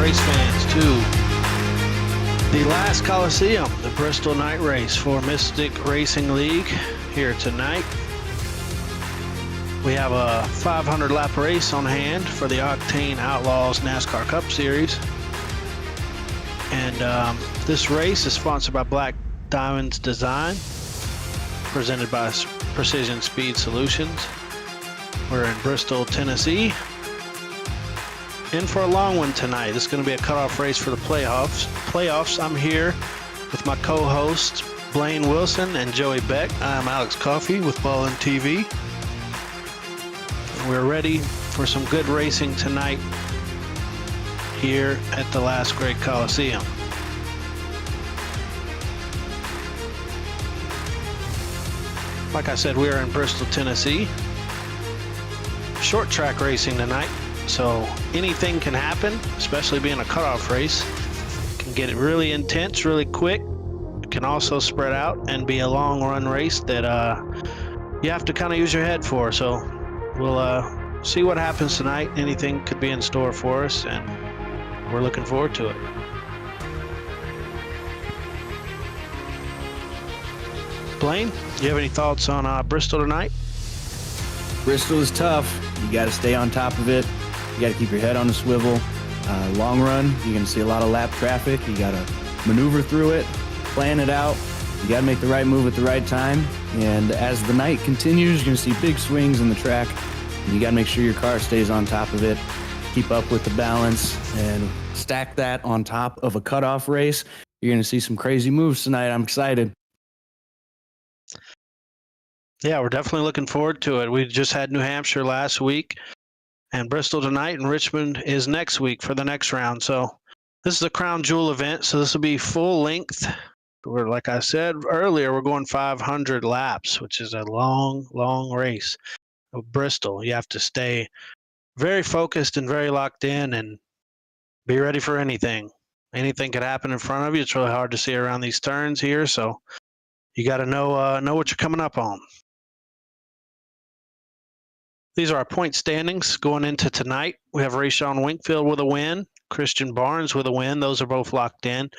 race fans, to the last Coliseum, the Bristol Night Race for Mystic Racing League here tonight. We have a 500 lap race on hand for the Octane Outlaws NASCAR Cup Series. And this race is sponsored by Black Diamonds Design, presented by Precision Speed Solutions. We're in Bristol, Tennessee. In for a long one tonight. This is going to be a cutoff race for the playoffs. I'm here with my co-hosts Blaine Wilson and Joey Beck. I'm Alex Coffey with Ballin TV. We're ready for some good racing tonight here at the last great Coliseum. Like I said, we are in Bristol, Tennessee. Short track racing tonight, so anything can happen, especially being a cutoff race. It can get really intense really quick. It can also spread out and be a long run race that you have to kind of use your head for. So we'll see what happens tonight. Anything could be in store for us, and we're looking forward to it. Blaine, do you have any thoughts on Bristol tonight? Bristol is tough. You got to stay on top of it. You got to keep your head on the swivel. Long run, you're going to see a lot of lap traffic. You got to maneuver through it, plan it out. You got to make the right move at the right time. And as the night continues, you're going to see big swings in the track. And you got to make sure your car stays on top of it, keep up with the balance, and stack that on top of a cutoff race. You're going to see some crazy moves tonight. I'm excited. Yeah, we're definitely looking forward to it. We just had New Hampshire last week, and Bristol tonight, and Richmond is next week for the next round. So this is a crown jewel event, so this will be full length. We're, like I said earlier, we're going 500 laps, which is a long, long race. Bristol, you have to stay very focused and very locked in and be ready for anything. Anything could happen in front of you. It's really hard to see around these turns here, so you got to know what you're coming up on. These are our point standings going into tonight. We have Rayshawn Winkfield with a win, Christian Barnes with a win. Those are both locked in.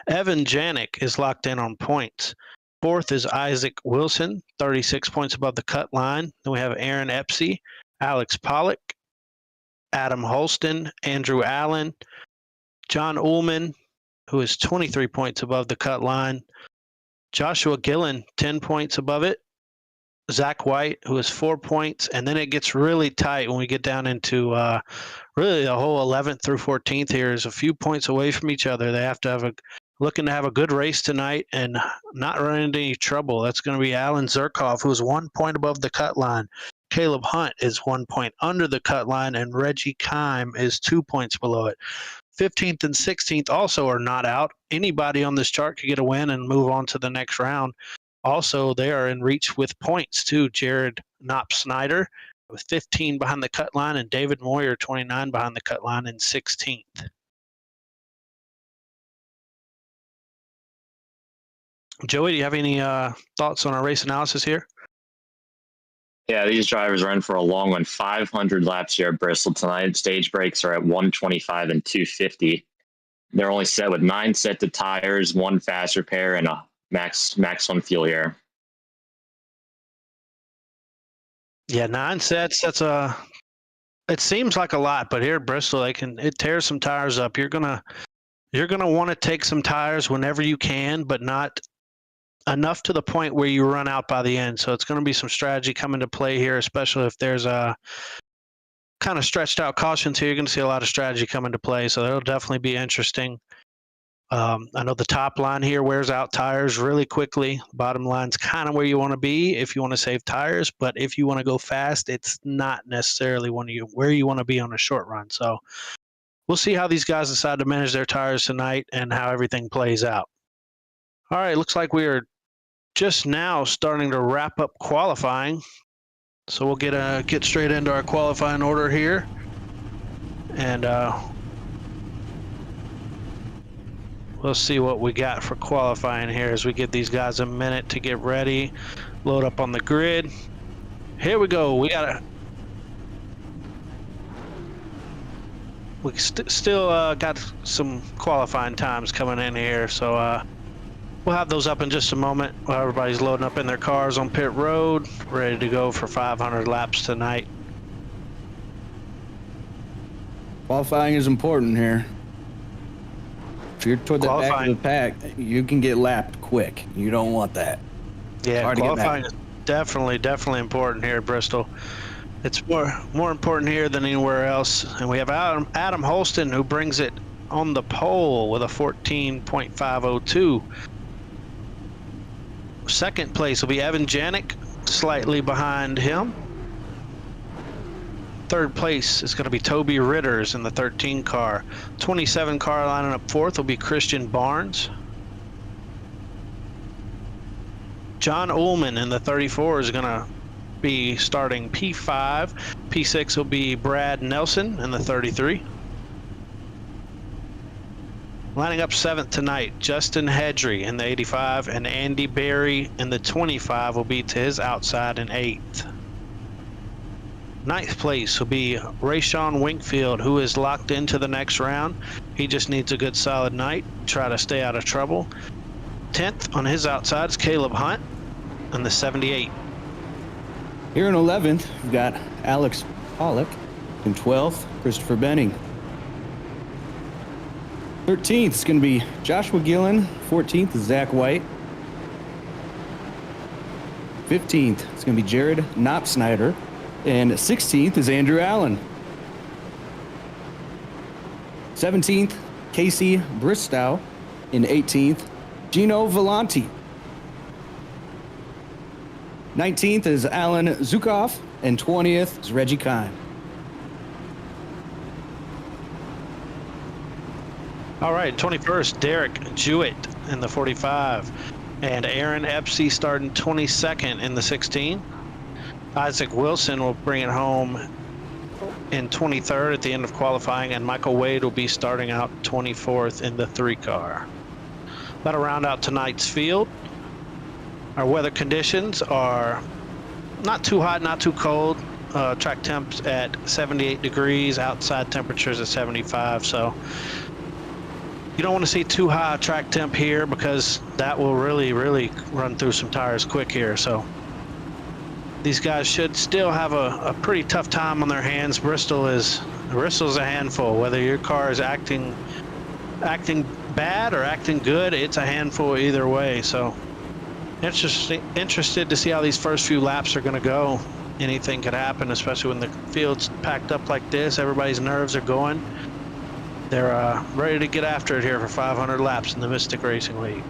Evan Janik is locked in on points. Fourth is Isaac Wilson, 36 points above the cut line. Then we have Aaron Epsey, Alex Pollock, Adam Holston, Andrew Allen, John Ullman, who is 23 points above the cut line. Joshua Gillen, 10 points above it. Zach White, who is 4 points, and then it gets really tight when we get down into really the whole 11th through 14th here is a few points away from each other. They have to have looking to have a good race tonight and not run into any trouble. That's going to be Alan Zerkoff, who's 1 point above the cut line. Caleb Hunt is 1 point under the cut line, and Reggie Kime is 2 points below it. 15th and 16th also are not out. Anybody on this chart could get a win and move on to the next round. Also, they are in reach with points, too. Jared Knopp Snyder with 15 behind the cut line, and David Moyer, 29 behind the cut line in 16th. Joey, do you have any thoughts on our race analysis here? Yeah, these drivers are in for a long one. 500 laps here at Bristol tonight. Stage breaks are at 125 and 250. They're only set with 9 sets of tires, 1 fast repair, and a max on fuel here. Yeah, 9 sets. It seems like a lot, but here at Bristol, it tears some tires up. You're gonna want to take some tires whenever you can, but not enough to the point where you run out by the end. So it's going to be some strategy coming to play here, especially if there's a kind of stretched out cautions here. You're going to see a lot of strategy come into play, so it'll definitely be interesting. I know the top line here wears out tires really quickly. Bottom line's kind of where you want to be if you want to save tires, but if you want to go fast, it's not necessarily where you want to be on a short run. So we'll see how these guys decide to manage their tires tonight and how everything plays out. All right, looks like we are just now starting to wrap up qualifying. So we'll get straight into our qualifying order here. And we'll see what we got for qualifying here as we give these guys a minute to get ready, load up on the grid. Here we go. We got we still got some qualifying times coming in here, so we'll have those up in just a moment while everybody's loading up in their cars on pit road, ready to go for 500 laps tonight. Qualifying is important here. If you're toward the back of the pack, you can get lapped quick. You don't want that. Yeah, qualifying is definitely important here at Bristol. It's more important here than anywhere else. And we have Adam Holston, who brings it on the pole with a 14.502. Second place will be Evan Janik, slightly behind him. Third place is going to be Toby Ritters in the 13 car. 27 car lining up fourth will be Christian Barnes. John Ullman in the 34 is going to be starting P5. P6 will be Brad Nelson in the 33. Lining up seventh tonight, Justin Hedry in the 85, and Andy Berry in the 25 will be to his outside in eighth. Ninth place will be Rayshawn Winkfield, who is locked into the next round. He just needs a good solid night, try to stay out of trouble. 10th on his outside is Caleb Hunt in the 78. Here in 11th, we've got Alex Pollock. In 12th, Christopher Benning. 13th is going to be Joshua Gillen. 14th is Zach White. 15th is going to be Jared Knopsnyder. And 16th is Andrew Allen. 17th, Casey Bristow. In 18th, Gino Volanti. 19th is Alan Zukoff. And 20th is Reggie Kine. All right, 21st, Derek Jewett in the 45. And Aaron Epsey starting 22nd in the 16. Isaac Wilson will bring it home in 23rd at the end of qualifying, and Michael Wade will be starting out 24th in the 3 car. That'll round out tonight's field. Our weather conditions are not too hot, not too cold. Track temps at 78 degrees, outside temperatures at 75, so you don't want to see too high a track temp here because that will really run through some tires quick here. So these guys should still have a pretty tough time on their hands. Bristol's a handful. Whether your car is acting bad or acting good, it's a handful either way. So interested to see how these first few laps are going to go. Anything could happen, especially when the field's packed up like this. Everybody's nerves are going. They're ready to get after it here for 500 laps in the Mystic Racing League.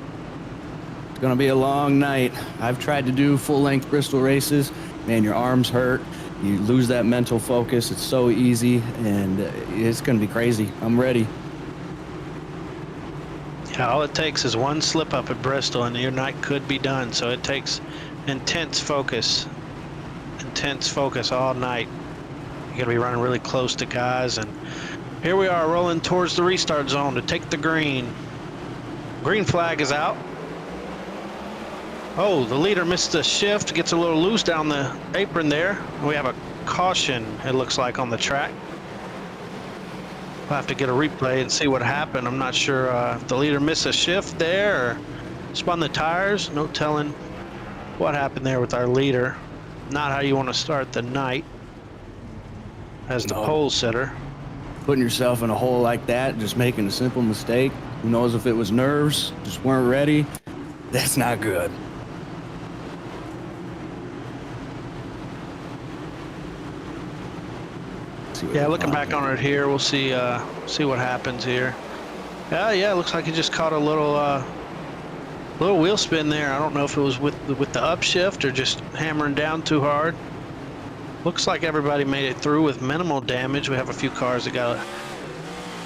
It's going to be a long night. I've tried to do full-length Bristol races. Man, your arms hurt. You lose that mental focus. It's so easy, and it's going to be crazy. I'm ready. Yeah, all it takes is one slip up at Bristol, and your night could be done. So it takes intense focus all night. You're going to be running really close to guys, and here we are rolling towards the restart zone to take the green. Green flag is out. Oh, the leader missed the shift, gets a little loose down the apron there. We have a caution, it looks like, on the track. We'll have to get a replay and see what happened. I'm not sure if the leader missed a shift there or spun the tires. No telling what happened there with our leader. Not how you want to start the night as the pole sitter. Putting yourself in a hole like that, just making a simple mistake. Who knows if it was nerves, just weren't ready. That's not good. Yeah, looking back on it here, we'll see what happens here. Yeah, looks like he just caught a little wheel spin there. I don't know if it was with the upshift or just hammering down too hard. Looks like everybody made it through with minimal damage. We have a few cars that got a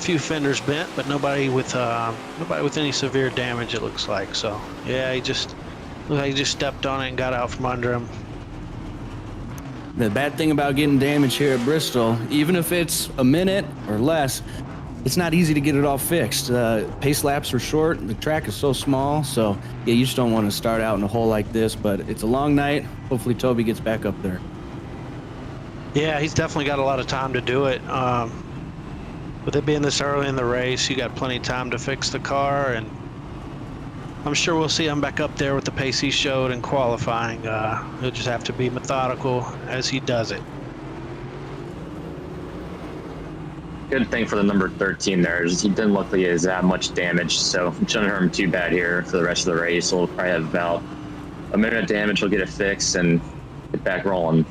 few fenders bent, but nobody with any severe damage, it looks like. So yeah, he just stepped on it and got out from under him. The bad thing about getting damage here at Bristol, even if it's a minute or less, it's not easy to get it all fixed. Pace laps are short. The track is so small. So yeah, you just don't want to start out in a hole like this, but it's a long night. Hopefully Toby gets back up there. Yeah, he's definitely got a lot of time to do it. With it being this early in the race, you got plenty of time to fix the car, and I'm sure we'll see him back up there with the pace he showed in qualifying. He'll just have to be methodical as he does it. Good thing for the number 13 there is he didn't look like he has that much damage, so it shouldn't hurt him too bad here for the rest of the race. He'll probably have about a minute of damage. He'll get it fixed and get back rolling.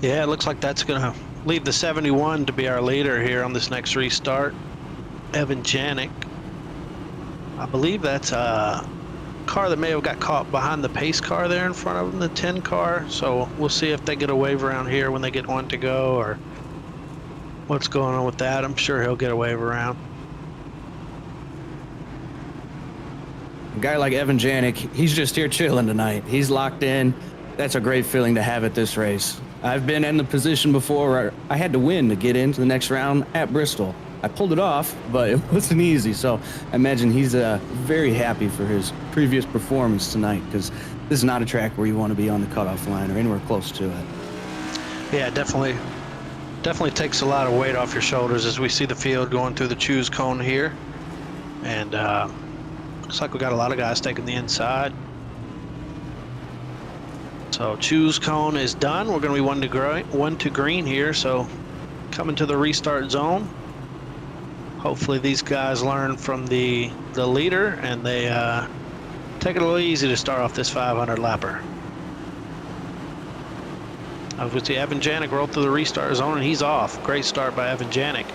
Yeah, it looks like that's going to leave the 71 to be our leader here on this next restart. Evan Janik. I believe that's a car that may have got caught behind the pace car there in front of them, the 10 car. So we'll see if they get a wave around here when they get one to go, or what's going on with that. I'm sure he'll get a wave around. A guy like Evan Janik, he's just here chilling tonight. He's locked in. That's a great feeling to have at this race. I've been in the position before where I had to win to get into the next round at Bristol. I pulled it off, but it wasn't easy. So I imagine he's very happy for his previous performance tonight, because this is not a track where you want to be on the cutoff line or anywhere close to it. Yeah, definitely takes a lot of weight off your shoulders as we see the field going through the choose cone here. And looks like we got a lot of guys taking the inside. So choose cone is done. We're going to be one to green here. So coming to the restart zone. Hopefully these guys learn from the leader, and they take it a little easy to start off this 500 lapper. As we see Evan Janik roll through the restart zone, and he's off. Great start by Evan Janik.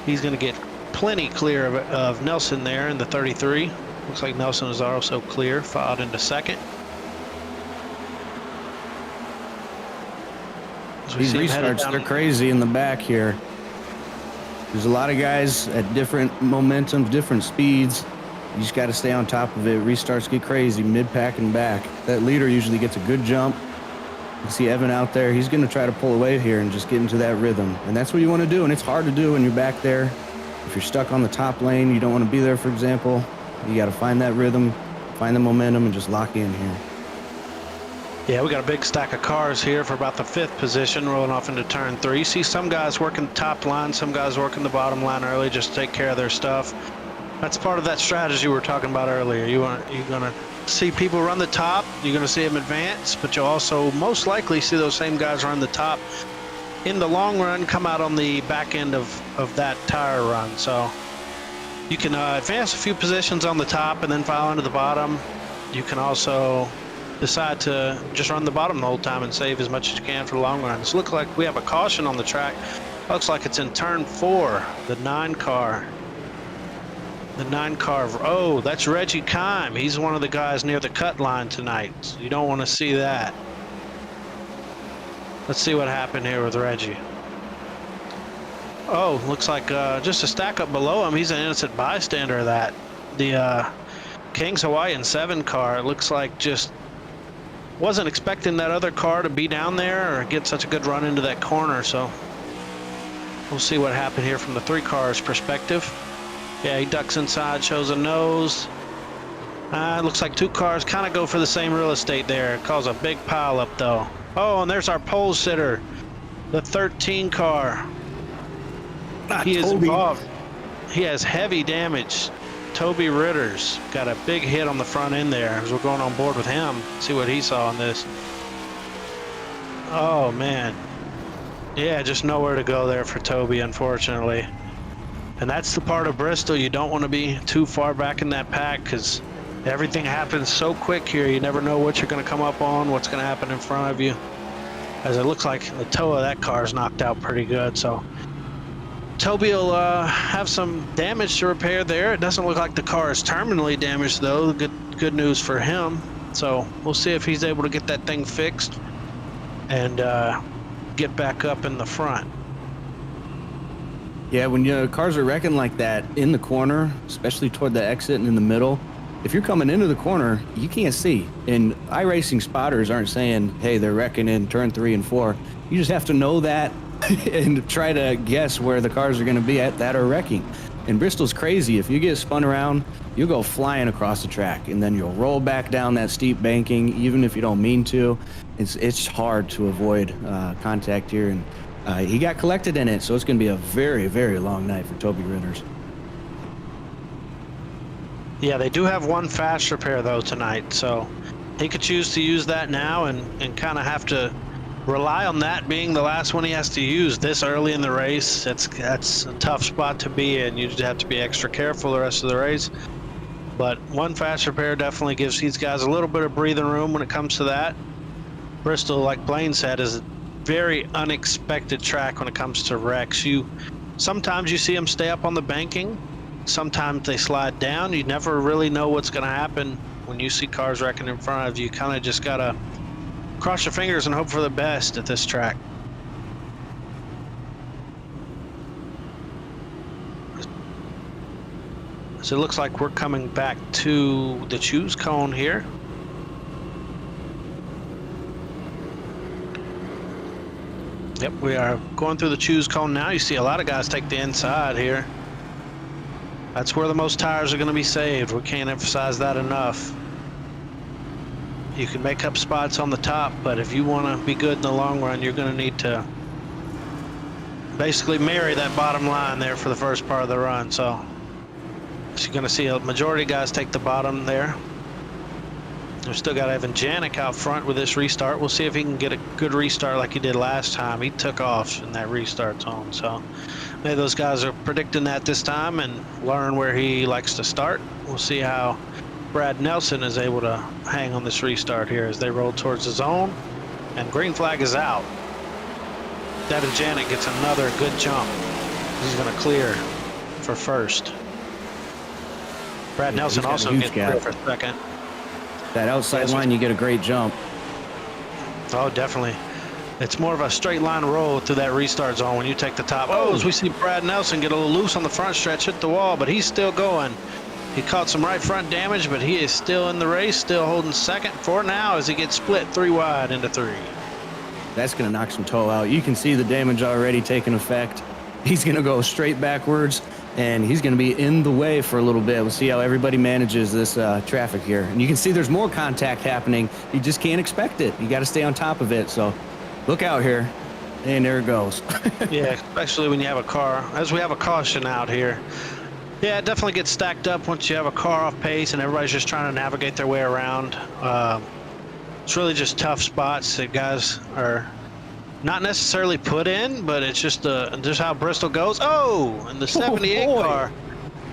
He's going to get plenty clear of Nelson there in the 33. Looks like Nelson is also clear, filed into second. These restarts, they're crazy in the back here. There's a lot of guys at different momentums, different speeds. You just got to stay on top of it. Restarts get crazy, mid-pack and back. That leader usually gets a good jump. You see Evan out there. He's going to try to pull away here and just get into that rhythm. And that's what you want to do, and it's hard to do when you're back there. If you're stuck on the top lane, you don't want to be there, for example. You got to find that rhythm, find the momentum, and just lock in here. Yeah, we got a big stack of cars here for about the 5th position, rolling off into turn 3. See some guys working the top line, some guys working the bottom line early just to take care of their stuff. That's part of that strategy we were talking about earlier. You're going to see people run the top, you're going to see them advance, but you'll also most likely see those same guys run the top in the long run, come out on the back end of that tire run. So you can advance a few positions on the top and then file into the bottom. You can also decide to just run the bottom the whole time and save as much as you can for the long run. So it looks like we have a caution on the track. Looks like it's in turn 4, the 9 car. The 9 car, oh, that's Reggie Kime. He's one of the guys near the cut line tonight. So you don't want to see that. Let's see what happened here with Reggie. Oh, looks like just a stack up below him. He's an innocent bystander of that. The King's Hawaiian 7 car, it looks like just wasn't expecting that other car to be down there or get such a good run into that corner. So we'll see what happened here from the 3 cars perspective. Yeah, he ducks inside, shows a nose. It looks like 2 cars kind of go for the same real estate there. It caused a big pile up though. Oh, and there's our pole sitter, the 13 car. He is involved. He has heavy damage. Toby Ritter's got a big hit on the front end there as we're going on board with him. See what he saw on this. Oh man. Yeah, just nowhere to go there for Toby, unfortunately. And that's the part of Bristol you don't want to be too far back in that pack, because everything happens so quick here. You never know what you're going to come up on, what's going to happen in front of you. As it looks like the toe of that car is knocked out pretty good. So Toby will have some damage to repair there. It doesn't look like the car is terminally damaged though. Good news for him. So we'll see if he's able to get that thing fixed and get back up in the front. Yeah, when cars are wrecking like that in the corner, especially toward the exit and in the middle, if you're coming into the corner, you can't see. And iRacing spotters aren't saying, hey, they're wrecking in turn 3 and 4. You just have to know that and try to guess where the cars are going to be at that are wrecking. And Bristol's crazy. If you get spun around, you'll go flying across the track, and then you'll roll back down that steep banking, even if you don't mean to. It's hard to avoid contact here, and He got collected in it, so it's going to be a very, very long night for Toby Ritters. Yeah, they do have one fast repair though tonight, so he could choose to use that now and kind of have to rely on that being the last one he has to use this early in the race. That's a tough spot to be in. You just have to be extra careful the rest of the race. But one fast repair definitely gives these guys a little bit of breathing room when it comes to that. Bristol, like Blaine said, is a very unexpected track when it comes to wrecks. Sometimes you see them stay up on the banking. Sometimes they slide down. You never really know what's going to happen when you see cars wrecking in front of you. You kind of just got to cross your fingers and hope for the best at this track. So it looks like we're coming back to the choose cone here. Yep, we are going through the choose cone now. You see a lot of guys take the inside here. That's where the most tires are going to be saved. We can't emphasize that enough. You can make up spots on the top, but if you want to be good in the long run, you're going to need to basically marry that bottom line there for the first part of the run. So you're going to see a majority of guys take the bottom there. We've still got Evan Janik out front with this restart. We'll see if he can get a good restart like he did last time. He took off in that restart zone. So maybe those guys are predicting that this time and learn where he likes to start. We'll see how Brad Nelson is able to hang on this restart here as they roll towards the zone. And green flag is out. Evan Janik gets another good jump. He's going to clear for first. Brad Nelson also gets clear for second. That outside line, you get a great jump. Oh, definitely. It's more of a straight line roll through that restart zone when you take the top. Oh, as we see Brad Nelson get a little loose on the front stretch, hit the wall, but he's still going. He caught some right front damage, but he is still in the race, still holding second for now as he gets split 3 wide into 3. That's going to knock some toe out. You can see the damage already taking effect. He's going to go straight backwards, and he's going to be in the way for a little bit. We'll see how everybody manages this traffic here. And you can see there's more contact happening. You just can't expect it. You got to stay on top of it. So look out here. And there it goes. Yeah, especially when you have a car. As we have a caution out here. Yeah, it definitely gets stacked up once you have a car off pace and everybody's just trying to navigate their way around. It's really just tough spots that guys are not necessarily put in, but it's just how Bristol goes. Oh, and the 78 car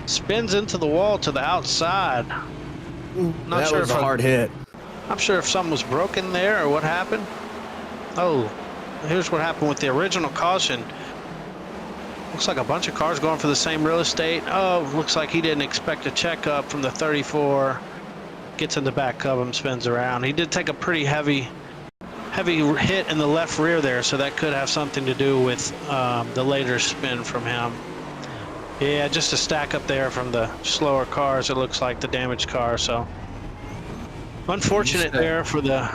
spins into the wall to the outside. That was a hard hit. I'm sure if something was broken there or what happened. Oh, here's what happened with the original caution. Looks like a bunch of cars going for the same real estate. Oh, looks like he didn't expect a checkup from the 34. Gets in the back of him, spins around. He did take a pretty heavy hit in the left rear there, so that could have something to do with the later spin from him. Yeah, just a stack up there from the slower cars. It looks like the damaged car. So unfortunate there for the.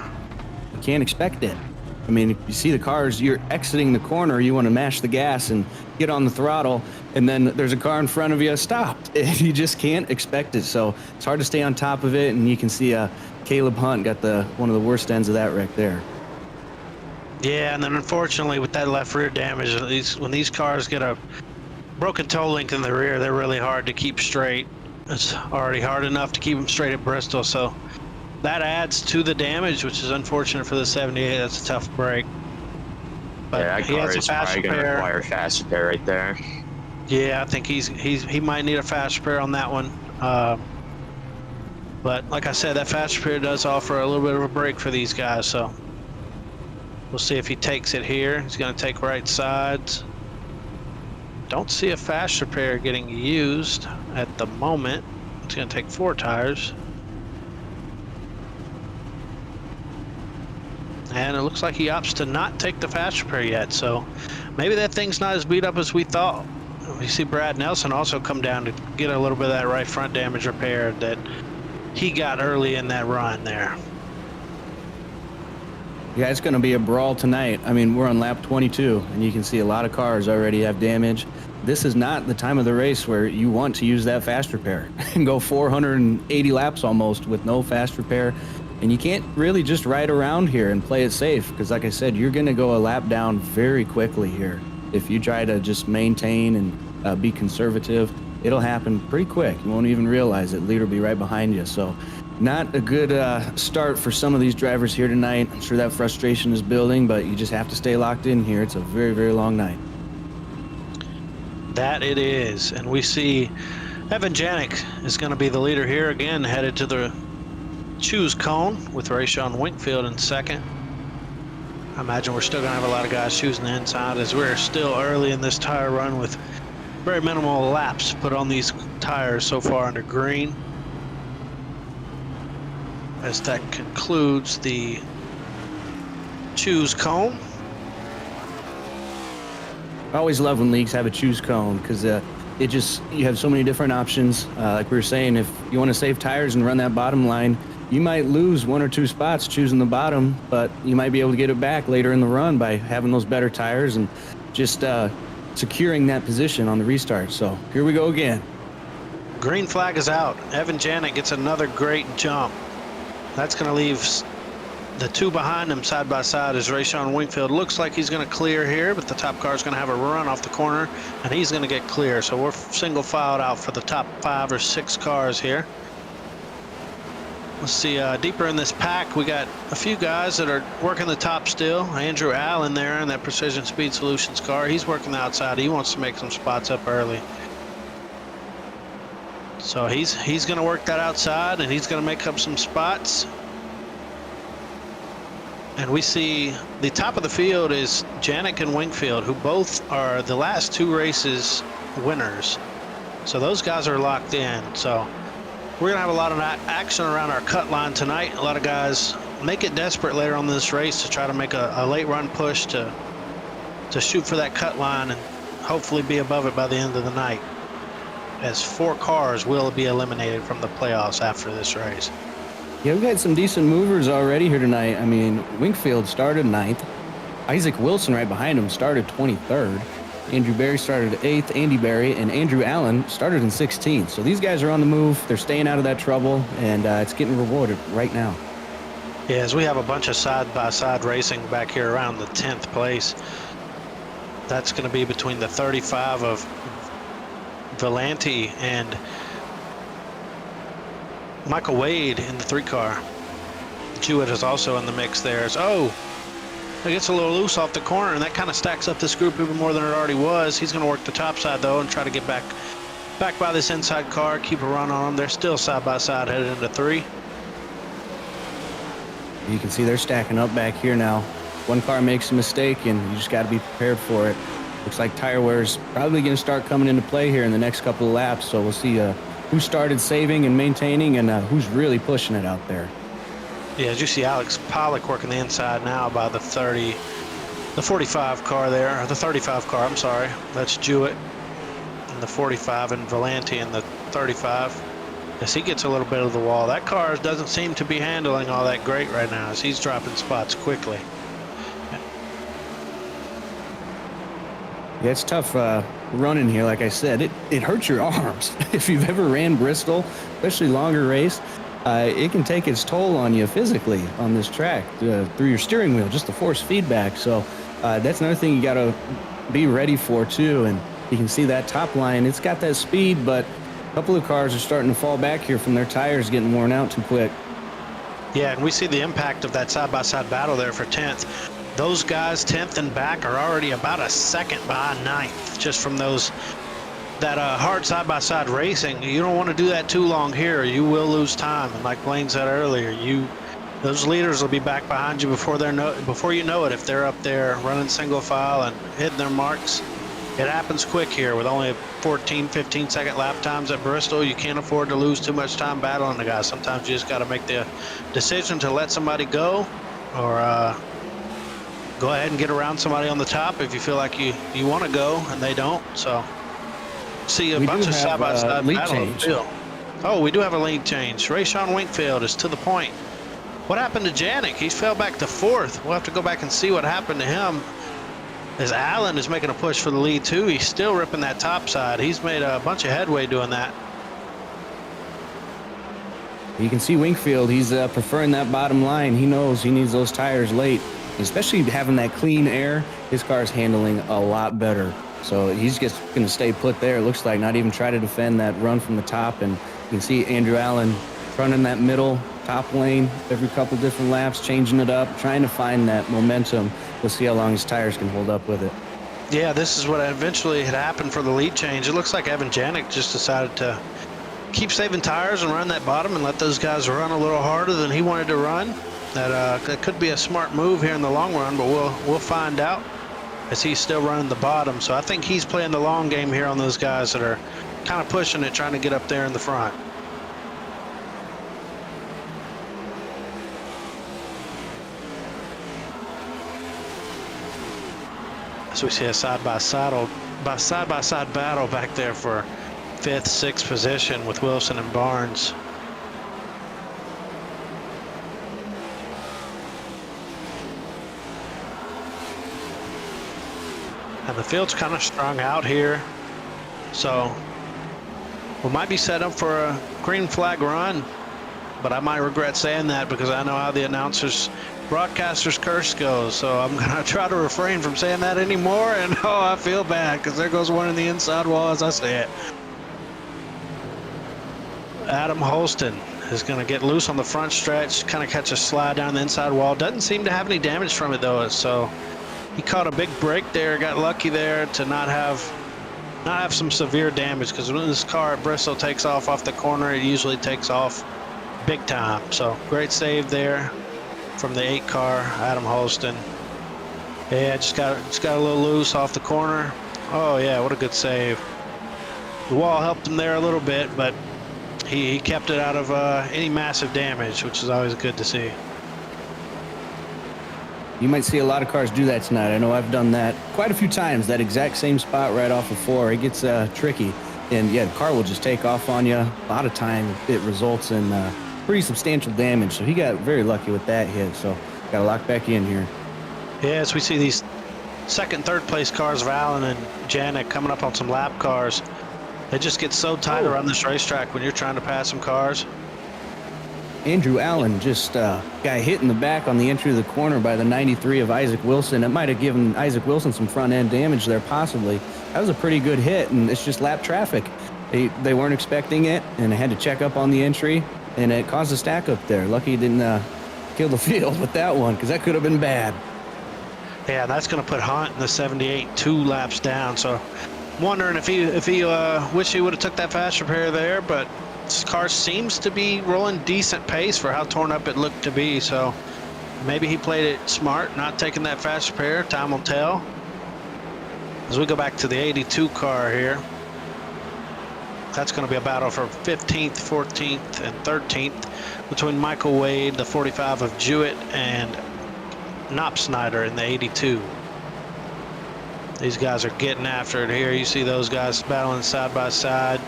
You can't expect it. I mean, if you see the cars, you're exiting the corner, you want to mash the gas and get on the throttle, and then there's a car in front of you stopped. You just can't expect it. So it's hard to stay on top of it, and you can see Caleb Hunt got one of the worst ends of that wreck there. Yeah, and then unfortunately with that left rear damage, when these cars get a broken toe link in the rear, they're really hard to keep straight. It's already hard enough to keep them straight at Bristol, so that adds to the damage, which is unfortunate for the 78. That's a tough break. But yeah, that he car has a is fast probably going to repair. require fast repair right there. Yeah, I think he might need a fast repair on that one. But like I said, that fast repair does offer a little bit of a break for these guys, so we'll see if he takes it here. He's going to take right sides. Don't see a fast repair getting used at the moment. It's going to take 4 tires. And it looks like he opts to not take the fast repair yet, so maybe that thing's not as beat up as we thought. We see Brad Nelson also come down to get a little bit of that right front damage repaired that he got early in that run there. Yeah, it's going to be a brawl tonight. I mean, we're on lap 22, and you can see a lot of cars already have damage. This is not the time of the race where you want to use that fast repair and go 480 laps almost with no fast repair. And you can't really just ride around here and play it safe because, like I said, you're going to go a lap down very quickly here. If you try to just maintain and be conservative, it'll happen pretty quick. You won't even realize it. Leader will be right behind you. So not a good start for some of these drivers here tonight. I'm sure that frustration is building, but you just have to stay locked in here. It's a very, very long night. That it is. And we see Evan Janik is going to be the leader here again, headed to the choose cone with Rayshawn Winkfield in second. I imagine we're still going to have a lot of guys choosing the inside as we're still early in this tire run with very minimal laps put on these tires so far under green. As that concludes the choose cone. I always love when leagues have a choose cone because you have so many different options. Like we were saying, if you want to save tires and run that bottom line, you might lose 1 or 2 spots choosing the bottom, but you might be able to get it back later in the run by having those better tires and just securing that position on the restart. So here we go again. Green flag is out. Evan Janik gets another great jump. That's going to leave the 2 behind him side by side as Rayshawn Winkfield looks like he's going to clear here, but the top car is going to have a run off the corner and he's going to get clear. So we're single filed out for the top 5 or 6 cars here. Let's see, deeper in this pack, we got a few guys that are working the top still. Andrew Allen there in that Precision Speed Solutions car. He's working the outside. He wants to make some spots up early. So he's going to work that outside, and he's going to make up some spots. And we see the top of the field is Janik and Winkfield, who both are the last 2 races winners. So those guys are locked in. So we're going to have a lot of action around our cut line tonight. A lot of guys make it desperate later on in this race to try to make a late run push to shoot for that cut line and hopefully be above it by the end of the night, as 4 cars will be eliminated from the playoffs after this race. Yeah, we've had some decent movers already here tonight. I mean, Winkfield started 9th. Isaac Wilson right behind him started 23rd. Andrew Berry started 8th, Andy Berry, and Andrew Allen started in 16th. So these guys are on the move. They're staying out of that trouble, and it's getting rewarded right now. Yeah, as we have a bunch of side-by-side racing back here around the 10th place. That's going to be between the 35 of Valenti and Michael Wade in the 3 car. Jewett is also in the mix there. So, it gets a little loose off the corner, and that kind of stacks up this group even more than it already was. He's going to work the top side, though, and try to get back by this inside car, keep a run on them. They're still side by side headed into 3. You can see they're stacking up back here now. One car makes a mistake, and you just got to be prepared for it. Looks like tire wear is probably going to start coming into play here in the next couple of laps, so we'll see who started saving and maintaining and who's really pushing it out there. Yeah, as you see Alex Pollock working the inside now by the 45 car there, or the 35 car, I'm sorry. That's Jewett in the 45 and Valenti in the 35. As he gets a little bit of the wall. That car doesn't seem to be handling all that great right now as he's dropping spots quickly. Yeah, it's tough running here. Like I said, it hurts your arms. If you've ever ran Bristol, especially longer race, it can take its toll on you physically on this track through your steering wheel, just the force feedback. So that's another thing you got to be ready for too. And you can see that top line, it's got that speed, but a couple of cars are starting to fall back here from their tires getting worn out too quick. Yeah, and we see the impact of that side-by-side battle there for 10th. Those guys 10th and back are already about a second behind 9th just from that hard side-by-side racing. You don't want to do that too long here. You will lose time, and like Blaine said earlier, those leaders will be back behind you before you know it. If they're up there running single file and hitting their marks, it happens quick here with only 14-15 second lap times at Bristol. You can't afford to lose too much time battling the guys. Sometimes you just got to make the decision to let somebody go, or go ahead and get around somebody on the top if you feel like you want to go and they don't. So see a bunch of side-by-side battle in the field. Oh, we do have a lead change. Rayshawn Winkfield is to the point. What happened to Janik? He fell back to 4th. We'll have to go back and see what happened to him. As Allen is making a push for the lead too. He's still ripping that top side. He's made a bunch of headway doing that. You can see Winkfield, he's preferring that bottom line. He knows he needs those tires late, especially having that clean air. His car's handling a lot better. So he's just going to stay put there. It looks like not even try to defend that run from the top. And you can see Andrew Allen running that middle top lane every couple different laps, changing it up, trying to find that momentum. We'll see how long his tires can hold up with it. Yeah, this is what eventually had happened for the lead change. It looks like Evan Janik just decided to keep saving tires and run that bottom and let those guys run a little harder than he wanted to run. That could be a smart move here in the long run, but we'll find out as he's still running the bottom. So I think he's playing the long game here on those guys that are kind of pushing it, trying to get up there in the front. So we see a side-by-side battle back there for 5th, 6th position with Wilson and Barnes. And the field's kind of strung out here, so we might be set up for a green flag run, but I might regret saying that because I know how the broadcaster's curse goes, so I'm going to try to refrain from saying that anymore. And I feel bad because there goes one in the inside wall as I say it. Adam Holston is going to get loose on the front stretch, kind of catch a slide down the inside wall. Doesn't seem to have any damage from it though, so he caught a big break there, got lucky there to not have some severe damage, because when this car at Bristol takes off the corner, it usually takes off big time. So great save there from the 8 car, Adam Holston. Yeah, just got a little loose off the corner. Oh yeah, what a good save. The wall helped him there a little bit, but he kept it out of any massive damage, which is always good to see. You might see a lot of cars do that tonight. I know I've done that quite a few times, that exact same spot right off of 4. It gets tricky, and yeah, the car will just take off on you. A lot of time it results in pretty substantial damage, so he got very lucky with that hit, so got to lock back in here. Yeah, as we see these 2nd, 3rd place cars of Allen and Janik coming up on some lap cars, they just get so tight around this racetrack when you're trying to pass some cars. Andrew Allen just got hit in the back on the entry of the corner by the 93 of Isaac Wilson. It might have given Isaac Wilson some front end damage there possibly. That was a pretty good hit, and it's just lap traffic. They weren't expecting it, and they had to check up on the entry, and it caused a stack up there. Lucky he didn't kill the field with that one, because that could have been bad. Yeah, that's going to put Hunt in the 78 2 laps down. So I'm wondering if he wish he would have took that fast repair there, but this car seems to be rolling decent pace for how torn up it looked to be. So maybe he played it smart, not taking that fast repair. Time will tell. As we go back to the 82 car here, that's going to be a battle for 15th, 14th, and 13th between Michael Wade, the 45 of Jewett, and Knopsnyder in the 82. These guys are getting after it here. You see those guys battling side by side.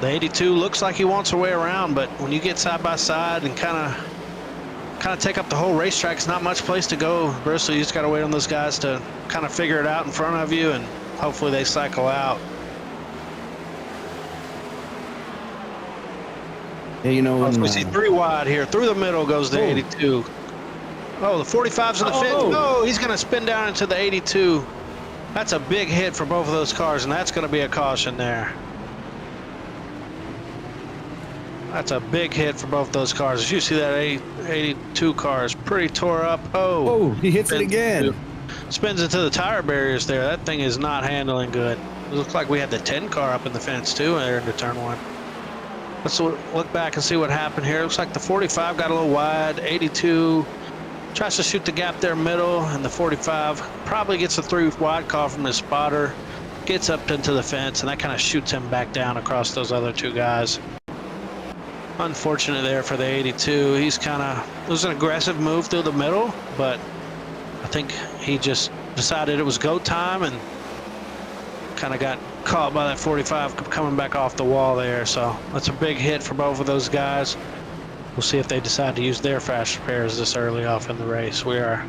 The 82 looks like he wants a way around, but when you get side by side and kind of take up the whole racetrack, it's not much place to go. Bristol, you just got to wait on those guys to kind of figure it out in front of you, and hopefully they cycle out. Yeah, you know, we see 3 wide here. Through the middle goes the 82. Oh, the 45's in the fence. Oh, he's going to spin down into the 82. That's a big hit for both of those cars, and that's going to be a caution there. That's a big hit for both those cars. As you see, that 82 car is pretty tore up. Oh, he hits it again. Spins into the tire barriers there. That thing is not handling good. It looks like we had the 10 car up in the fence too there into turn 1. Let's look back and see what happened here. It looks like the 45 got a little wide. 82 tries to shoot the gap there middle, and the 45 probably gets a 3 wide call from his spotter, gets up into the fence, and that kind of shoots him back down across those other 2 guys. Unfortunate there for the 82. It was an aggressive move through the middle, but I think he just decided it was go time and kind of got caught by that 45 coming back off the wall there. So that's a big hit for both of those guys. We'll see if they decide to use their fast repairs this early off in the race. We are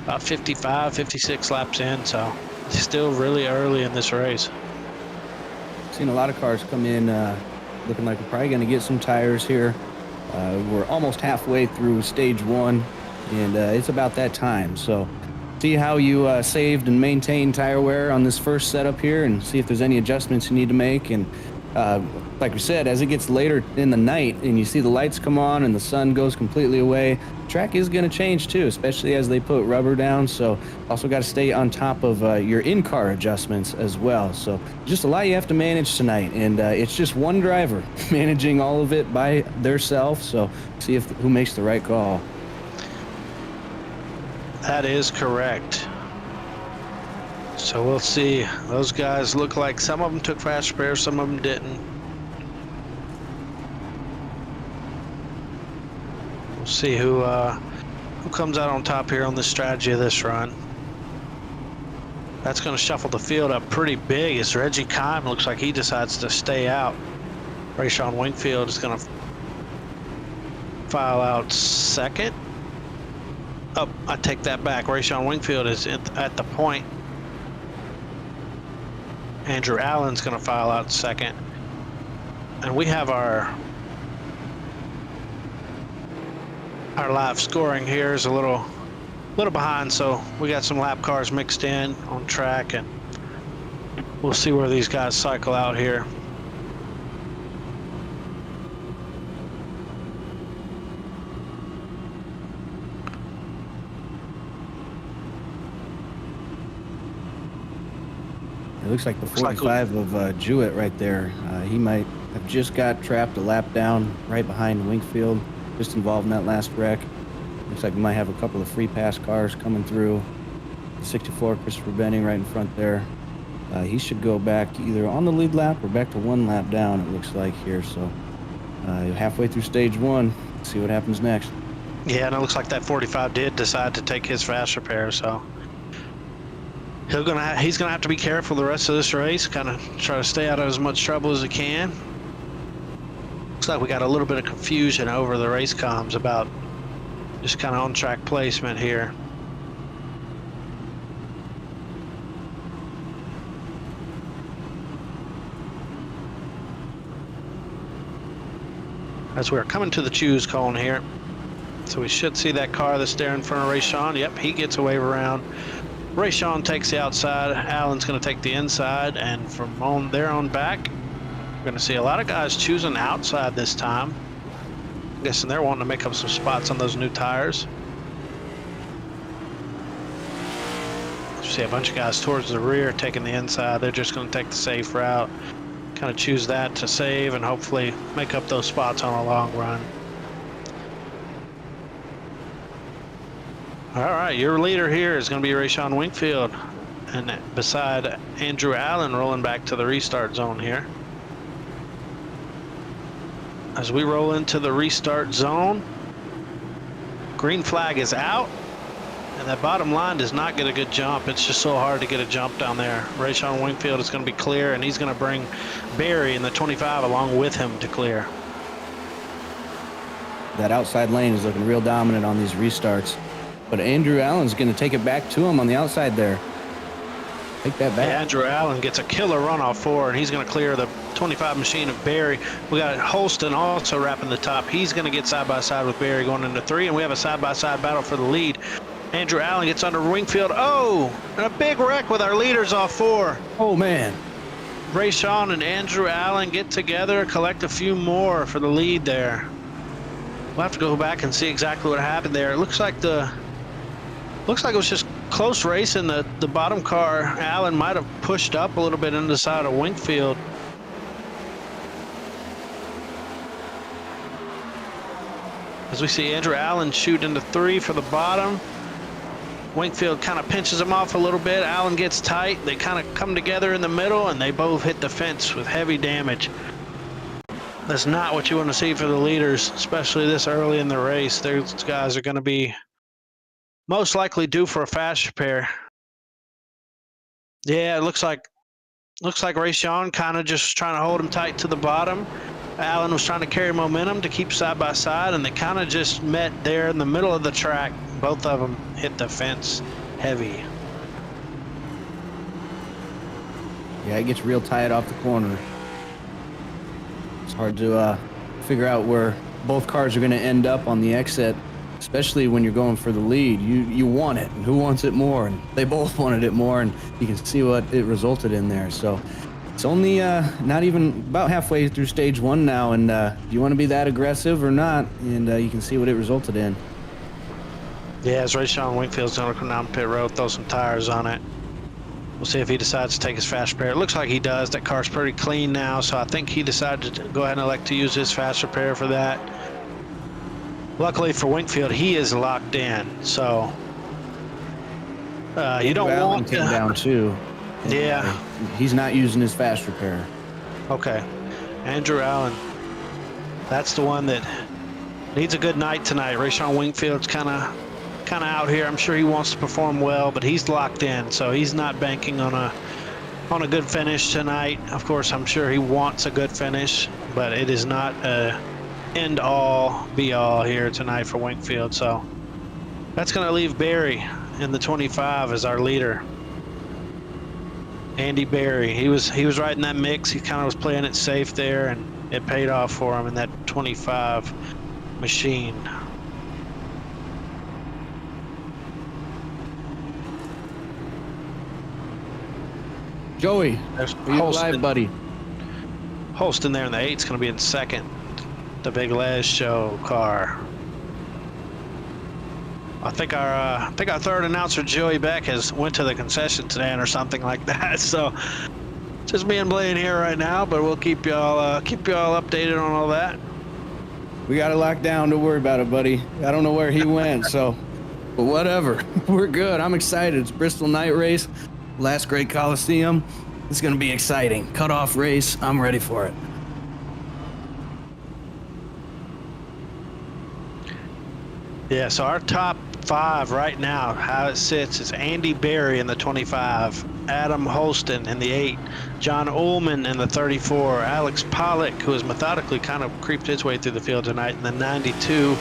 about 55, 56 laps in, so it's still really early in this race. Seen a lot of cars come in looking like we're probably going to get some tires here. We're almost halfway through stage 1, and it's about that time. So see how you saved and maintained tire wear on this first setup here, and see if there's any adjustments you need to make. And like we said, as it gets later in the night and you see the lights come on and the sun goes completely away, track is going to change too, especially as they put rubber down. So also got to stay on top of your in-car adjustments as well. So just a lot you have to manage tonight, and it's just one driver managing all of it by theirself. So see who makes the right call. That is correct. So we'll see. Those guys look like some of them took fast repair, some of them didn't. We'll see who comes out on top here on the strategy of this run. That's going to shuffle the field up pretty big as Reggie Kime looks like he decides to stay out. Rayshawn Wingfield is going to file out second. Oh, I take that back. Rayshawn Wingfield is at the point. Andrew Allen's going to file out second. And we have our live scoring here is a little behind, so we got some lap cars mixed in on track, and we'll see where these guys cycle out here. It looks like the 45 of Jewett right there. He might have just got trapped a lap down right behind Wingfield, just involved in that last wreck. Looks like we might have a couple of free pass cars coming through. 64 Christopher Benning right in front there. He should go back either on the lead lap or back to one lap down, it looks like here. So halfway through stage 1, see what happens next. Yeah, and it looks like that 45 did decide to take his fast repair, so he's gonna have to be careful the rest of this race, kind of try to stay out of as much trouble as he can. Looks like we got a little bit of confusion over the race comms about just kind of on track placement here. As we're coming to the choose cone here. So we should see that car that's there in front of Rayshawn. Yep, he gets a wave around. Rayshawn takes the outside. Allen's going to take the inside, and from on there on back, we're going to see a lot of guys choosing outside this time. I'm guessing they're wanting to make up some spots on those new tires. See a bunch of guys towards the rear taking the inside. They're just going to take the safe route, kind of choose that to save and hopefully make up those spots on a long run. All right, your leader here is going to be Rayshawn Wingfield, and beside Andrew Allen rolling back to the restart zone here. As we roll into the restart zone, green flag is out, and that bottom line does not get a good jump. It's just so hard to get a jump down there. Rayshawn Wingfield is going to be clear, and he's going to bring Barry in the 25 along with him to clear. That outside lane is looking real dominant on these restarts. But Andrew Allen's going to take it back to him on the outside there. Take that back. Yeah, Andrew Allen gets a killer runoff forward, and he's going to clear the 25 machine of Barry. We got Holston also wrapping the top. He's going to get side-by-side with Barry going into 3, and we have a side-by-side battle for the lead. Andrew Allen gets under Wingfield. Oh, and a big wreck with our leaders off 4. Oh, man. Rayshawn and Andrew Allen get together, collect a few more for the lead there. We'll have to go back and see exactly what happened there. It looks like it was just close racing. The bottom car, Allen might have pushed up a little bit into the side of Wingfield. As we see Andrew Allen shoot into 3 for the bottom. Wingfield kind of pinches him off a little bit. Allen gets tight. They kind of come together in the middle, and they both hit the fence with heavy damage. That's not what you want to see for the leaders, especially this early in the race. Those guys are going to be most likely due for a fast repair. Yeah, it looks like Rayshawn kind of just trying to hold him tight to the bottom. Allen was trying to carry momentum to keep side by side, and they kind of just met there in the middle of the track. Both of them hit the fence heavy. Yeah, it gets real tight off the corner. It's hard to figure out where both cars are going to end up on the exit, especially when you're going for the lead. You want it, and who wants it more? And they both wanted it more, and you can see what it resulted in there. So it's only not even about halfway through stage one now, and do you want to be that aggressive or not? And you can see what it resulted in. Yeah, as Rayshawn Wingfield's going to come down pit road, throw some tires on it. We'll see if he decides to take his fast repair. It looks like he does. That car's pretty clean now, so I think he decided to go ahead and elect to use his fast repair for that. Luckily for Wingfield, he is locked in, so you don't want to came down too. Yeah, he's not using his fast repair. Okay, Andrew Allen. That's the one that needs a good night tonight. Rayshawn Wingfield's kind of out here. I'm sure he wants to perform well, but he's locked in, so he's not banking on a good finish tonight. Of course, I'm sure he wants a good finish, but it is not a end all be all here tonight for Wingfield. So that's going to leave Barry in the 25 as our leader. Andy Barry, he was right in that mix. He kind of was playing it safe there, and it paid off for him in that 25 machine. Joey, are you alive, buddy? Holston there in the 8's going to be in second. The Big Les Show car. I think our third announcer Joey Beck went to the concession stand or something like that. So just me and Blaine here right now, but we'll keep y'all updated on all that. We got it locked down. Don't worry about it, buddy. I don't know where he went, so but whatever. We're good. I'm excited. It's Bristol night race. Last great Coliseum. It's going to be exciting. Cutoff race. I'm ready for it. Yeah, so our top 5 right now, how it sits, is Andy Barry in the 25, Adam Holston in the 8, John Ullman in the 34, Alex Pollock, who has methodically kind of creeped his way through the field tonight, in the 92.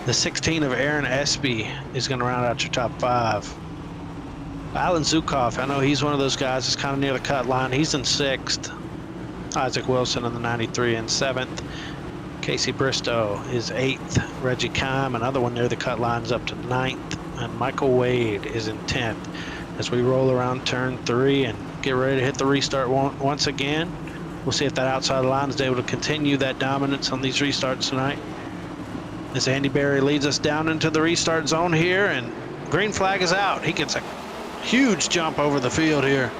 The 16 of Aaron Espy is going to round out your top 5. Alan Zukoff, I know he's one of those guys that's kind of near the cut line. He's in 6th. Isaac Wilson in the 93 in 7th. Casey Bristow is 8th. Reggie Kime, another one near the cut line, is up to 9th. And Michael Wade is in 10th. As we roll around turn 3 and get ready to hit the restart once again, we'll see if that outside line is able to continue that dominance on these restarts tonight. As Andy Barry leads us down into the restart zone here, and green flag is out. He gets a huge jump over the field here.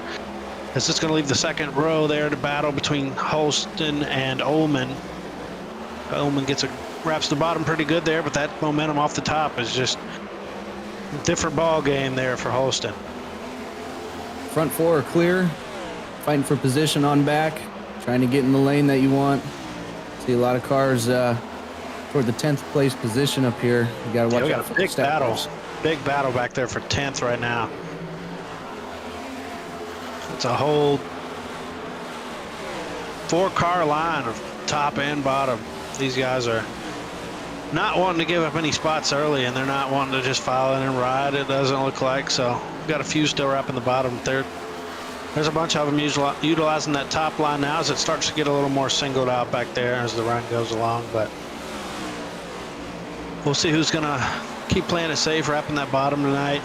It's just going to leave the second row there to battle between Holston and Ullman. Ullman wraps the bottom pretty good there, but that momentum off the top is just a different ball game there for Holston. Front 4 are clear, fighting for position on back, trying to get in the lane that you want. See a lot of cars toward the 10th place position up here. You got to watch out for big battle. Big battle back there for 10th right now. It's a whole 4-car line of top and bottom. These guys are not wanting to give up any spots early, and they're not wanting to just file in and ride, it doesn't look like. So we've got a few still wrapping the bottom. There's a bunch of them utilizing that top line now as it starts to get a little more singled out back there as the run goes along. But we'll see who's going to keep playing it safe, wrapping that bottom tonight.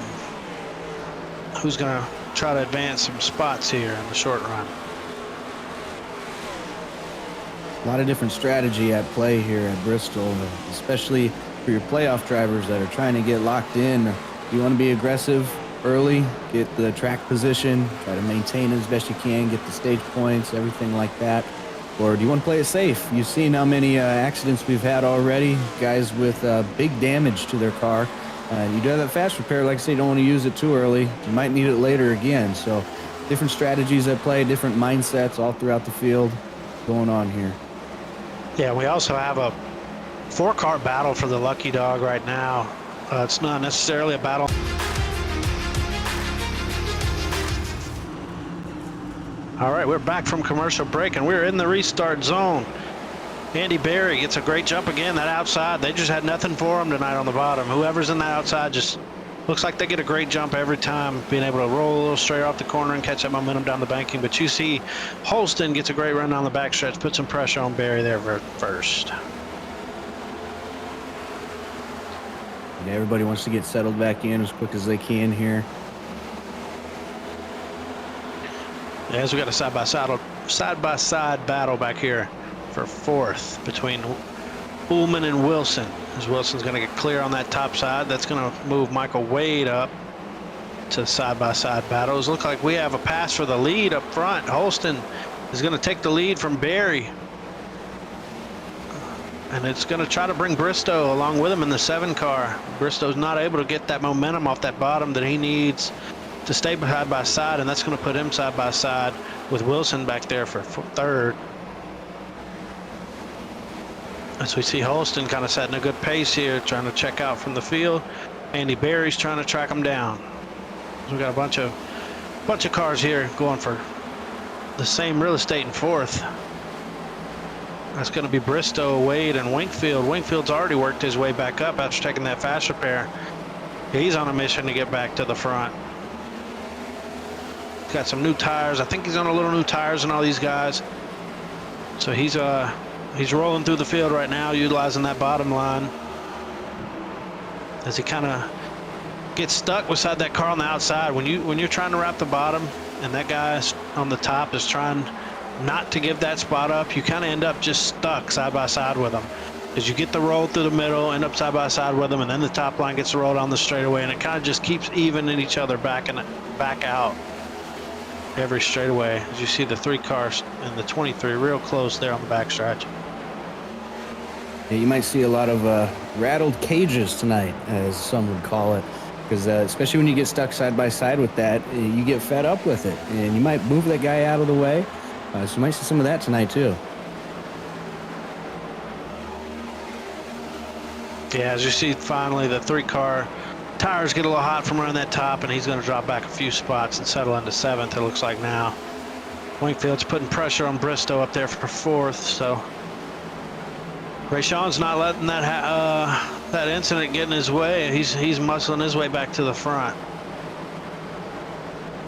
Who's going to try to advance some spots here in the short run. A lot of different strategy at play here at Bristol, especially for your playoff drivers that are trying to get locked in. Do you want to be aggressive early, get the track position, try to maintain it as best you can, get the stage points, everything like that? Or do you want to play it safe? You've seen how many accidents we've had already, guys with big damage to their car. You do have that fast repair, like I say, you don't want to use it too early. You might need it later again. So different strategies at play, different mindsets all throughout the field going on here. Yeah, we also have a 4-car battle for the Lucky Dog right now. It's not necessarily a battle. All right, we're back from commercial break, and we're in the restart zone. Andy Barry gets a great jump again. That outside, they just had nothing for him tonight on the bottom. Whoever's in that outside just looks like they get a great jump every time, being able to roll a little straight off the corner and catch that momentum down the banking. But you see Holston gets a great run down the backstretch, put some pressure on Barry there for first. Everybody wants to get settled back in as quick as they can here. As we got a side-by-side battle back here for fourth between Ullman and Wilson. As Wilson's going to get clear on that top side, that's going to move Michael Wade up to side-by-side battles. Look like we have a pass for the lead up front. Holston is going to take the lead from Barry. And it's going to try to bring Bristow along with him in the 7 car. Bristow's not able to get that momentum off that bottom that he needs to stay side by side, and that's going to put him side by side with Wilson back there for third. As we see Holston kind of setting a good pace here, trying to check out from the field. Andy Barry's trying to track him down. We got a bunch of cars here going for the same real estate in fourth. That's going to be Bristow, Wade, and Winkfield. Winkfield's already worked his way back up after taking that fast repair. He's on a mission to get back to the front. Got some new tires. I think he's on a little new tires than all these guys. So he's rolling through the field right now, utilizing that bottom line as he kind of gets stuck beside that car on the outside. When you're trying to wrap the bottom and that guy on the top is trying not to give that spot up, you kind of end up just stuck side by side with him. As you get the roll through the middle, end up side by side with them, and then the top line gets the roll down the straightaway, and it kind of just keeps evening each other back out every straightaway. As you see the 3 cars and the 23 real close there on the backstretch. Yeah, you might see a lot of rattled cages tonight, as some would call it, because especially when you get stuck side by side with that, you get fed up with it, and you might move that guy out of the way. So you might see some of that tonight too. Yeah, as you see, finally the 3 car tires get a little hot from running that top, and he's going to drop back a few spots and settle into 7th, it looks like now. Winkfield's putting pressure on Bristow up there for 4th, so Ray Sean's not letting that incident get in his way. He's muscling his way back to the front.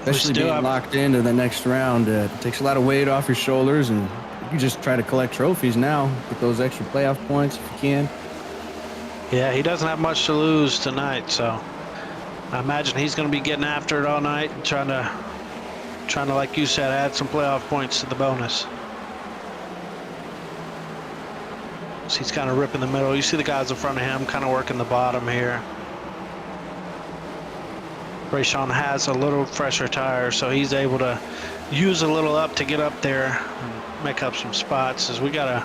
Especially being locked into the next round, it takes a lot of weight off your shoulders, and you just try to collect trophies now. Get those extra playoff points if you can. Yeah, he doesn't have much to lose tonight, so I imagine he's going to be getting after it all night and trying to, like you said, add some playoff points to the bonus. So he's kind of ripping the middle. You see the guys in front of him kind of working the bottom here. Ray Sean has a little fresher tire, so he's able to use a little up to get up there and make up some spots. As we got a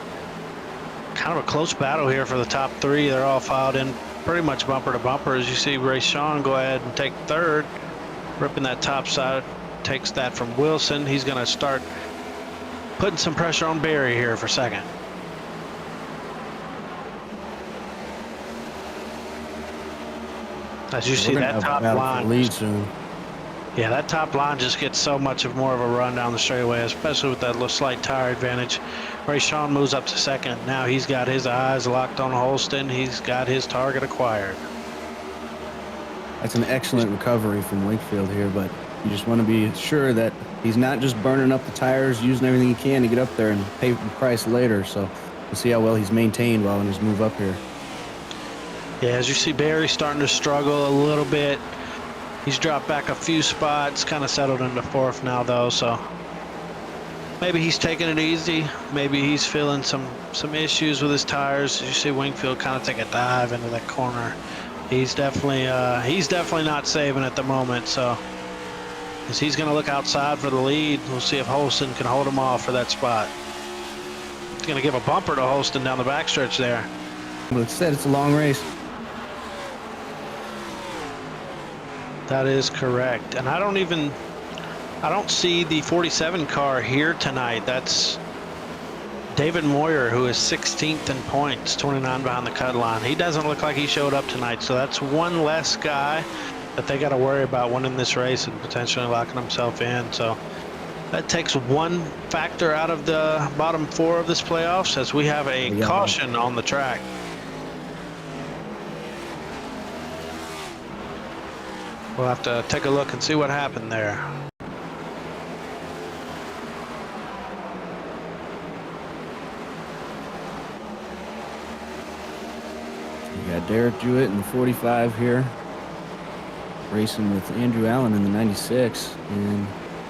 kind of a close battle here for the top 3. They're all filed in pretty much bumper to bumper. As you see Ray Sean go ahead and take 3rd, ripping that top side, takes that from Wilson. He's going to start putting some pressure on Barry here for 2nd. As you see that top line, lead soon. Yeah, that top line just gets so much more of a run down the straightaway, especially with that little slight tire advantage. Ray Sean moves up to 2nd. Now he's got his eyes locked on Holston. He's got his target acquired. That's an excellent recovery from Wakefield here, but you just want to be sure that he's not just burning up the tires, using everything he can to get up there and pay the price later. So we'll see how well he's maintained while in his move up here. Yeah, as you see Barry starting to struggle a little bit. He's dropped back a few spots, kind of settled into 4th now though, so maybe he's taking it easy. Maybe he's feeling some issues with his tires. As you see Wingfield kind of take a dive into that corner. He's definitely not saving at the moment, so as he's going to look outside for the lead, we'll see if Holston can hold him off for that spot. He's going to give a bumper to Holston down the backstretch there. Well, it said it's a long race. That is correct. And I don't see the 47 car here tonight. That's David Moyer, who is 16th in points, 29 behind the cut line. He doesn't look like he showed up tonight, so that's one less guy that they got to worry about winning this race and potentially locking himself in. So that takes one factor out of the bottom 4 of this playoffs, as we have a caution on the track. We'll have to take a look and see what happened there. We got Derek Jewett in the 45 here, racing with Andrew Allen in the 96. And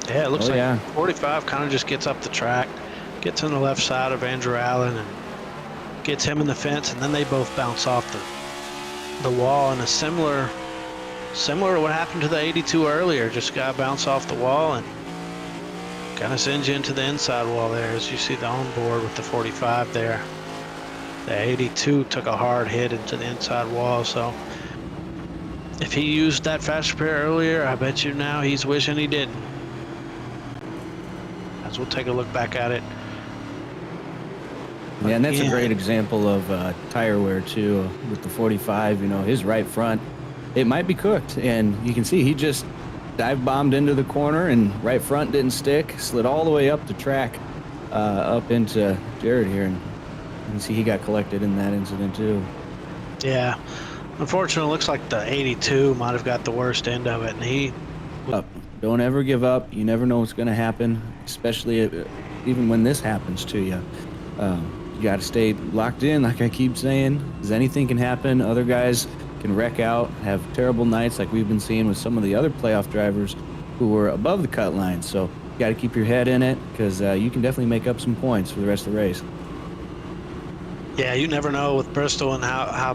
yeah, it looks like 45 kind of just gets up the track, gets on the left side of Andrew Allen and gets him in the fence, and then they both bounce off the wall in a similar to what happened to the 82 earlier. Just got to bounce off the wall and kind of sends you into the inside wall there, as you see the onboard with the 45 there. The 82 took a hard hit into the inside wall, so if he used that fast repair earlier, I bet you now he's wishing he didn't. As we'll take a look back at it. Yeah, and that's a great example of tire wear too with the 45. You know, his right front, it might be cooked, and you can see he just dive bombed into the corner, and right front didn't stick, slid all the way up the track, up into Jared here, and you can see he got collected in that incident too. Yeah, unfortunately, it looks like the 82 might have got the worst end of it, and he. Don't ever give up. You never know what's going to happen, especially even when this happens to you. You got to stay locked in, like I keep saying, because anything can happen. Other guys can wreck out, have terrible nights like we've been seeing with some of the other playoff drivers who were above the cut line. So you got to keep your head in it, because you can definitely make up some points for the rest of the race. Yeah, you never know with Bristol and how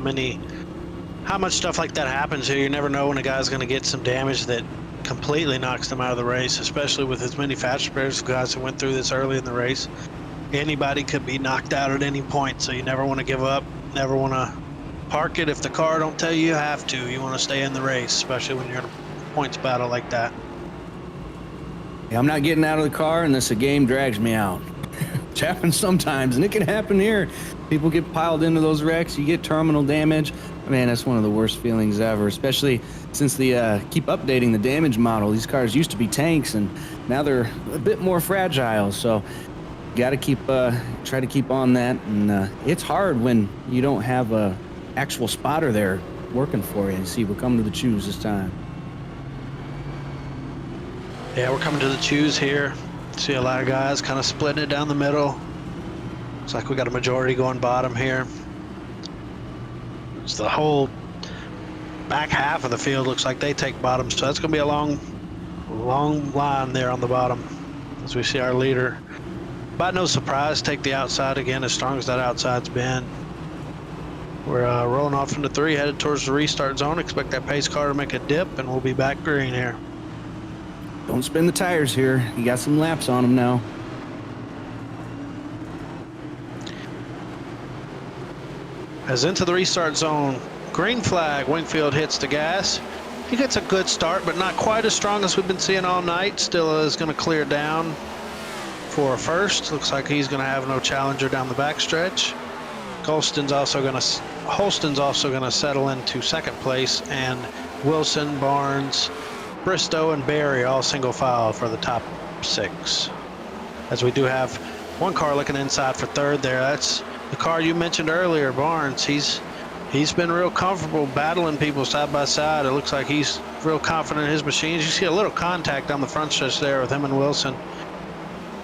much stuff like that happens here. You never know when a guy's going to get some damage that completely knocks them out of the race, especially with as many fast repairs of guys who went through this early in the race. Anybody could be knocked out at any point, so you never want to give up, never want to park it if the car don't tell you have to. You want to stay in the race, especially when you're in a points battle like that. Yeah, I'm not getting out of the car unless the game drags me out. It happens sometimes, and it can happen here. People get piled into those wrecks. You get terminal damage. Man, that's one of the worst feelings ever, especially since they keep updating the damage model. These cars used to be tanks, and now they're a bit more fragile, so got to keep try to keep on that. And it's hard when you don't have a actual spotter there working for you. See, we're coming to the choose this time. Yeah, we're coming to the choose here. See a lot of guys kind of splitting it down the middle. Looks like we got a majority going bottom here. It's the whole back half of the field looks like they take bottom, so that's going to be a long line there on the bottom as we see our leader. By no surprise, take the outside again, as strong as that outside's been. We're rolling off into 3, headed towards the restart zone. Expect that pace car to make a dip, and we'll be back green here. Don't spin the tires here. You got some laps on them now. As into the restart zone, green flag, Wingfield hits the gas. He gets a good start, but not quite as strong as we've been seeing all night. Still is going to clear down for a first. Looks like he's going to have no challenger down the backstretch. Holston's also going to settle into second place, and Wilson, Barnes, Bristow, and Barry all single file for the top 6. As we do have one car looking inside for third there. That's the car you mentioned earlier, Barnes. He's been real comfortable battling people side by side. It looks like he's real confident in his machines. You see a little contact on the front stretch there with him and Wilson.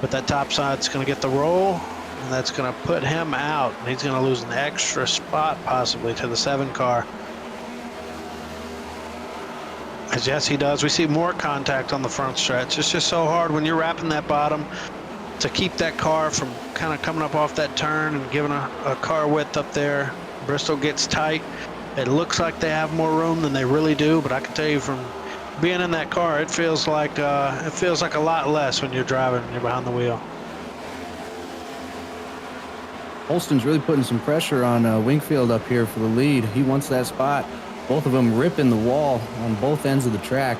But that top side's going to get the roll, and that's going to put him out. And he's going to lose an extra spot possibly to the 7 car. As yes, he does. We see more contact on the front stretch. It's just so hard when you're wrapping that bottom to keep that car from kind of coming up off that turn and giving a car width up there. Bristol gets tight. It looks like they have more room than they really do, but I can tell you from being in that car, it feels like a lot less when you're driving and you're behind the wheel. Holston's really putting some pressure on Wingfield up here for the lead. He wants that spot. Both of them ripping the wall on both ends of the track,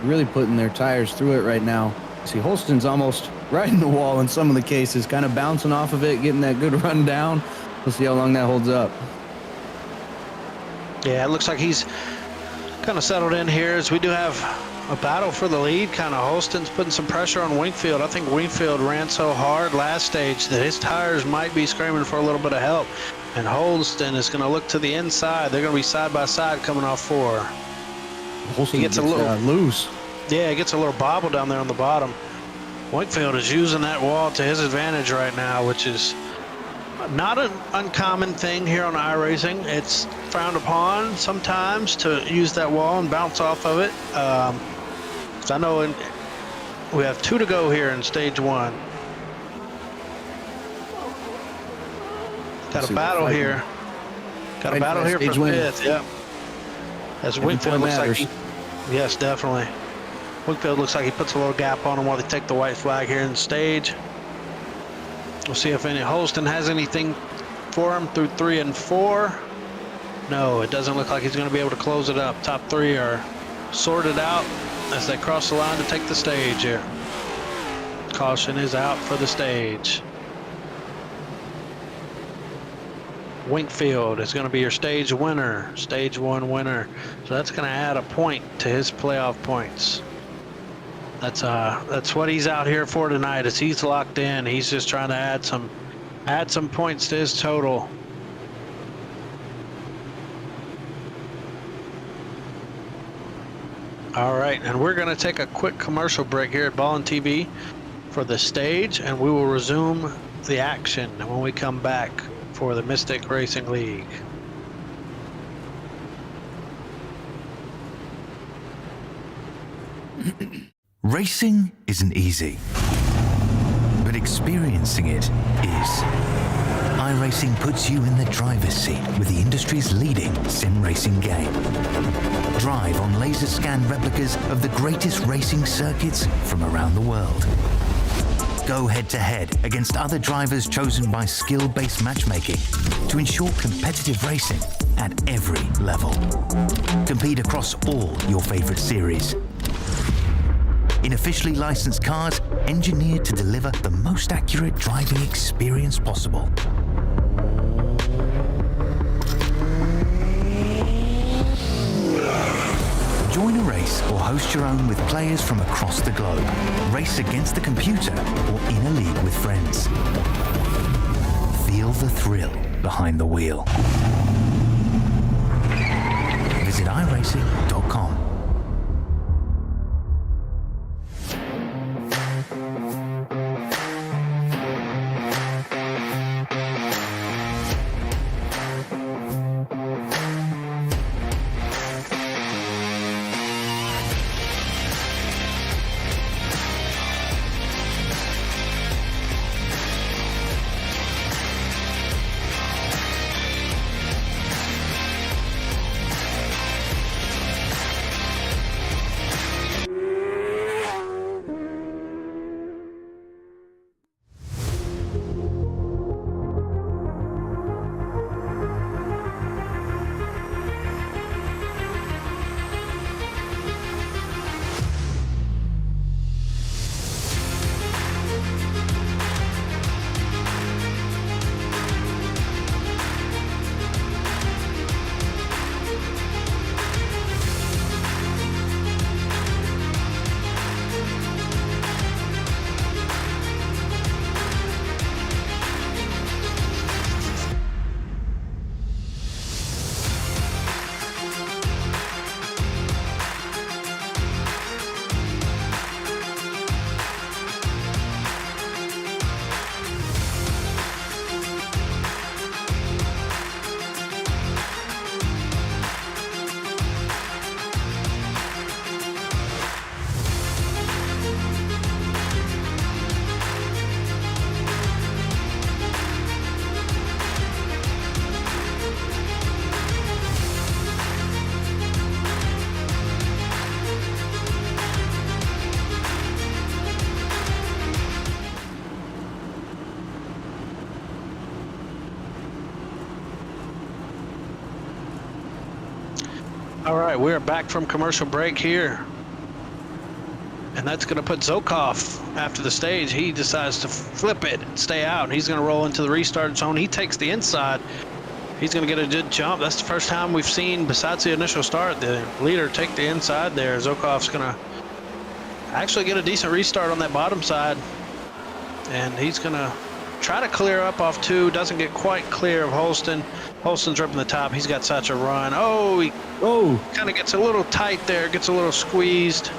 really putting their tires through it right now. See, Holston's almost right in the wall in some of the cases, kind of bouncing off of it, getting that good run down. We'll see how long that holds up. Yeah, it looks like he's kind of settled in here, as we do have a battle for the lead. Kind of Holston's putting some pressure on Wingfield. I think Wingfield ran so hard last stage that his tires might be screaming for a little bit of help. And Holston is going to look to the inside. They're going to be side by side coming off 4. Holston gets a little loose. Yeah, he gets a little bobble down there on the bottom. Wingfield is using that wall to his advantage right now, which is Not an uncommon thing here on iRacing. It's frowned upon sometimes to use that wall and bounce off of it. 'Cause I know we have 2 to go here in stage 1. Got a battle here. Got a battle here for 5th. Yep. As Wingfield looks like yes, definitely. Wingfield looks like he puts a little gap on him while they take the white flag here in the stage. We'll see if Holston has anything for him through 3 and 4. No, it doesn't look like he's going to be able to close it up. Top 3 are sorted out as they cross the line to take the stage here. Caution is out for the stage. Wingfield is going to be your stage winner, stage 1 winner. So that's going to add a point to his playoff points. That's what he's out here for tonight. As he's locked in, he's just trying to add some points to his total. All right, and we're going to take a quick commercial break here at Ballin TV for the stage, and we will resume the action when we come back for the Mystic Racing League. Racing isn't easy, but experiencing it is. iRacing puts you in the driver's seat with the industry's leading sim racing game. Drive on laser scan replicas of the greatest racing circuits from around the world. Go head-to-head against other drivers chosen by skill-based matchmaking to ensure competitive racing at every level. Compete across all your favorite series. In officially licensed cars, engineered to deliver the most accurate driving experience possible. Join a race or host your own with players from across the globe. Race against the computer or in a league with friends. Feel the thrill behind the wheel. Visit iRacing.com. All right, we're back from commercial break here. And that's going to put Zokov after the stage. He decides to flip it and stay out. And he's going to roll into the restart zone. He takes the inside. He's going to get a good jump. That's the first time we've seen, besides the initial start, the leader take the inside there. Zokov's going to actually get a decent restart on that bottom side. And he's going to try to clear up off 2. Doesn't get quite clear of Holston. Holston's ripping the top. He's got such a run. Oh, he kind of gets a little tight there. Gets a little squeezed.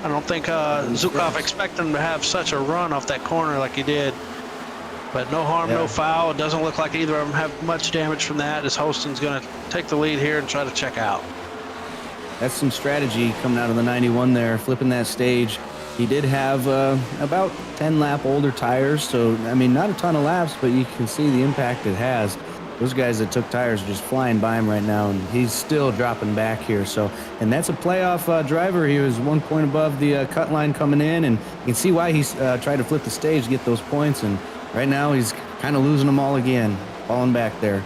I don't think Zukov expected him to have such a run off that corner like he did. But no harm, no foul. It doesn't look like either of them have much damage from that, as Holston's going to take the lead here and try to check out. That's some strategy coming out of the 91 there, flipping that stage. He did have about 10 lap older tires, so, I mean, not a ton of laps, but you can see the impact it has. Those guys that took tires are just flying by him right now, and he's still dropping back here. So, and that's a playoff driver. He was 1 point above the cut line coming in, and you can see why he's tried to flip the stage to get those points, and right now he's kind of losing them all again, falling back there.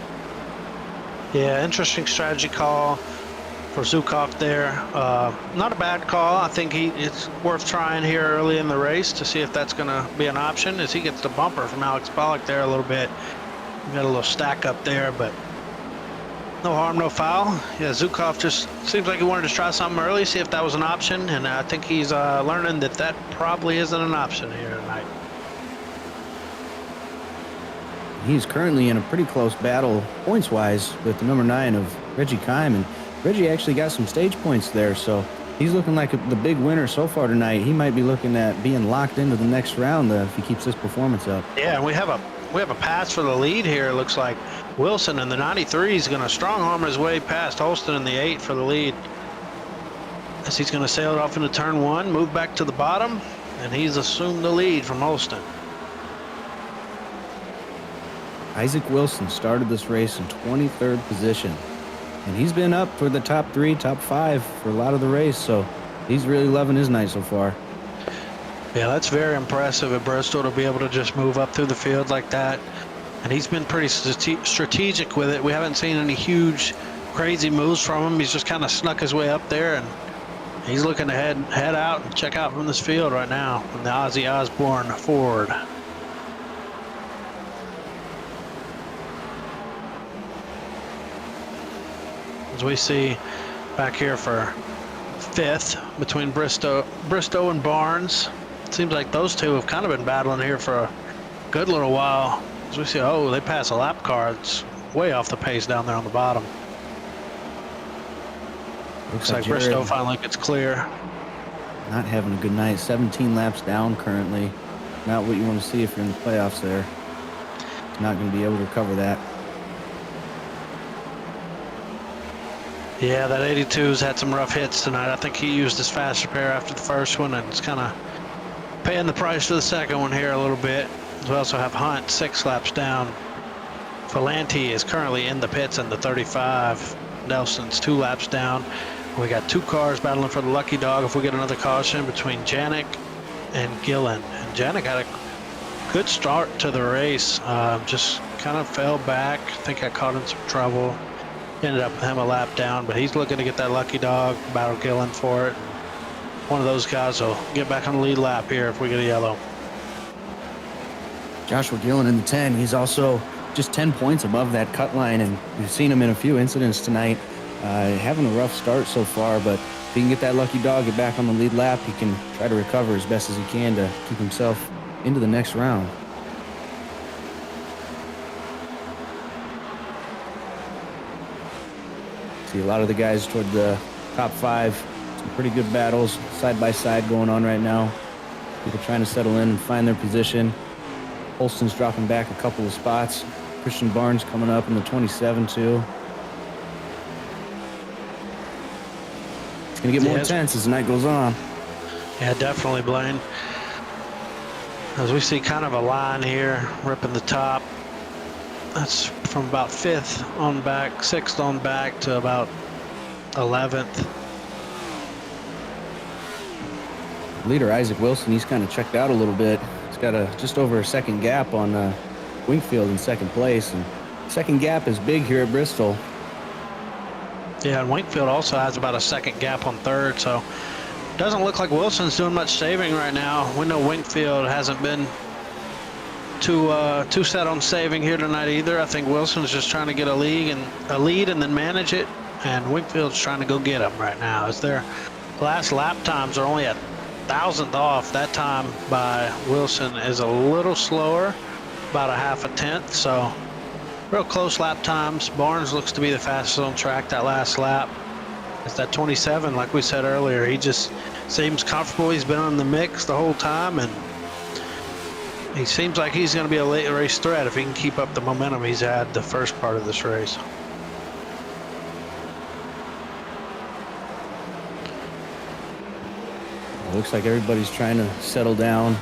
Yeah, interesting strategy call for Zukov there. Not a bad call. I think it's worth trying here early in the race to see if that's going to be an option, as he gets the bumper from Alex Pollock there a little bit. We got a little stack up there, but no harm, no foul. Yeah, Zukov just seems like he wanted to try something early, see if that was an option, and I think he's learning that that probably isn't an option here tonight. He's currently in a pretty close battle points-wise with the number 9 of Reggie Kime, and Reggie actually got some stage points there, so he's looking like the big winner so far tonight. He might be looking at being locked into the next round if he keeps this performance up. Yeah, and we have a pass for the lead here. It looks like Wilson in the 93 is going to strong arm his way past Holston in the 8 for the lead, as he's going to sail it off into turn 1, move back to the bottom, and he's assumed the lead from Holston. Isaac Wilson started this race in 23rd position, and he's been up for the top 3, top 5 for a lot of the race, so he's really loving his night so far. Yeah, that's very impressive at Bristol to be able to just move up through the field like that. And he's been pretty strategic with it. We haven't seen any huge, crazy moves from him. He's just kind of snuck his way up there, and he's looking to head out and check out from this field right now from the Ozzy Osbourne Ford. As we see back here for 5th between Bristow and Barnes. Seems like those two have kind of been battling here for a good little while. As we see, oh, they pass a lap car. It's way off the pace down there on the bottom. Looks like Bristow finally gets clear. Not having a good night. 17 laps down currently. Not what you want to see if you're in the playoffs there. He's not going to be able to recover that. Yeah, that 82's had some rough hits tonight. I think he used his fast repair after the first one, and it's kind of paying the price for the second one here a little bit. We also have Hunt 6 laps down. Valenti is currently in the pits in the 35. Nelson's 2 laps down. We got 2 cars battling for the lucky dog if we get another caution between Janik and Gillen. And Janik had a good start to the race. Just kind of fell back. I think I caught in some trouble. Ended up with him a lap down, but he's looking to get that lucky dog, battle Gillen for it. One of those guys will get back on the lead lap here if we get a yellow. Joshua Gillen in the 10. He's also just 10 points above that cut line, and we've seen him in a few incidents tonight. Having a rough start so far, but if he can get that lucky dog, get back on the lead lap, he can try to recover as best as he can to keep himself into the next round. See a lot of the guys toward the top 5. Some pretty good battles side by side going on right now. People trying to settle in and find their position. Holston's dropping back a couple of spots. Christian Barnes coming up in the 27 too. It's going to get more intense as the night goes on. Yeah, definitely, Blaine. As we see kind of a line here, ripping the top. That's from about 5th on back, 6th on back to about 11th. Leader Isaac Wilson, he's kind of checked out a little bit. He's got just over a second gap on Wingfield in 2nd place, and second gap is big here at Bristol. Yeah, and Wingfield also has about a second gap on 3rd, so doesn't look like Wilson's doing much saving right now. We know Wingfield hasn't been too set on saving here tonight either. I think Wilson's just trying to get a lead and then manage it, and Wingfield's trying to go get them right now. As their last lap times are only a 1,000th off. That time by Wilson is a little slower, about a 1/2 tenth. So real close lap times. Barnes looks to be the fastest on track that last lap. It's that 27, like we said earlier. He just seems comfortable. He's been in the mix the whole time, and He seems like he's going to be a late race threat if he can keep up the momentum he's had the first part of this race. It looks like everybody's trying to settle down.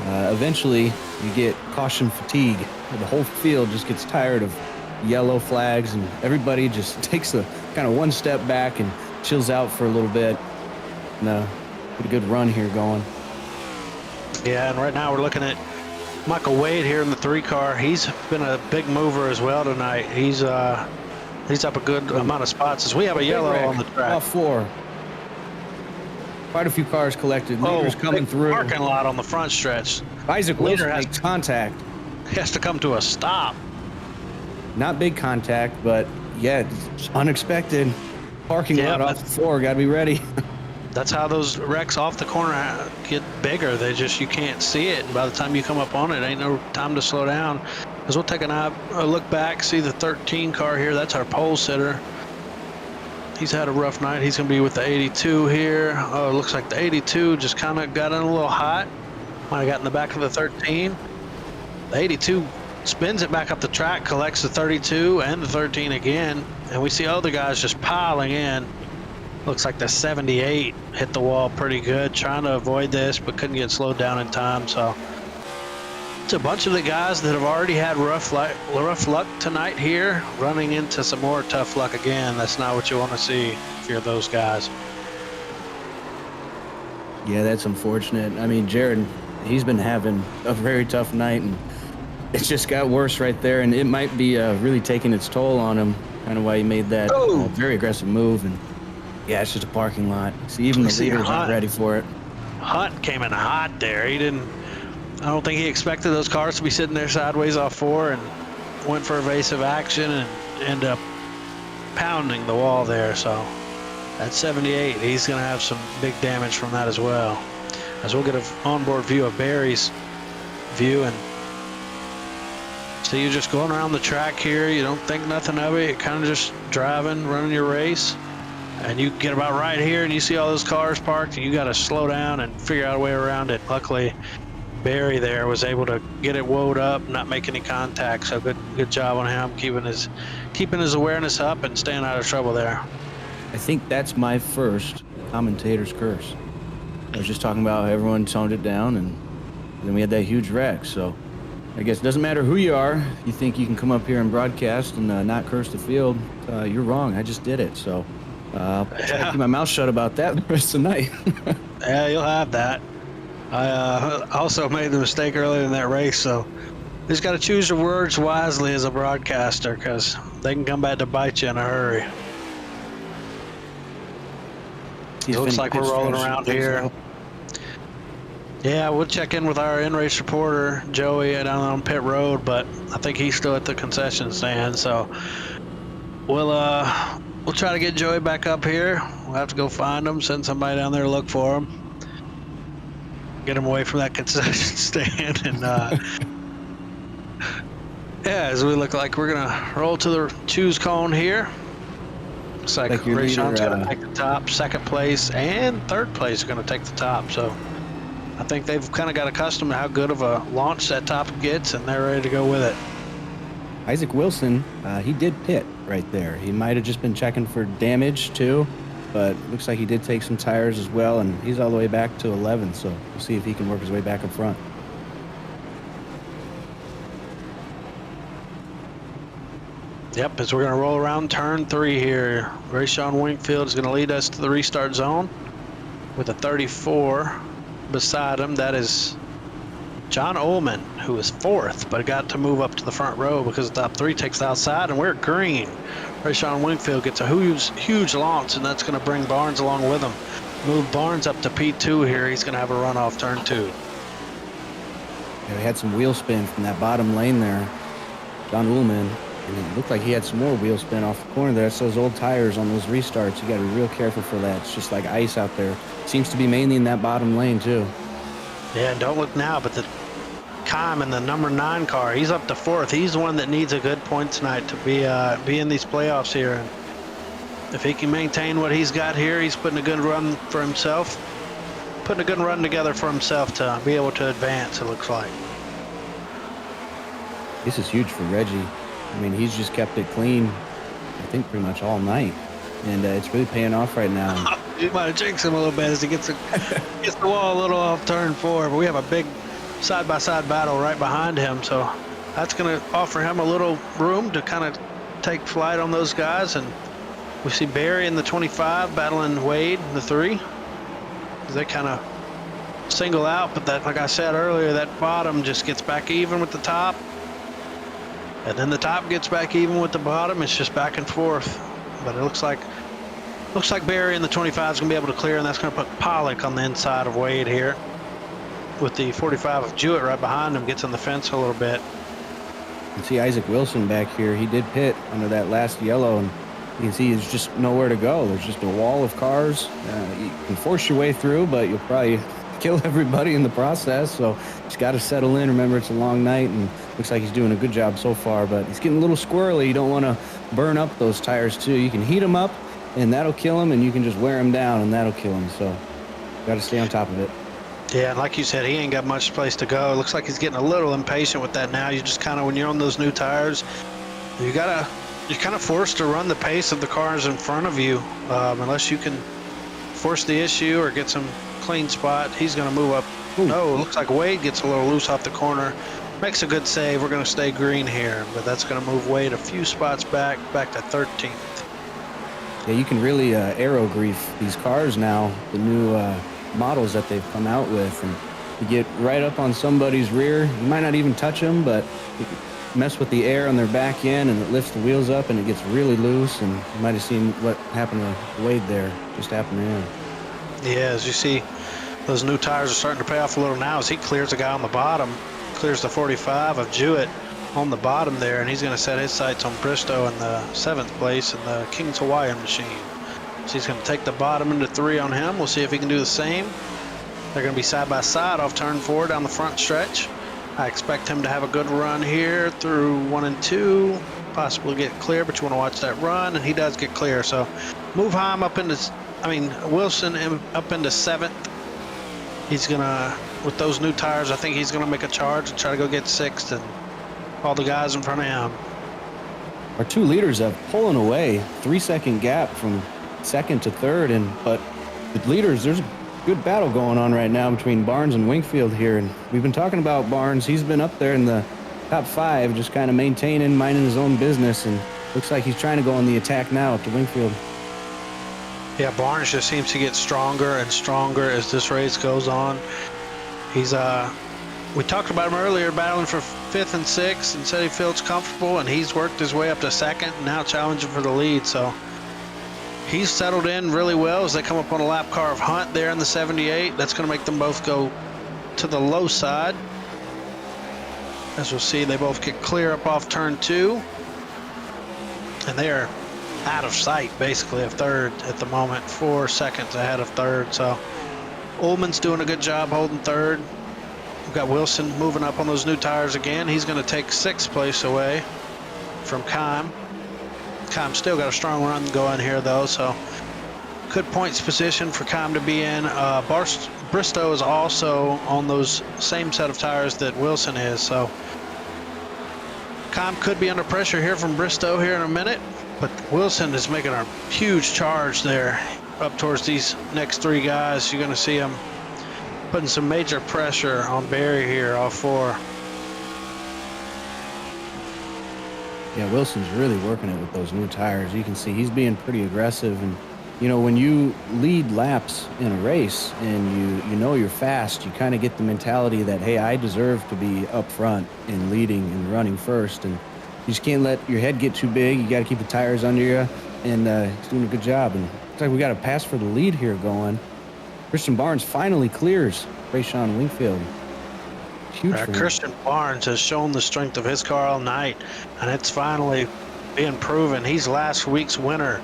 Eventually, you get caution fatigue. The whole field just gets tired of yellow flags, and everybody just takes a kind of one step back and chills out for a little bit. And pretty good run here going. Yeah, and right now we're looking at Michael Wade here in the 3 car. He's been a big mover as well tonight. He's up a good amount of spots as we have a yellow on the track. Off 4. Quite a few cars collected. Leaders coming through. Parking lot on the front stretch. Isaac Wilson makes contact. He has to come to a stop. Not big contact, but yeah, it's unexpected. Parking lot off 4. Got to be ready. That's how those wrecks off the corner get bigger. You can't see it. And by the time you come up on it, ain't no time to slow down. Because we'll take a look back, see the 13 car here. That's our pole sitter. He's had a rough night. He's going to be with the 82 here. Oh, it looks like the 82 just kind of got in a little hot. Might have got in the back of the 13. The 82 spins it back up the track, collects the 32 and the 13 again. And we see other guys just piling in. Looks like the 78 hit the wall pretty good, trying to avoid this, but couldn't get slowed down in time. So it's a bunch of the guys that have already had rough luck tonight here, running into some more tough luck again. That's not what you want to see if you're those guys. Yeah, that's unfortunate. I mean, Jared, he's been having a very tough night, and it's just got worse right there, and it might be really taking its toll on him, kind of why he made that very aggressive move. And yeah, it's just a parking lot. See, even the leaders aren't ready for it. Hunt came in hot there. I don't think he expected those cars to be sitting there sideways off 4 and went for evasive action and ended up pounding the wall there. So at 78, he's going to have some big damage from that as well. As we'll get an onboard view of Barry's view. And so you're just going around the track here. You don't think nothing of it. You're kind of just driving, running your race. And you get about right here and you see all those cars parked, and you got to slow down and figure out a way around it. Luckily, Barry there was able to get it woed up, not make any contact. So good job on him, keeping his awareness up and staying out of trouble there. I think that's my first commentator's curse. I was just talking about how everyone toned it down, and then we had that huge wreck. So I guess it doesn't matter who you are. You think you can come up here and broadcast and not curse the field. You're wrong. I just did it. So I'll try to keep my mouth shut about that the rest of the night. Yeah, you'll have that. I also made the mistake earlier in that race, so you just got to choose your words wisely as a broadcaster, because they can come back to bite you in a hurry. It looks like we're rolling around here. Yeah, we'll check in with our in-race reporter, Joey, down on pit road, but I think he's still at the concession stand, so we'll try to get Joey back up here. We'll have to go find him, send somebody down there to look for him. Get him away from that concession stand. And yeah, as we look like we're going to roll to the choose cone here. Looks like Rayshon's going to take the top. Second place and third place are going to take the top. So I think they've kind of got accustomed to how good of a launch that top gets, and they're ready to go with it. Isaac Wilson, he did pit right there. He might have just been checking for damage too, but it looks like he did take some tires as well, and he's all the way back to 11, so we'll see if he can work his way back up front. Yep, as we're going to roll around turn 3 here, Rayshawn Wingfield is going to lead us to the restart zone with a 34 beside him. That is John Ullman, who is 4th, but got to move up to the front row because the top 3 takes the outside, and we're green. Rayshawn Wingfield gets a huge launch, and that's going to bring Barnes along with him. Move Barnes up to P2 here. He's going to have a run off turn 2. Yeah, he had some wheel spin from that bottom lane there, John Ullman. And it looked like he had some more wheel spin off the corner there. That's those old tires on those restarts. You got to be real careful for that. It's just like ice out there. Seems to be mainly in that bottom lane too. Yeah, and don't look now, but the Kime in the number 9 car, he's up to 4th. He's the one that needs a good point tonight to be in these playoffs here. And if he can maintain what he's got here, he's putting a good run for himself. Putting a good run together for himself to be able to advance, it looks like. This is huge for Reggie. I mean, he's just kept it clean, I think, pretty much all night. And it's really paying off right now. You might have jinxed him a little bit as he gets the wall a little off turn 4, but we have a big side-by-side battle right behind him, so that's going to offer him a little room to kind of take flight on those guys. And we see Barry in the 25 battling Wade in the 3. They kind of single out, but that, like I said earlier, that bottom just gets back even with the top, and then the top gets back even with the bottom. It's just back and forth. But it looks like Barry in the 25 is going to be able to clear, and that's going to put Pollock on the inside of Wade here, with the 45 of Jewett right behind him. Gets on the fence a little bit. You can see Isaac Wilson back here. He did pit under that last yellow, and you can see there's just nowhere to go. There's just a wall of cars. You can force your way through, but you'll probably kill everybody in the process. So just got to settle in. Remember, it's a long night, and looks like he's doing a good job so far, but he's getting a little squirrely. You don't want to burn up those tires too. You can heat them up, and that'll kill him, and you can just wear him down, and that'll kill him. So got to stay on top of it. Yeah, and like you said, he ain't got much place to go. It looks like he's getting a little impatient with that now. You just kind of, when you're on those new tires, you're kind of forced to run the pace of the cars in front of you, unless you can force the issue or get some clean spot. He's going to move up. Ooh. No, it looks like Wade gets a little loose off the corner. Makes a good save. We're going to stay green here, but that's going to move Wade a few spots back to 13th. Yeah, you can really aero grief these cars now, the new models that they've come out with, and you get right up on somebody's rear. You might not even touch them, but you can mess with the air on their back end, and it lifts the wheels up, and it gets really loose. And you might have seen what happened to Wade there. Just happened to him. Yeah, as you see, those new tires are starting to pay off a little now as he clears the guy on the bottom, clears the 45 of Jewett on the bottom there, and he's going to set his sights on Bristow in the 7th place in the King's Hawaiian machine. So he's going to take the bottom into 3 on him. We'll see if he can do the same. They're going to be side by side off turn 4 down the front stretch. I expect him to have a good run here through 1 and 2, possibly get clear, but you want to watch that run, and he does get clear. So move Heim up into, Wilson up into 7th. He's going to, with those new tires, I think he's going to make a charge and try to go get 6th, and all the guys in front of him. Our 2 leaders have pulling away, 3-second gap from 2nd to 3rd, but the leaders, there's a good battle going on right now between Barnes and Wingfield here, and we've been talking about Barnes. He's been up there in the top 5, just kind of minding his own business, and looks like he's trying to go on the attack now up to Wingfield. Yeah, Barnes just seems to get stronger and stronger as this race goes on. He's we talked about him earlier, battling for 5th and 6th, and said he feels comfortable, and he's worked his way up to 2nd, and now challenging for the lead. So he's settled in really well as they come up on a lap car of Hunt there in the 78. That's going to make them both go to the low side. As we'll see, they both get clear up off turn 2, and they are out of sight basically of 3rd at the moment, 4 seconds ahead of 3rd. So Ullman's doing a good job holding 3rd. We've got Wilson moving up on those new tires again. He's going to take 6th place away from Keim. Keim still got a strong run going here though, so good points position for Keim to be in. Bristow is also on those same set of tires that Wilson is, so Keim could be under pressure here from Bristow here in a minute, but Wilson is making a huge charge there up towards these next 3 guys. You're going to see him putting some major pressure on Barry here off 4. Yeah, Wilson's really working it with those new tires. You can see he's being pretty aggressive, and you know, when you lead laps in a race and you know you're fast, you kind of get the mentality that, hey, I deserve to be up front and leading and running first, and you just can't let your head get too big. You got to keep the tires under you, and he's doing a good job. And looks like we got a pass for the lead here going. Christian Barnes finally clears Rayshawn Wingfield. Huge for him. Christian Barnes has shown the strength of his car all night, and it's finally being proven. He's last week's winner.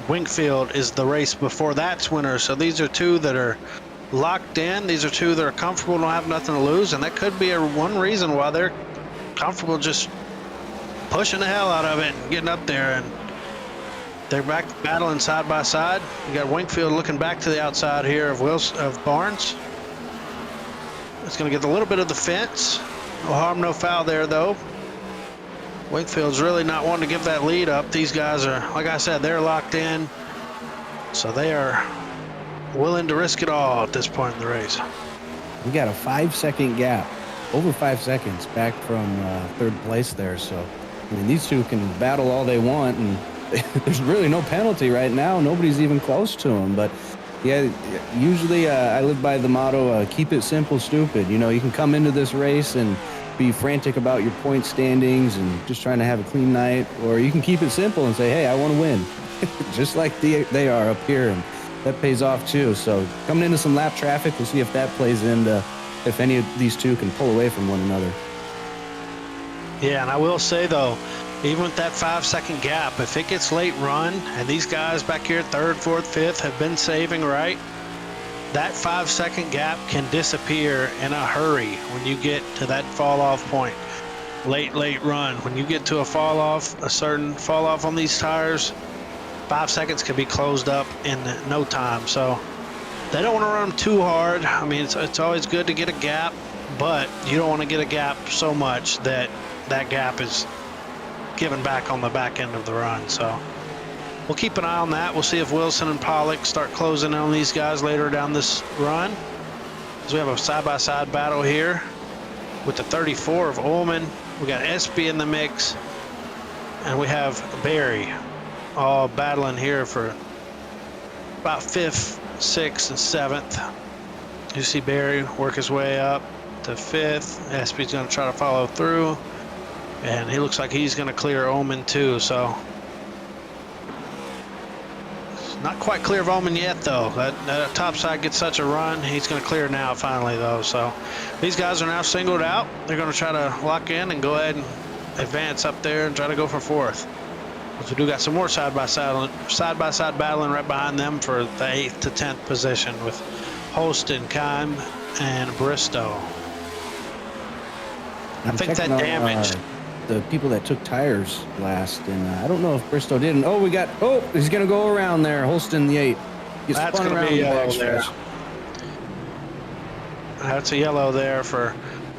Wingfield is the race before that's winner. So these are 2 that are locked in. These are 2 that are comfortable, don't have nothing to lose, and that could be one reason why they're comfortable just pushing the hell out of it and getting up there. And they're back battling side by side. You got Wingfield looking back to the outside here of Barnes. It's going to get a little bit of the fence. No harm, no foul there, though. Wakefield's really not wanting to give that lead up. These guys are, like I said, they're locked in. So they are willing to risk it all at this point in the race. We got a 5-second gap, over 5 seconds back from third place there. So, I mean, these two can battle all they want, and there's really no penalty right now. Nobody's even close to them. But yeah, usually I live by the motto, keep it simple, stupid. You know, you can come into this race and be frantic about your point standings and just trying to have a clean night, or you can keep it simple and say, hey, I want to win, just like they are up here, and that pays off too. So coming into some lap traffic, we'll see if that plays into if any of these two can pull away from one another. Yeah, and I will say though, even with that 5-second gap, if it gets late run and these guys back here, third, fourth, fifth, have been saving right, that 5-second gap can disappear in a hurry when you get to that fall off point. Late run. When you get to a fall off, a certain fall off on these tires, 5 seconds can be closed up in no time. So they don't want to run them too hard. I mean, it's always good to get a gap, but you don't want to get a gap so much that that gap is given back on the back end of the run. So we'll keep an eye on that. We'll see if Wilson and Pollock start closing in on these guys later down this run. So we have a side-by-side battle here with the 34 of Ullman. We got SB in the mix, and we have Barry all battling here for about 5th, 6th, and 7th. You see Barry work his way up to 5th. SB's going to try to follow through, and he looks like he's going to clear Ullman too. So not quite clear of Ullman yet, though. That top side gets such a run. He's going to clear now, finally, though. So these guys are now singled out. They're going to try to lock in and go ahead and advance up there and try to go for 4th. But we do got some more side-by-side battling right behind them for the 8th to 10th position with Holston, Kime, and Bristow. I think that damaged the people that took tires last, and I don't know if Bristow didn't. He's gonna go around there. Holston, the 8. That's gonna be yellow there. That's a yellow there for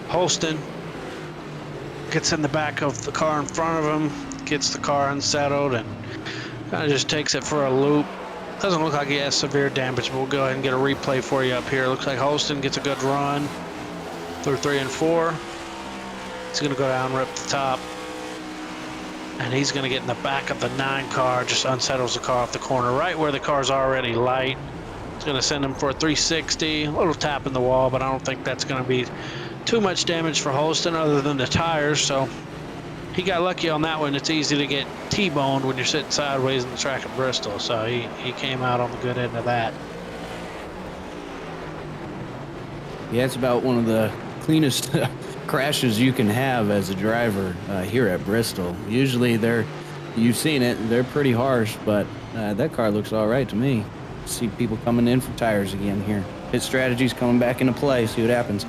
Holston. Gets in the back of the car in front of him, gets the car unsettled, and kind of just takes it for a loop. Doesn't look like he has severe damage, but we'll go ahead and get a replay for you up here. Looks like Holston gets a good run through 3 and 4. He's going to go down, rip the top, and he's going to get in the back of the 9 car, just unsettles the car off the corner, right where the car's already light. It's going to send him for a 360, a little tap in the wall, but I don't think that's going to be too much damage for Holston other than the tires. So he got lucky on that one. It's easy to get T-boned when you're sitting sideways in the track at Bristol, so he came out on the good end of that. Yeah, it's about one of the cleanest crashes you can have as a driver here at Bristol. Usually you've seen it, they're pretty harsh, but that car looks all right to me. See people coming in for tires again here. Pit strategy's coming back into play. See what happens.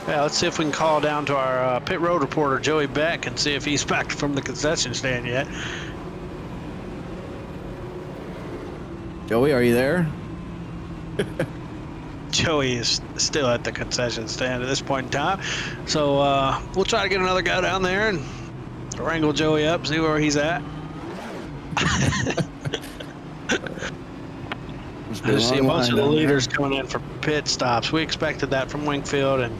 Yeah, let's see if we can call down to our pit road reporter, Joey Beck, and see if he's back from the concession stand yet. Joey, are you there? Joey is still at the concession stand at this point in time. So we'll try to get another guy down there and wrangle Joey up, see where he's at. I just see a bunch of the leaders coming in for pit stops. We expected that from Wingfield and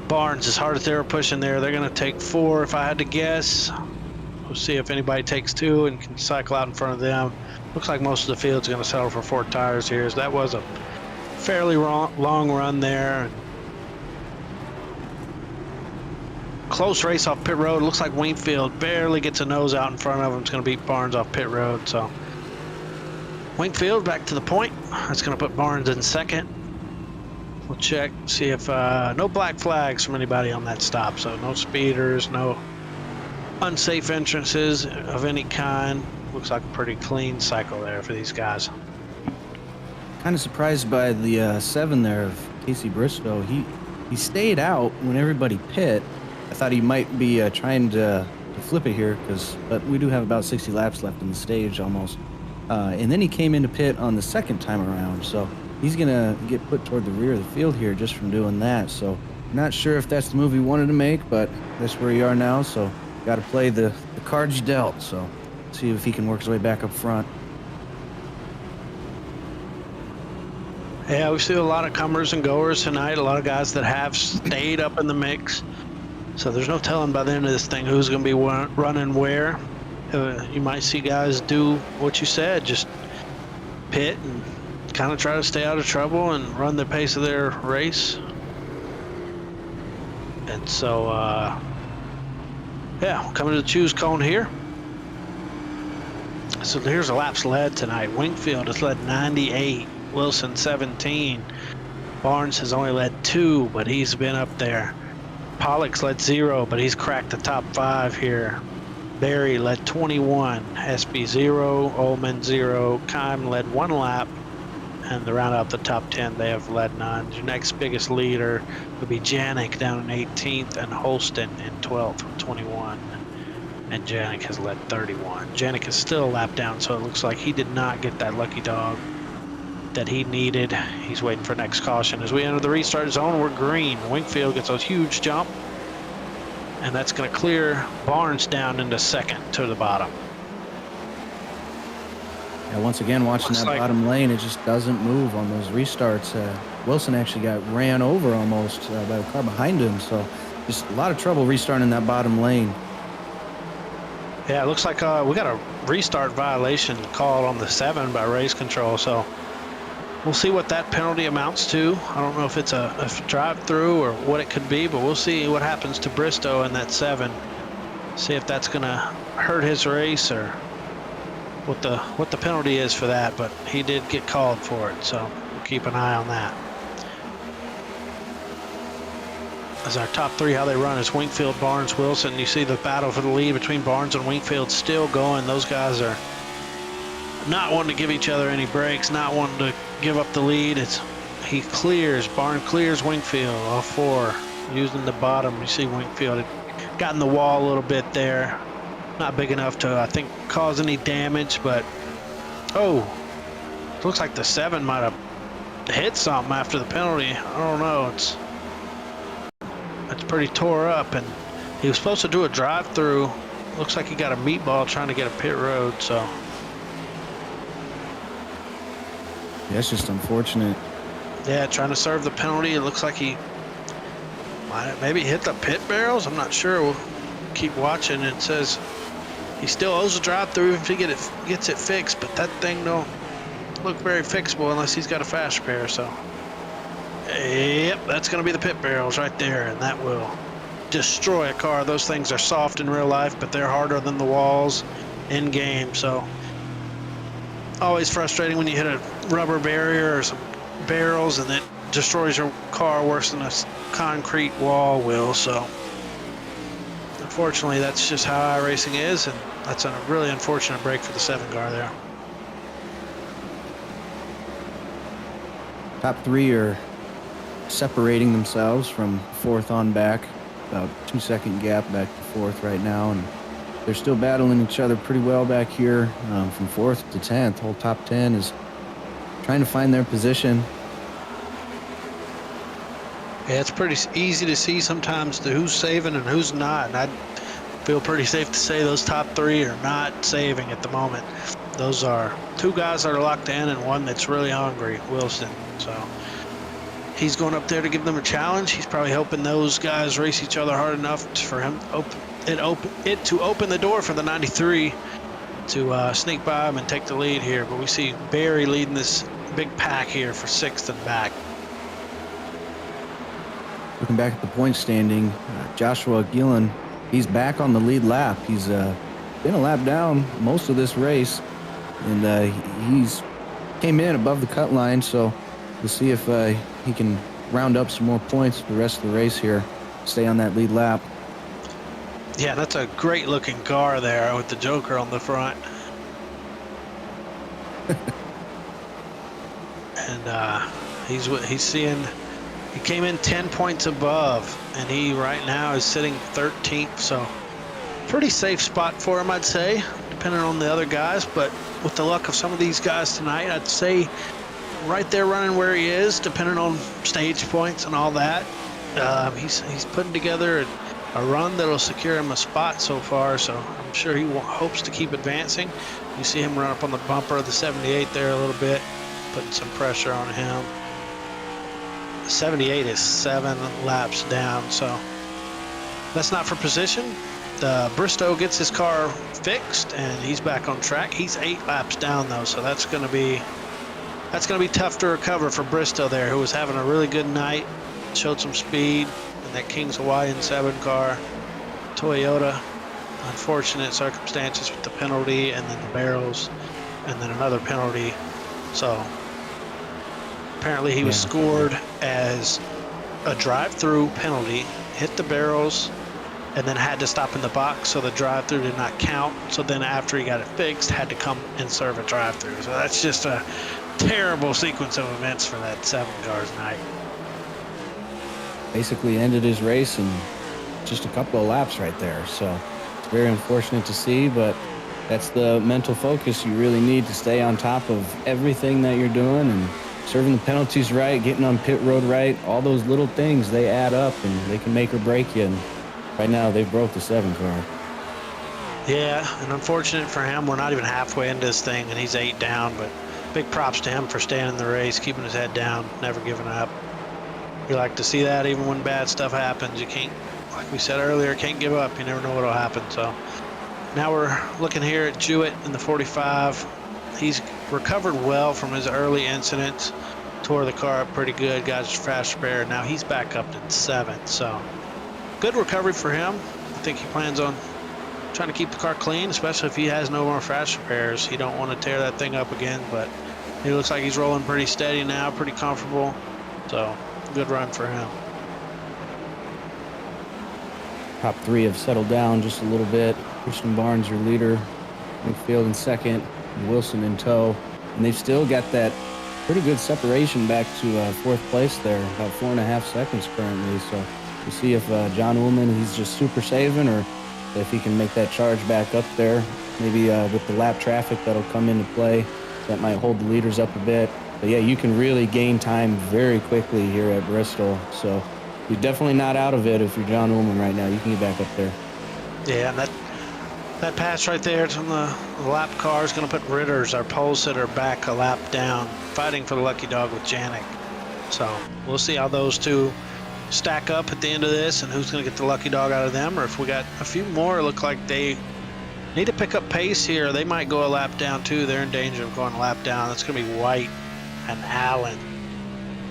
Barnes. As hard as they were pushing there, they're going to take 4 if I had to guess. We'll see if anybody takes 2 and can cycle out in front of them. Looks like most of the field's going to settle for 4 tires here. So that was a fairly long run there. Close race off pit road. Looks like Wingfield barely gets a nose out in front of him. It's going to beat Barnes off pit road. So Wingfield back to the point. That's going to put Barnes in 2nd. We'll check, see if no black flags from anybody on that stop. So no speeders, no unsafe entrances of any kind. Looks like a pretty clean cycle there for these guys. Kind of surprised by the 7 there of Casey Bristow. He stayed out when everybody pit. I thought he might be trying to flip it here, but we do have about 60 laps left in the stage almost. And then he came into pit on the 2nd time around, so he's gonna get put toward the rear of the field here just from doing that. So not sure if that's the move he wanted to make, but that's where you are now. So got to play the cards you dealt. So see if he can work his way back up front. Yeah, we see a lot of comers and goers tonight. A lot of guys that have stayed up in the mix. So there's no telling by the end of this thing who's going to be running where. You might see guys do what you said, just pit and kind of try to stay out of trouble and run the pace of their race. And so, yeah, coming to the choose cone here. So here's a laps led tonight. Wingfield has led 98, Wilson 17. Barnes has only led 2, but he's been up there. Pollock's led 0, but he's cracked the top 5 here. Barry led 21, SB 0, Ullman 0, Kime led 1 lap, and to round out the top 10, they have led none. Your next biggest leader would be Janik down in 18th and Holston in 12th with 21, and Janik has led 31. Janik is still a lap down, so it looks like he did not get that lucky dog that he needed. He's waiting for next caution. As we enter the restart zone, we're green. Wingfield gets a huge jump, and that's going to clear Barnes down into second to the bottom. Yeah, once again, watching Looks that like bottom lane, it just doesn't move on those restarts. Wilson actually got ran over almost by the car behind him, so just a lot of trouble restarting that bottom lane. Yeah, it looks like we got a restart violation called on the 7 by race control, so we'll see what that penalty amounts to. I don't know if it's a drive-through or what it could be, but we'll see what happens to Bristow in that 7. See if that's going to hurt his race or what the penalty is for that. But he did get called for it, so we'll keep an eye on that. As our top 3, how they run is Wingfield, Barnes, Wilson. You see the battle for the lead between Barnes and Wingfield still going. Those guys are not wanting to give each other any breaks, not wanting to give up the lead. Barnes clears Wingfield, all 4 using the bottom. You see Wingfield had gotten the wall a little bit there. Not big enough to, I think, cause any damage, but it looks like the 7 might have hit something after the penalty. I don't know. It's pretty tore up, and he was supposed to do a drive-through. Looks like he got a meatball trying to get a pit road, so. Yeah, it's just unfortunate. Yeah, trying to serve the penalty. It looks like he might have maybe hit the pit barrels. I'm not sure. We'll keep watching. It says he still owes a drive-through if he gets it fixed, but that thing don't look very fixable unless he's got a fast repair. So, yep, that's going to be the pit barrels right there, and that will destroy a car. Those things are soft in real life, but they're harder than the walls in game. So, always frustrating when you hit a rubber barrier or some barrels and it destroys your car worse than a concrete wall will. So unfortunately, that's just how iRacing is, and that's a really unfortunate break for the 7 car there. Top 3 are separating themselves from 4th on back, about 2-second gap back to 4th right now, and they're still battling each other pretty well back here from 4th to 10th. Whole top 10 is trying to find their position. Yeah, it's pretty easy to see sometimes who's saving and who's not, and I feel pretty safe to say those top 3 are not saving at the moment. Those are 2 guys that are locked in and 1 that's really hungry, Wilson. So he's going up there to give them a challenge. He's probably hoping those guys race each other hard enough for him to open the door for the 93 to sneak by him and take the lead here. But we see Barry leading this big pack here for 6th and back. Looking back at the point standing, Joshua Gillen, he's back on the lead lap. He's been a lap down most of this race, and he's came in above the cut line, so we'll see if he can round up some more points for the rest of the race here, stay on that lead lap. Yeah, that's a great looking car there with the Joker on the front. And he's seeing, he came in 10 points above, and he right now is sitting 13th, so pretty safe spot for him, I'd say, depending on the other guys. But with the luck of some of these guys tonight, I'd say right there running where he is, depending on stage points and all that. He's putting together a run that'll secure him a spot so far, so I'm sure he hopes to keep advancing. You see him run up on the bumper of the 78 there a little bit, putting some pressure on him. 78 is 7 laps down, so that's not for position. Bristow gets his car fixed and he's back on track. He's 8 laps down though, so that's going to be tough to recover for Bristow there, who was having a really good night, showed some speed in that King's Hawaiian 7 car. Toyota, unfortunate circumstances with the penalty and then the barrels and then another penalty. So apparently he was scored as a drive-through penalty, hit the barrels, and then had to stop in the box, so the drive-through did not count. So then after he got it fixed, had to come and serve a drive-through. So that's just a terrible sequence of events for that 7 car's night. Basically ended his race in just a couple of laps right there. So it's very unfortunate to see, but that's the mental focus you really need to stay on top of everything that you're doing and serving the penalties right, getting on pit road right. All those little things, they add up and they can make or break you. And right now, they broke the 7 car. Yeah, and unfortunate for him, we're not even halfway into this thing, and he's 8 down, but big props to him for staying in the race, keeping his head down, never giving up. You like to see that even when bad stuff happens. You can't, like we said earlier, can't give up. You never know what'll happen. So now we're looking here at Jewett in the 45. He's recovered well from his early incidents, tore the car up pretty good, got his fast repair. Now he's back up in 7th, so good recovery for him. I think he plans on trying to keep the car clean, especially if he has no more fast repairs. He don't want to tear that thing up again, but he looks like he's rolling pretty steady now, pretty comfortable. So good run for him. Top 3 have settled down just a little bit. Christian Barnes, your leader, McField in 2nd, and Wilson in tow. And they've still got that pretty good separation back to 4th place there, about 4.5 seconds currently. So we'll see if John Ullman, he's just super saving, or if he can make that charge back up there. Maybe with the lap traffic that'll come into play, that might hold the leaders up a bit. But yeah, you can really gain time very quickly here at Bristol. So you're definitely not out of it if you're John Ullman right now. You can get back up there. Yeah, and that pass right there from the lap car is going to put Ritters, our pole sitter, back a lap down, fighting for the lucky dog with Janik. So we'll see how those two stack up at the end of this and who's going to get the lucky dog out of them, or if we got a few more look like they need to pick up pace here. They might go a lap down too. They're in danger of going a lap down. That's going to be White and Allen.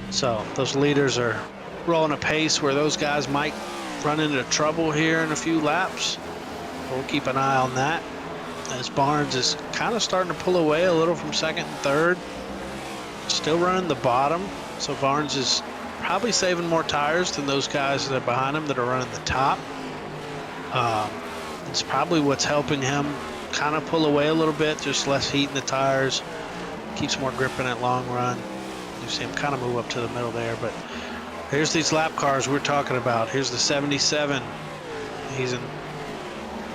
So those leaders are rolling a pace where those guys might run into trouble here in a few laps. We'll keep an eye on that, as Barnes is kind of starting to pull away a little from 2nd and 3rd. Still running the bottom, so Barnes is probably saving more tires than those guys that are behind him that are running the top. It's probably what's helping him kind of pull away a little bit, just less heat in the tires, keeps more grip in it long run. You see him kind of move up to the middle there, but here's these lap cars we're talking about. Here's the 77. He's in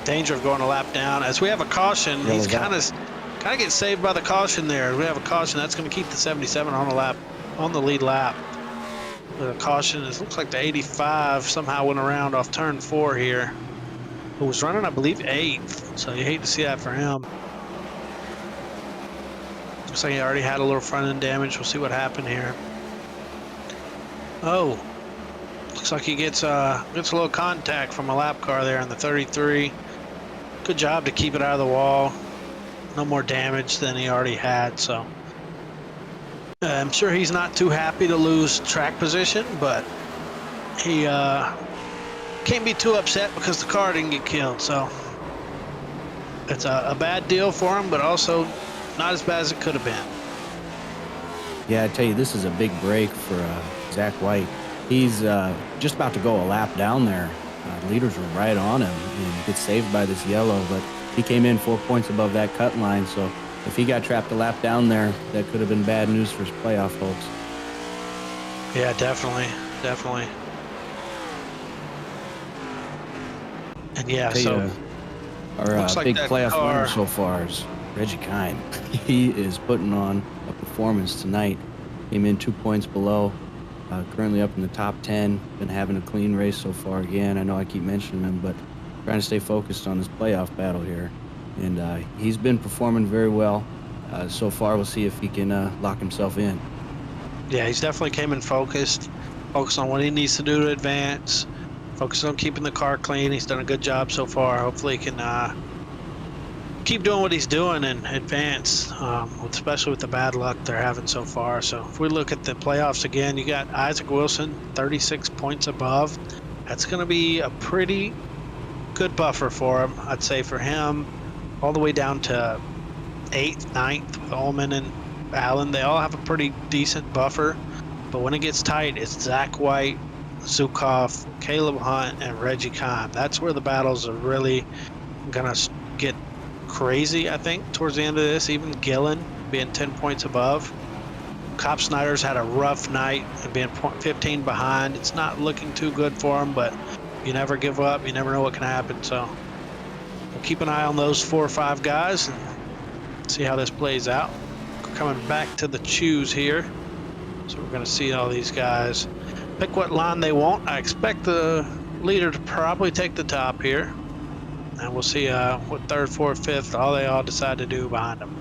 danger of going a lap down. As we have a caution, he's kind of getting saved by the caution there. We have a caution that's going to keep the 77 on the lead lap. The caution, it looks like the 85 somehow went around off turn 4 here. Who was running, I believe, 8th. So you hate to see that for him. Looks like he already had a little front end damage. We'll see what happened here. Oh, looks like he gets a little contact from a lap car there in the 33. Good job to keep it out of the wall. No more damage than he already had. So I'm sure he's not too happy to lose track position, but he can't be too upset because the car didn't get killed. So it's a bad deal for him, but also not as bad as it could have been. Yeah, I tell you, this is a big break for Zach White. He's just about to go a lap down there. Leaders were right on him and gets saved by this yellow, but he came in 4 points above that cut line. So if he got trapped a lap down there, that could have been bad news for his playoff hopes. Yeah, definitely. And yeah, so our looks like big that playoff car winner so far is Reggie Kine. He is putting on a performance tonight. Came in 2 points below. Currently up in the top 10. Been having a clean race so far again. I know I keep mentioning him, but trying to stay focused on this playoff battle here. And he's been performing very well so far. We'll see if he can lock himself in. Yeah, he's definitely came in focused on what he needs to do to advance, focused on keeping the car clean. He's done a good job so far. Hopefully he can keep doing what he's doing and advance, especially with the bad luck they're having so far. So if we look at the playoffs again, you got Isaac Wilson, 36 points above. That's going to be a pretty good buffer for him. I'd say for him, all the way down to 8th, 9th with Ullman and Allen. They all have a pretty decent buffer. But when it gets tight, it's Zach White, Zukov, Caleb Hunt, and Reggie Kime. That's where the battles are really going to get crazy, I think, towards the end of this. Even Gillen being 10 points above. Cop Snyder's had a rough night and being 15 behind. It's not looking too good for him, but you never give up. You never know what can happen. So we'll keep an eye on those 4 or 5 guys and see how this plays out. Coming back to the choose here. So we're going to see all these guys pick what line they want. I expect the leader to probably take the top here. And we'll see what 3rd, 4th, 5th, they all decide to do behind them.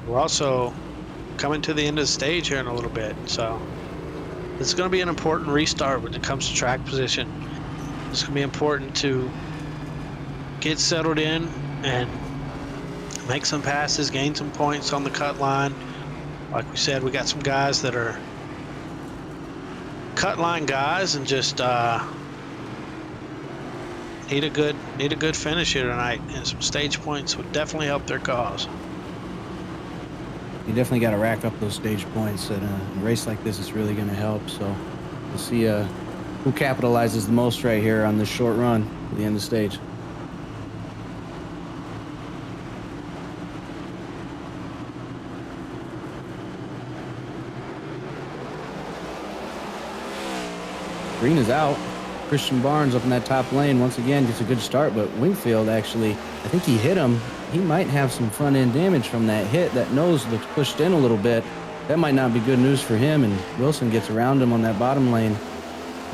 We're also coming to the end of the stage here in a little bit. So this is going to be an important restart when it comes to track position. It's going to be important to get settled in and make some passes, gain some points on the cut line. Like we said, we got some guys that are cut line guys and just need a good finish here tonight, and some stage points would definitely help their cause. You definitely got to rack up those stage points. And a race like this is really going to help. So we'll see who capitalizes the most right here on this short run at the end of the stage. Green is out. Christian Barnes up in that top lane once again gets a good start, but Wingfield actually, I think he hit him. He might have some front end damage from that hit. That nose looks pushed in a little bit. That might not be good news for him, and Wilson gets around him on that bottom lane.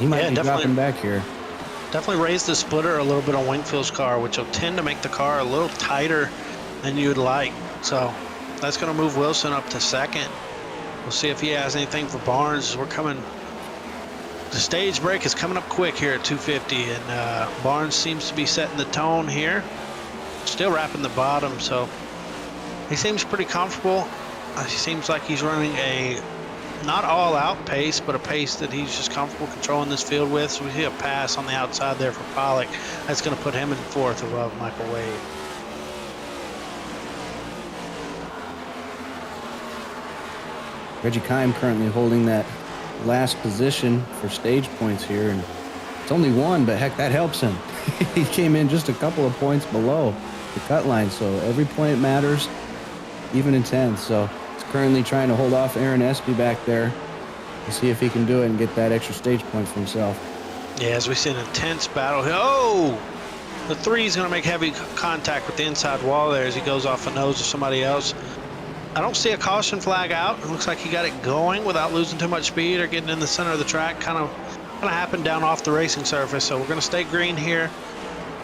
He might be dropping back here. Definitely raised the splitter a little bit on Wingfield's car, which will tend to make the car a little tighter than you'd like. So that's going to move Wilson up to 2nd. We'll see if he has anything for Barnes. We're coming. The stage break is coming up quick here at 250, and Barnes seems to be setting the tone here. Still wrapping the bottom, so he seems pretty comfortable. He seems like he's running a not all-out pace, but a pace that he's just comfortable controlling this field with. So we see a pass on the outside there for Pollock. That's going to put him in 4th above Michael Wade. Reggie Kime currently holding that last position for stage points here, and it's only 1, but heck, that helps him. He came in just a couple of points below the cut line, so every point matters, even in 10th. So he's currently trying to hold off Aaron Espy back there and see if he can do it and get that extra stage point for himself. Yeah, as we see an intense battle here. Oh! The 3 is going to make heavy contact with the inside wall there as he goes off the nose of somebody else. I don't see a caution flag out. It looks like he got it going without losing too much speed or getting in the center of the track. Kind of happened down off the racing surface. So we're going to stay green here.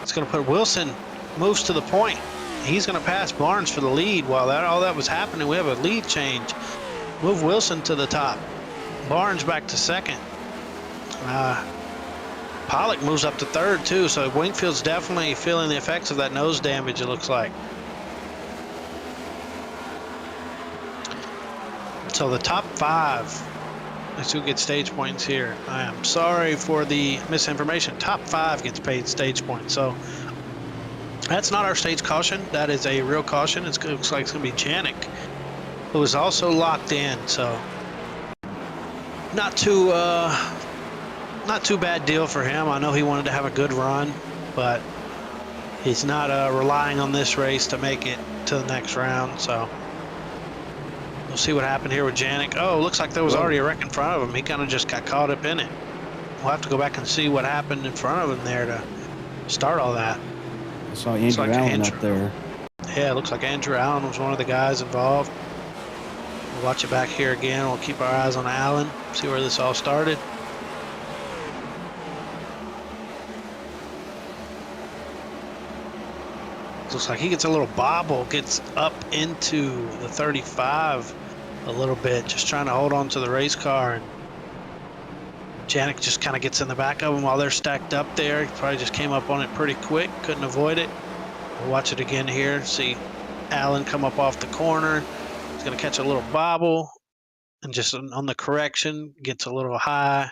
It's going to put Wilson moves to the point. He's going to pass Barnes for the lead. While all that was happening, we have a lead change. Move Wilson to the top. Barnes back to 2nd. Pollock moves up to 3rd too. So Wingfield's definitely feeling the effects of that nose damage, it looks like. So the top 5, let's who gets stage points here. I am sorry for the misinformation. Top 5 gets paid stage points. So that's not our stage caution. That is a real caution. It looks like it's going to be Janik, who is also locked in. So not too bad deal for him. I know he wanted to have a good run, but he's not relying on this race to make it to the next round. So we'll see what happened here with Janik. Oh, looks like there was already a wreck in front of him. He kind of just got caught up in it. We'll have to go back and see what happened in front of him there to start all that. I saw Andrew Allen up there. Yeah, it looks like Andrew Allen was one of the guys involved. We'll watch it back here again. We'll keep our eyes on Allen, see where this all started. Looks like he gets a little bobble, gets up into the 35 a little bit, just trying to hold on to the race car. And Janik just kind of gets in the back of him while they're stacked up there. He probably just came up on it pretty quick, couldn't avoid it. We'll watch it again here. See Allen come up off the corner. He's going to catch a little bobble and just on the correction, gets a little high,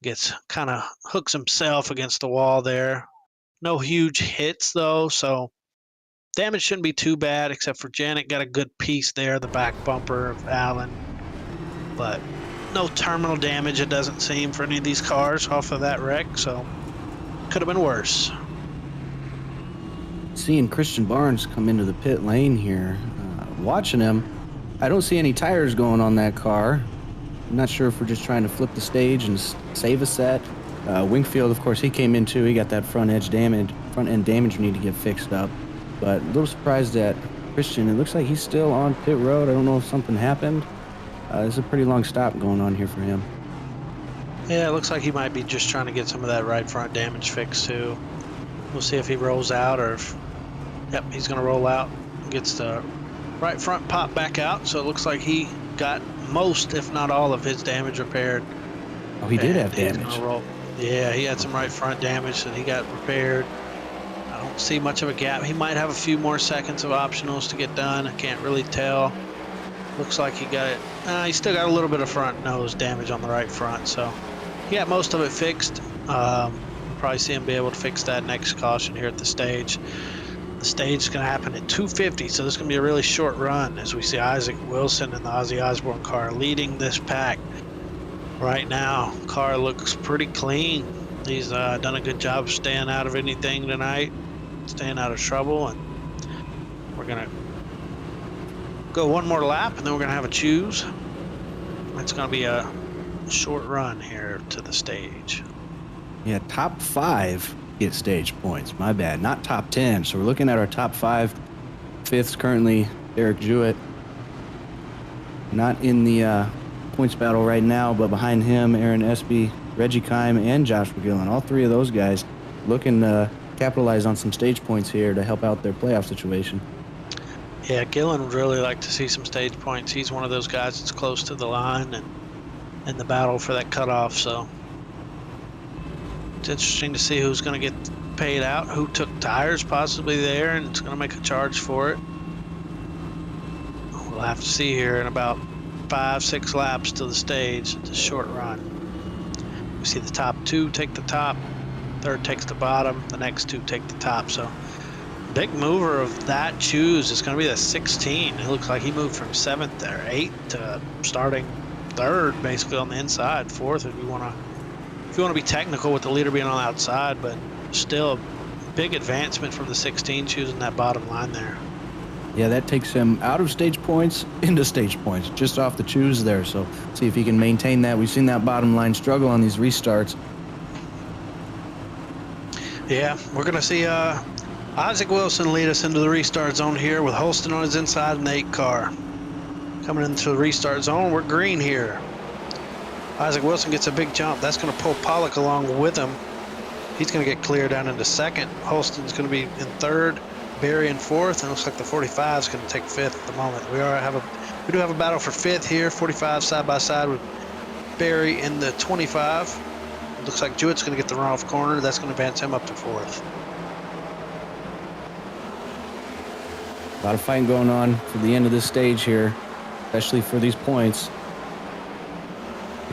gets kind of hooks himself against the wall there. No huge hits though, so damage shouldn't be too bad, except for Janik got a good piece there, the back bumper of Allen. But no terminal damage, it doesn't seem, for any of these cars off of that wreck, so could have been worse. Seeing Christian Barnes come into the pit lane here, watching him, I don't see any tires going on that car. I'm not sure if we're just trying to flip the stage and save a set. Wingfield, of course, he came in too. He got that front end damage we need to get fixed up. But a little surprised at Christian. It looks like he's still on pit road. I don't know if something happened. There's a pretty long stop going on here for him. Yeah, it looks like he might be just trying to get some of that right front damage fixed too. We'll see if he rolls out or if, yep, he's going to roll out. Gets the right front pop back out. So it looks like he got most, if not all, of his damage repaired. Oh, he did have damage. Yeah, he had some right front damage that he got repaired. I don't see much of a gap. He might have a few more seconds of optionals to get done. I can't really tell. Looks like he got it. He still got a little bit of front nose damage on the right front, so he got most of it fixed. We'll probably see him be able to fix that next caution here at the stage. The stage is going to happen at 2:50, so this is going to be a really short run as we see Isaac Wilson and the Ozzy Osbourne car leading this pack. Right now, car looks pretty clean. He's done a good job staying out of anything tonight, staying out of trouble, and we're going to go one more lap, and then we're going to have a choose. It's going to be a short run here to the stage. Yeah, top 5 get stage points. My bad, not top 10. So we're looking at our top 5. Fifth's currently Derek Jewett. Not in the points battle right now, but behind him, Aaron Espy, Reggie Kime, and Josh McGillen. All three of those guys looking to capitalize on some stage points here to help out their playoff situation. Yeah, Gillen would really like to see some stage points. He's one of those guys that's close to the line and in the battle for that cutoff, so it's interesting to see who's going to get paid out, who took tires possibly there, and it's going to make a charge for it. We'll have to see here in about 5-6 laps to the stage. It's a short run. We see the top 2 take the top, third takes the bottom, the next 2 take the top. So big mover of that choose is going to be the 16. It looks like he moved from 7th or 8th to starting 3rd, basically on the inside, 4th if you want to be technical with the leader being on the outside, but still a big advancement from the 16 choosing that bottom line there. Yeah, that takes him out of stage points into stage points, just off the choose there. So see if he can maintain that. We've seen that bottom line struggle on these restarts. Yeah, we're going to see Isaac Wilson lead us into the restart zone here with Holston on his inside and the 8 car. Coming into the restart zone, we're green here. Isaac Wilson gets a big jump. That's going to pull Pollock along with him. He's going to get clear down into 2nd. Holston's going to be in 3rd. Barry in 4th, and it looks like the 45 is going to take 5th at the moment. We do have a battle for 5th here. 45 side by side with Barry in the 25. It looks like Jewett's going to get the runoff corner. That's going to advance him up to 4th. A lot of fighting going on for the end of this stage here, especially for these points.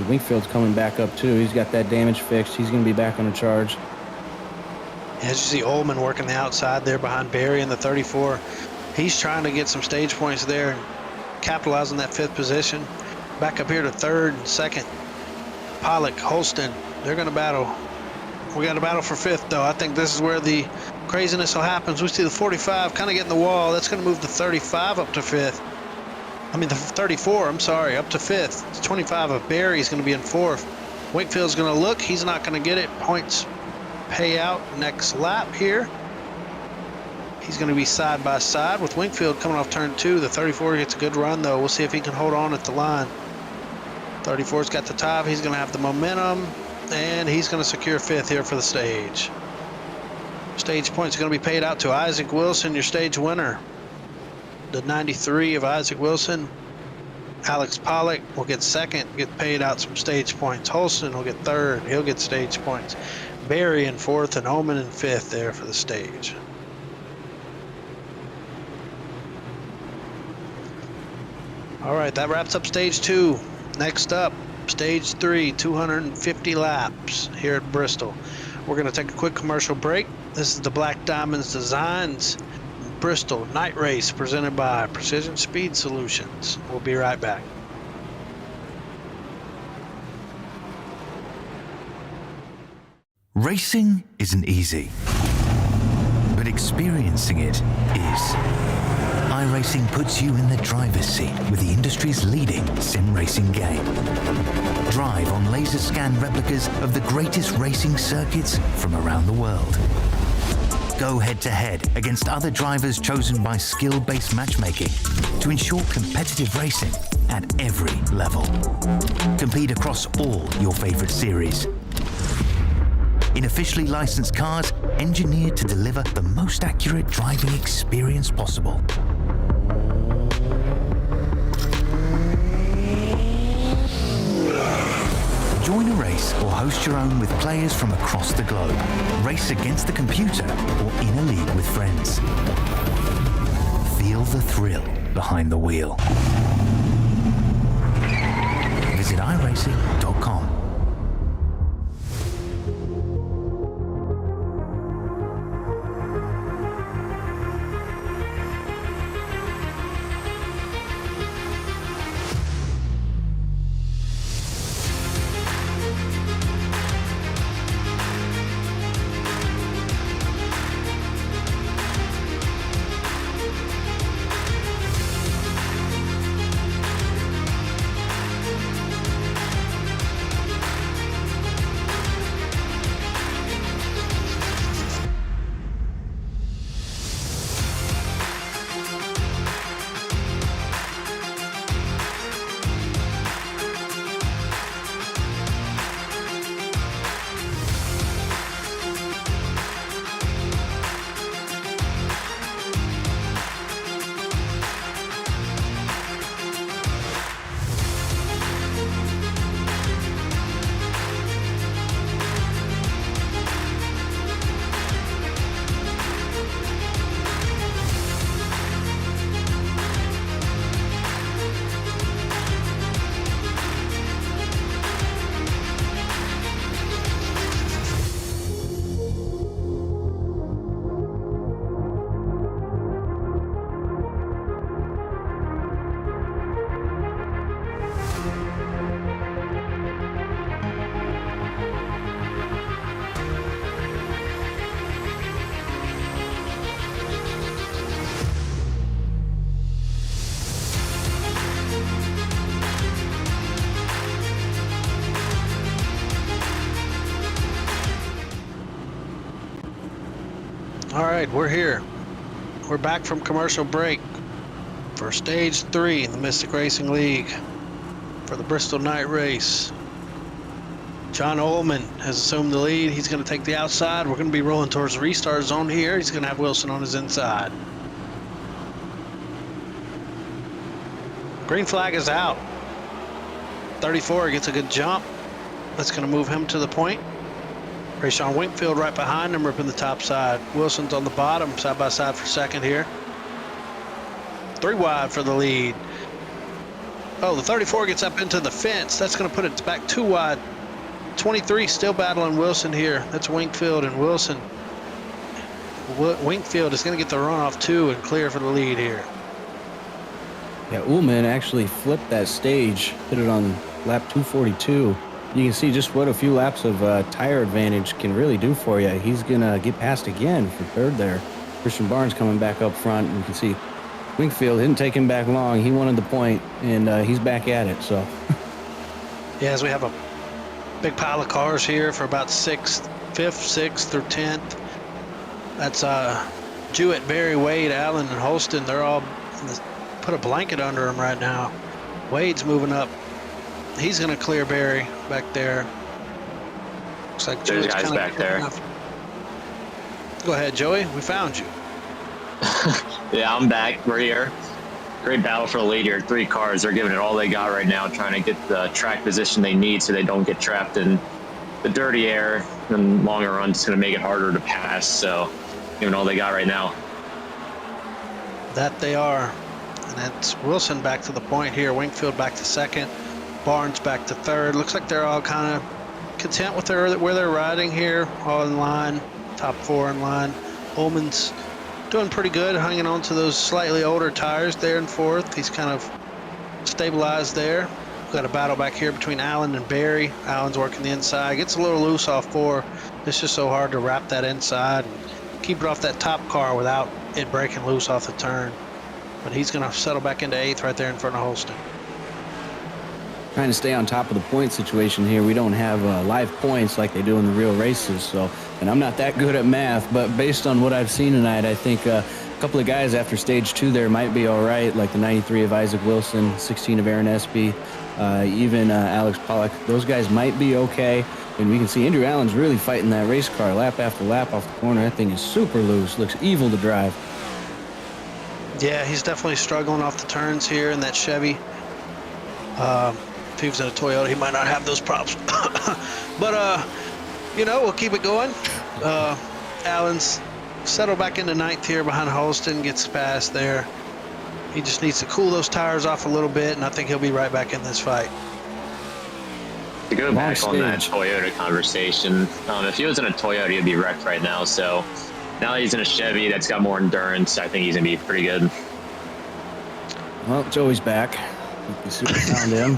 Wingfield's coming back up too. He's got that damage fixed. He's going to be back on a charge. As you see Ullman working the outside there behind Barry in the 34. He's trying to get some stage points there and capitalize on that 5th position. Back up here to 3rd and 2nd. Pollock, Holston, they're going to battle. We got a battle for 5th, though. I think this is where the craziness will happen. We see the 45 kind of getting the wall. That's going to move the 35 up to 5th. I mean, the 34, I'm sorry, up to 5th. It's 25 of Barry. He's going to be in 4th. Wingfield's going to look. He's not going to get it. Points pay out next lap here. He's going to be side by side with Wingfield coming off turn 2. The 34 gets a good run, though. We'll see if he can hold on at the line. 34's got the top. He's going to have the momentum, and he's going to secure 5th here for the stage. Stage points are going to be paid out to Isaac Wilson, your stage winner. The 93 of Isaac Wilson. Alex Pollock will get 2nd, get paid out some stage points. Holston will get 3rd. He'll get stage points. Barry in 4th and Oman in 5th there for the stage. All right, that wraps up stage 2. Next up, stage 3, 250 laps here at Bristol. We're going to take a quick commercial break. This is the Black Diamonds Designs Bristol Night Race presented by Precision Speed Solutions. We'll be right back. Racing isn't easy, but experiencing it is. iRacing puts you in the driver's seat with the industry's leading sim racing game. Drive on laser scan replicas of the greatest racing circuits from around the world. Go head-to-head against other drivers chosen by skill-based matchmaking to ensure competitive racing at every level. Compete across all your favorite series. In officially licensed cars, engineered to deliver the most accurate driving experience possible. Join a race or host your own with players from across the globe. Race against the computer or in a league with friends. Feel the thrill behind the wheel. Visit iRacing.com. All right, we're here. We're back from commercial break for stage 3 in the Mystic Racing League for the Bristol Night Race. John Ullman has assumed the lead. He's going to take the outside. We're going to be rolling towards the restart zone here. He's going to have Wilson on his inside. Green flag is out. 34 gets a good jump. That's going to move him to the point. Rayshawn Wingfield right behind him, ripping the top side. Wilson's on the bottom, side by side for 2nd here. 3 wide for the lead. Oh, the 34 gets up into the fence. That's going to put it back 2 wide. 23 still battling Wilson here. That's Wingfield and Wilson. Wingfield is going to get the runoff 2 and clear for the lead here. Yeah, Ullman actually flipped that stage, hit it on lap 242. You can see just what a few laps of tire advantage can really do for you. He's going to get past again for 3rd there. Christian Barnes coming back up front. And you can see Wingfield didn't take him back long. He wanted the point, and he's back at it. So, yeah, as we have a big pile of cars here for about 5th, 6th, or 10th. That's Jewett, Barry, Wade, Allen, and Holston, they're all put a blanket under him right now. Wade's moving up. He's going to clear Barry back there. Looks like There's Jewett's guys back there. Go ahead, Joey. We found you. Yeah, I'm back. We're here. Great battle for the lead here. 3 cars. They're giving it all they got right now, trying to get the track position they need so they don't get trapped in the dirty air. And longer runs, it's going to make it harder to pass. So, giving all they got right now. That they are. And that's Wilson back to the point here. Wingfield back to second. Barnes back to third. Looks like they're all kind of content with where they're riding here. All in line. Top 4 in line. Ullman's doing pretty good, hanging on to those slightly older tires there in fourth. He's kind of stabilized there. We've got a battle back here between Allen and Barry. Allen's working the inside. Gets a little loose off 4. It's just so hard to wrap that inside and keep it off that top car without it breaking loose off the turn. But he's going to settle back into 8th right there in front of Holston. Trying to stay on top of the point situation here. We don't have live points like they do in the real races. So, and I'm not that good at math, but based on what I've seen tonight, I think a couple of guys after stage 2 there might be all right, like the 93 of Isaac Wilson, 16 of Aaron Espy, even Alex Pollock. Those guys might be okay. And we can see Andrew Allen's really fighting that race car lap after lap off the corner. That thing is super loose. Looks evil to drive. Yeah, he's definitely struggling off the turns here in that Chevy. If he was in a Toyota, he might not have those problems. But, you know, we'll keep it going. Allen's settled back into 9th here behind Holston, gets past there. He just needs to cool those tires off a little bit, and I think he'll be right back in this fight. To go back on that Toyota conversation, if he was in a Toyota, he'd be wrecked right now. So now that he's in a Chevy that's got more endurance, I think he's going to be pretty good. Well, Joey's back. We super found him.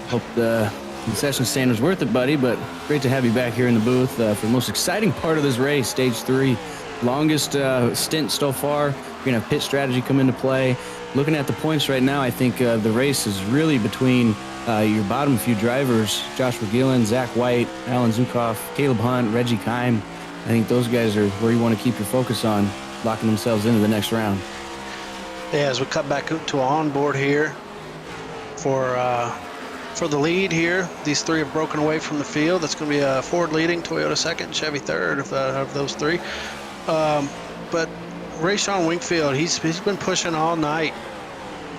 Hope the concession stand was worth it, buddy, but great to have you back here in the booth for the most exciting part of this race, stage 3. Longest stint so far. You're going to have pit strategy come into play. Looking at the points right now, I think the race is really between your bottom few drivers, Joshua Gillen, Zach White, Alan Zukoff, Caleb Hunt, Reggie Kime. I think those guys are where you want to keep your focus on, locking themselves into the next round. Yeah, as we cut back to an onboard here for the lead here. These 3 have broken away from the field. That's going to be a Ford leading, Toyota second, Chevy third of those 3. But Rayshawn Wingfield, he's been pushing all night.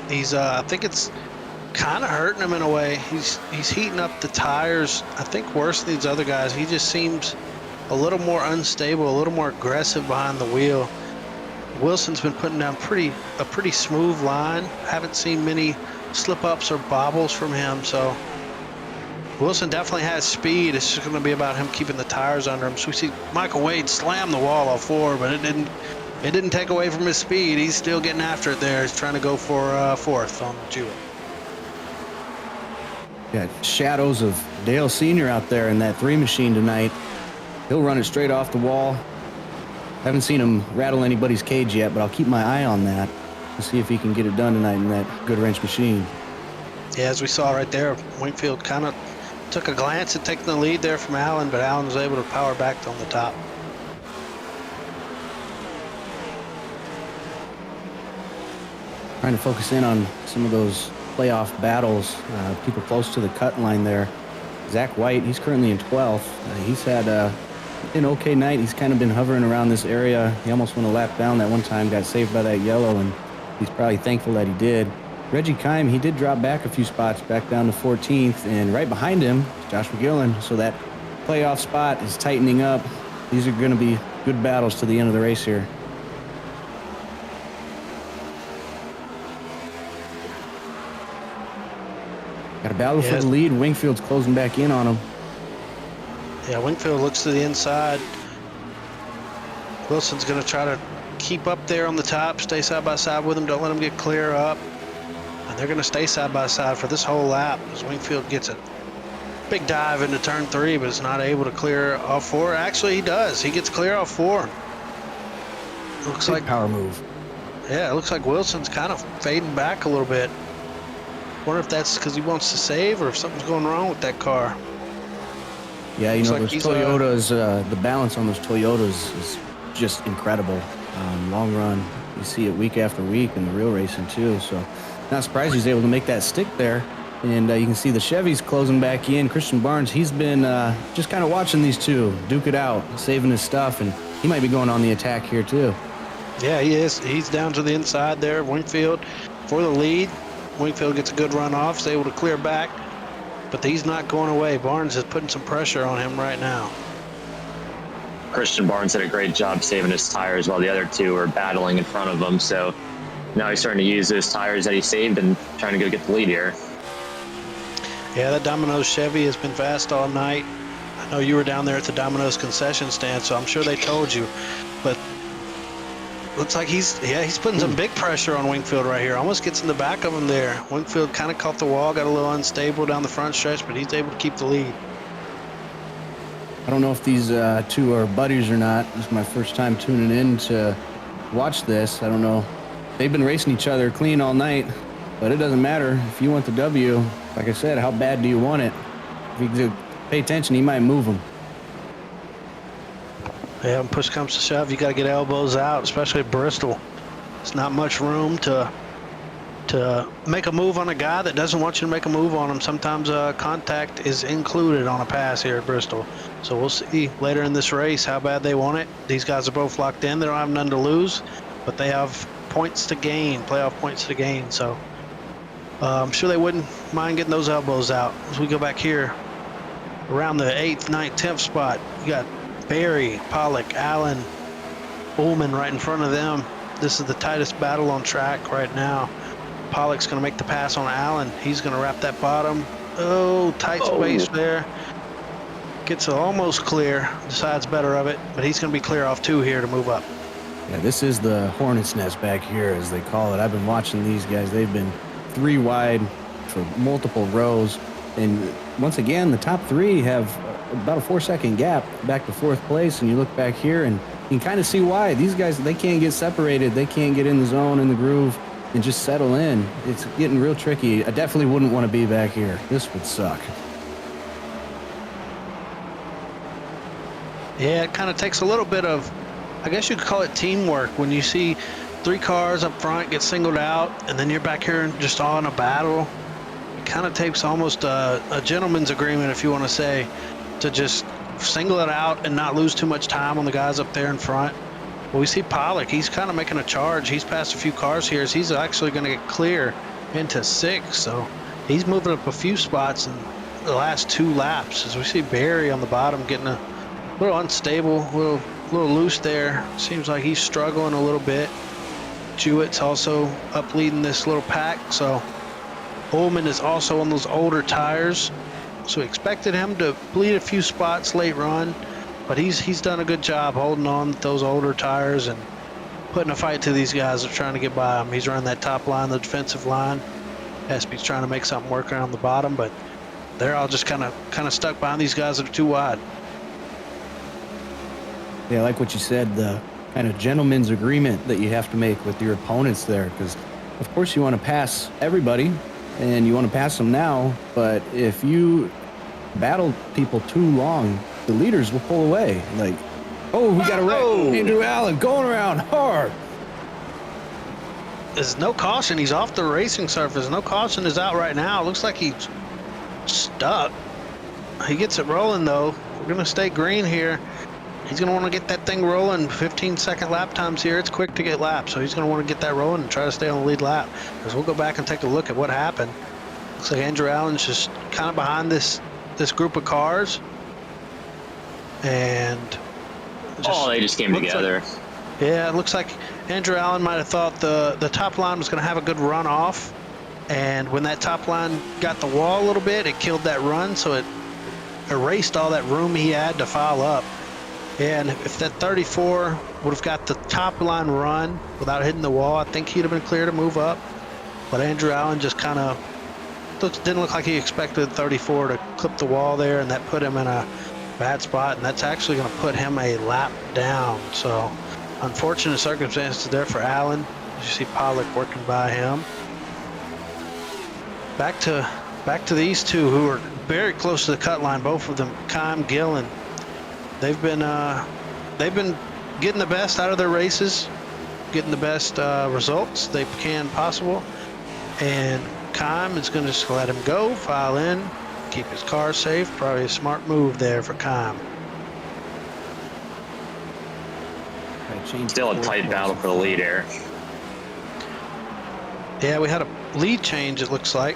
He's I think it's kind of hurting him in a way. He's heating up the tires, I think, worse than these other guys. He just seems a little more unstable, a little more aggressive behind the wheel. Wilson's been putting down a pretty smooth line. Haven't seen many slip-ups or bobbles from him, so Wilson definitely has speed. It's just going to be about him keeping the tires under him. So we see Michael Wade slam the wall off 4, but it didn't take away from his speed. He's still getting after it there. He's trying to go for 4th on Jewett. Got shadows of Dale Sr. out there in that 3 machine tonight. He'll run it straight off the wall. Haven't seen him rattle anybody's cage yet, but I'll keep my eye on that to see if he can get it done tonight in that good wrench machine. Yeah, as we saw right there, Wingfield kind of took a glance at taking the lead there from Allen, but Allen was able to power back on the top. Trying to focus in on some of those playoff battles, people close to the cut line there. Zach White, he's currently in 12th. He's had an okay night. He's kind of been hovering around this area. He almost went a lap down that one time, got saved by that yellow, and he's probably thankful that he did. Reggie Kime, he did drop back a few spots, back down to 14th, and right behind him is Joshua Gillen. So that playoff spot is tightening up. These are going to be good battles to the end of the race here. Got a battle for the lead. Wingfield's closing back in on him. Yeah, Wingfield looks to the inside. Wilson's going to try to keep up there on the top, stay side by side with him. Don't let him get clear up. And they're going to stay side by side for this whole lap as Wingfield gets a big dive into turn 3, but is not able to clear off 4. Actually, he does. He gets clear off 4. Looks like power move. Yeah, it looks like Wilson's kind of fading back a little bit. Wonder if that's because he wants to save or if something's going wrong with that car. Yeah, you know, those Toyotas, the balance on those Toyotas is just incredible. Long run. You see it week after week in the real racing too. So not surprised he's able to make that stick there. And you can see the Chevys closing back in. Christian Barnes, he's been just kind of watching these two duke it out, saving his stuff, and he might be going on the attack here too. Yeah, he is. He's down to the inside there. Wingfield for the lead. Wingfield gets a good run off, is able to clear back, but he's not going away. Barnes is putting some pressure on him right now. Christian Barnes did a great job saving his tires while the other two were battling in front of him. So now he's starting to use those tires that he saved and trying to go get the lead here. Yeah, that Domino's Chevy has been fast all night. I know you were down there at the Domino's concession stand, so I'm sure they told you. But looks like he's putting some big pressure on Wingfield right here. Almost gets in the back of him there. Wingfield kind of caught the wall, got a little unstable down the front stretch, but he's able to keep the lead. I don't know if these two are buddies or not. This is my first time tuning in to watch this. I don't know. They've been racing each other clean all night, but it doesn't matter. If you want the W, like I said, how bad do you want it? If you do pay attention, he might move them. Yeah, when push comes to shove, you got to get elbows out, especially at Bristol. There's not much room to make a move on a guy that doesn't want you to make a move on him. Sometimes contact is included on a pass here at Bristol. So we'll see later in this race how bad they want it. These guys are both locked in. They don't have none to lose, but they have points to gain, playoff points to gain. So I'm sure they wouldn't mind getting those elbows out. As we go back here around the 8th, 9th, 10th spot, you got Barry, Pollock, Allen, Ullman right in front of them. This is the tightest battle on track right now. Pollock's going to make the pass on Allen. He's going to wrap that bottom. Oh, tight space there. Gets almost clear. Decides better of it, but he's going to be clear off two here to move up. Yeah, this is the hornet's nest back here, as they call it. I've been watching these guys. They've been 3 wide for multiple rows. And once again, the top 3 have about a 4-second gap back to 4th place. And you look back here and you can kind of see why. These guys, they can't get separated. They can't get in the zone, in the groove, and just settle in. It's getting real tricky. I definitely wouldn't want to be back here. This would suck. Yeah, it kind of takes a little bit of, I guess you could call it teamwork, when you see 3 cars up front get singled out and then you're back here and just on a battle. It kind of takes almost a gentleman's agreement, if you want to say, to just single it out and not lose too much time on the guys up there in front. Well, we see Pollock. He's kind of making a charge. He's passed a few cars here. He's actually going to get clear into 6th. So he's moving up a few spots in the last 2 laps. As we see Barry on the bottom getting a little unstable, a little loose there. Seems like he's struggling a little bit. Jewett's also up leading this little pack. So Ullman is also on those older tires. So we expected him to bleed a few spots late run. But he's done a good job holding on to those older tires and putting a fight to these guys that are trying to get by him. He's running that top line, the defensive line. Espy's trying to make something work around the bottom, but they're all just kind of stuck behind these guys that are too wide. Yeah, I like what you said, the kind of gentleman's agreement that you have to make with your opponents there, because of course you want to pass everybody and you want to pass them now, but if you battle people too long, the leaders will pull away. Like, oh, we got a wreck. Andrew Allen going around hard. There's no caution. He's off the racing surface. No caution is out right now. Looks like he's stuck. He gets it rolling, though. We're going to stay green here. He's going to want to get that thing rolling. 15-second lap times here. It's quick to get lapped, so he's going to want to get that rolling and try to stay on the lead lap. Because we'll go back and take a look at what happened. Looks like Andrew Allen's just kind of behind this group of cars. And they just came together. Yeah, it looks like Andrew Allen might have thought the top line was going to have a good run off, and when that top line got the wall a little bit, it killed that run, so it erased all that room he had to foul up. And if that 34 would have got the top line run without hitting the wall, I think he'd have been clear to move up. But Andrew Allen just kind of didn't look like he expected 34 to clip the wall there, and that put him in a bad spot, and that's actually going to put him a lap down. So unfortunate circumstances there for Allen. You see Pollock working by him. Back to these two who are very close to the cut line, both of them, Kime, Gillen. They've been getting the best out of their races. getting the best results they can possible. And Kime is going to just let him go, file in, keep his car safe. Probably a smart move there for Kime. Still a tight battle for the lead here. Yeah, we had a lead change, it looks like.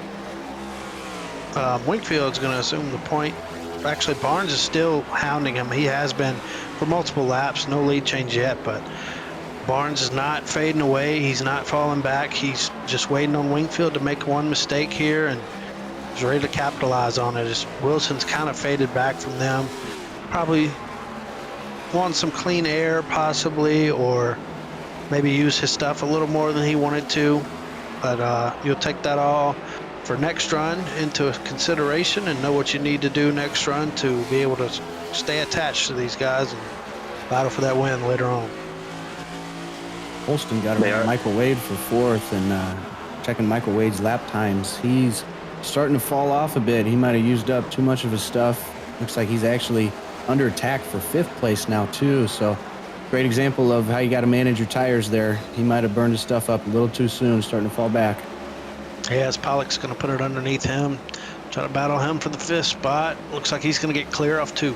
Wingfield's going to assume the point. Actually, Barnes is still hounding him. He has been for multiple laps. No lead change yet, but Barnes is not fading away. He's not falling back. He's just waiting on Wingfield to make one mistake here, and he's ready to capitalize on it. As Wilson's kind of faded back from them. Probably want some clean air, possibly, or maybe use his stuff a little more than he wanted to. But you'll take that all for next run into consideration and know what you need to do next run to be able to stay attached to these guys and battle for that win later on. Holston got around Michael Wade for fourth, and checking Michael Wade's lap times, he's starting to fall off a bit. He might have used up too much of his stuff. Looks like he's actually under attack for fifth place now too, so great example of how you got to manage your tires there. He might have burned his stuff up a little too soon, starting to fall back. Yes, Pollock's going to put it underneath him, try to battle him for the fifth spot. Looks like he's going to get clear off two.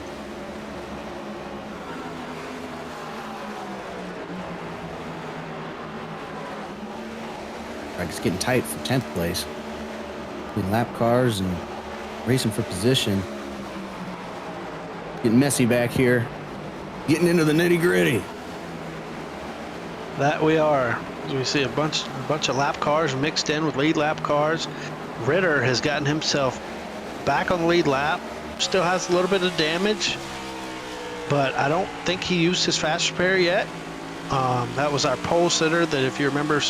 It's getting tight for 10th place. Between lap cars and racing for position. Getting messy back here. Getting into the nitty gritty. That we are. We see a bunch of lap cars mixed in with lead lap cars. Ritter has gotten himself back on the lead lap. Still has a little bit of damage, but I don't think he used his fast repair yet. That was our pole sitter that, if you remember,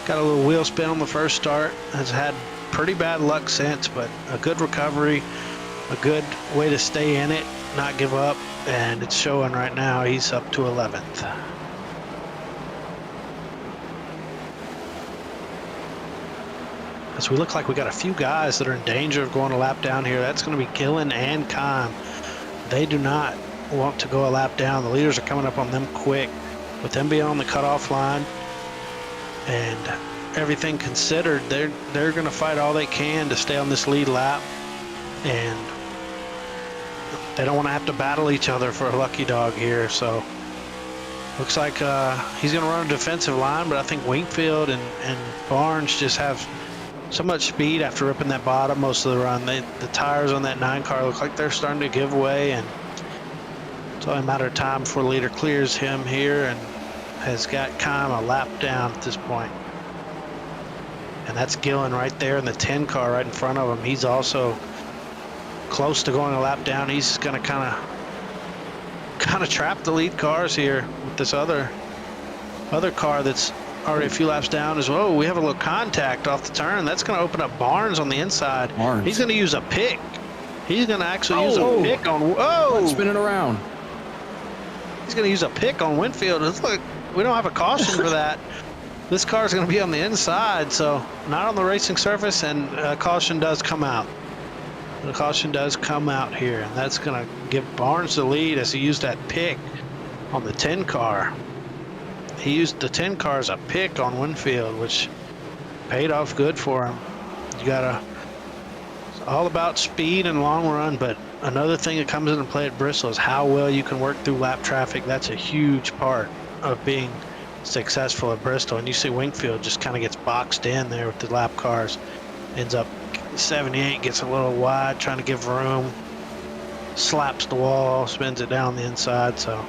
got a little wheel spin on the first start. Has had pretty bad luck since, but a good recovery, a good way to stay in it, not give up, and it's showing right now. He's up to 11th. So we look like we got a few guys that are in danger of going a lap down here. That's going to be Gillen and Kime. They do not want to go a lap down. The leaders are coming up on them quick. With them being on the cutoff line and everything considered, they're going to fight all they can to stay on this lead lap. And they don't want to have to battle each other for a lucky dog here. So looks like he's going to run a defensive line, but I think Wingfield and Barnes just have so much speed after ripping that bottom most of the run. The tires on that 9 car look like they're starting to give way, and it's only a matter of time before the leader clears him here and has got Kime a lap down at this point. And that's Gillen right there in the 10 car right in front of him. He's also close to going a lap down. He's going to kind of trap the lead cars here with this other car that's already a few laps down as well. We have a little contact off the turn. That's going to open up Barnes on the inside. Barnes. He's going to use a pick. He's going to actually use a pick on. Whoa! Spinning around. He's going to use a pick on Winfield. Look, we don't have a caution for that. This car is going to be on the inside, so not on the racing surface, and caution does come out. The caution does come out here, and that's going to give Barnes the lead as he used that pick on the 10 car. He used the 10 car as a pick on Winfield, which paid off good for him. It's all about speed and long run, but another thing that comes into play at Bristol is how well you can work through lap traffic. That's a huge part of being successful at Bristol. And you see Wingfield just kind of gets boxed in there with the lap cars. Ends up 78, gets a little wide, trying to give room. Slaps the wall, spins it down the inside. So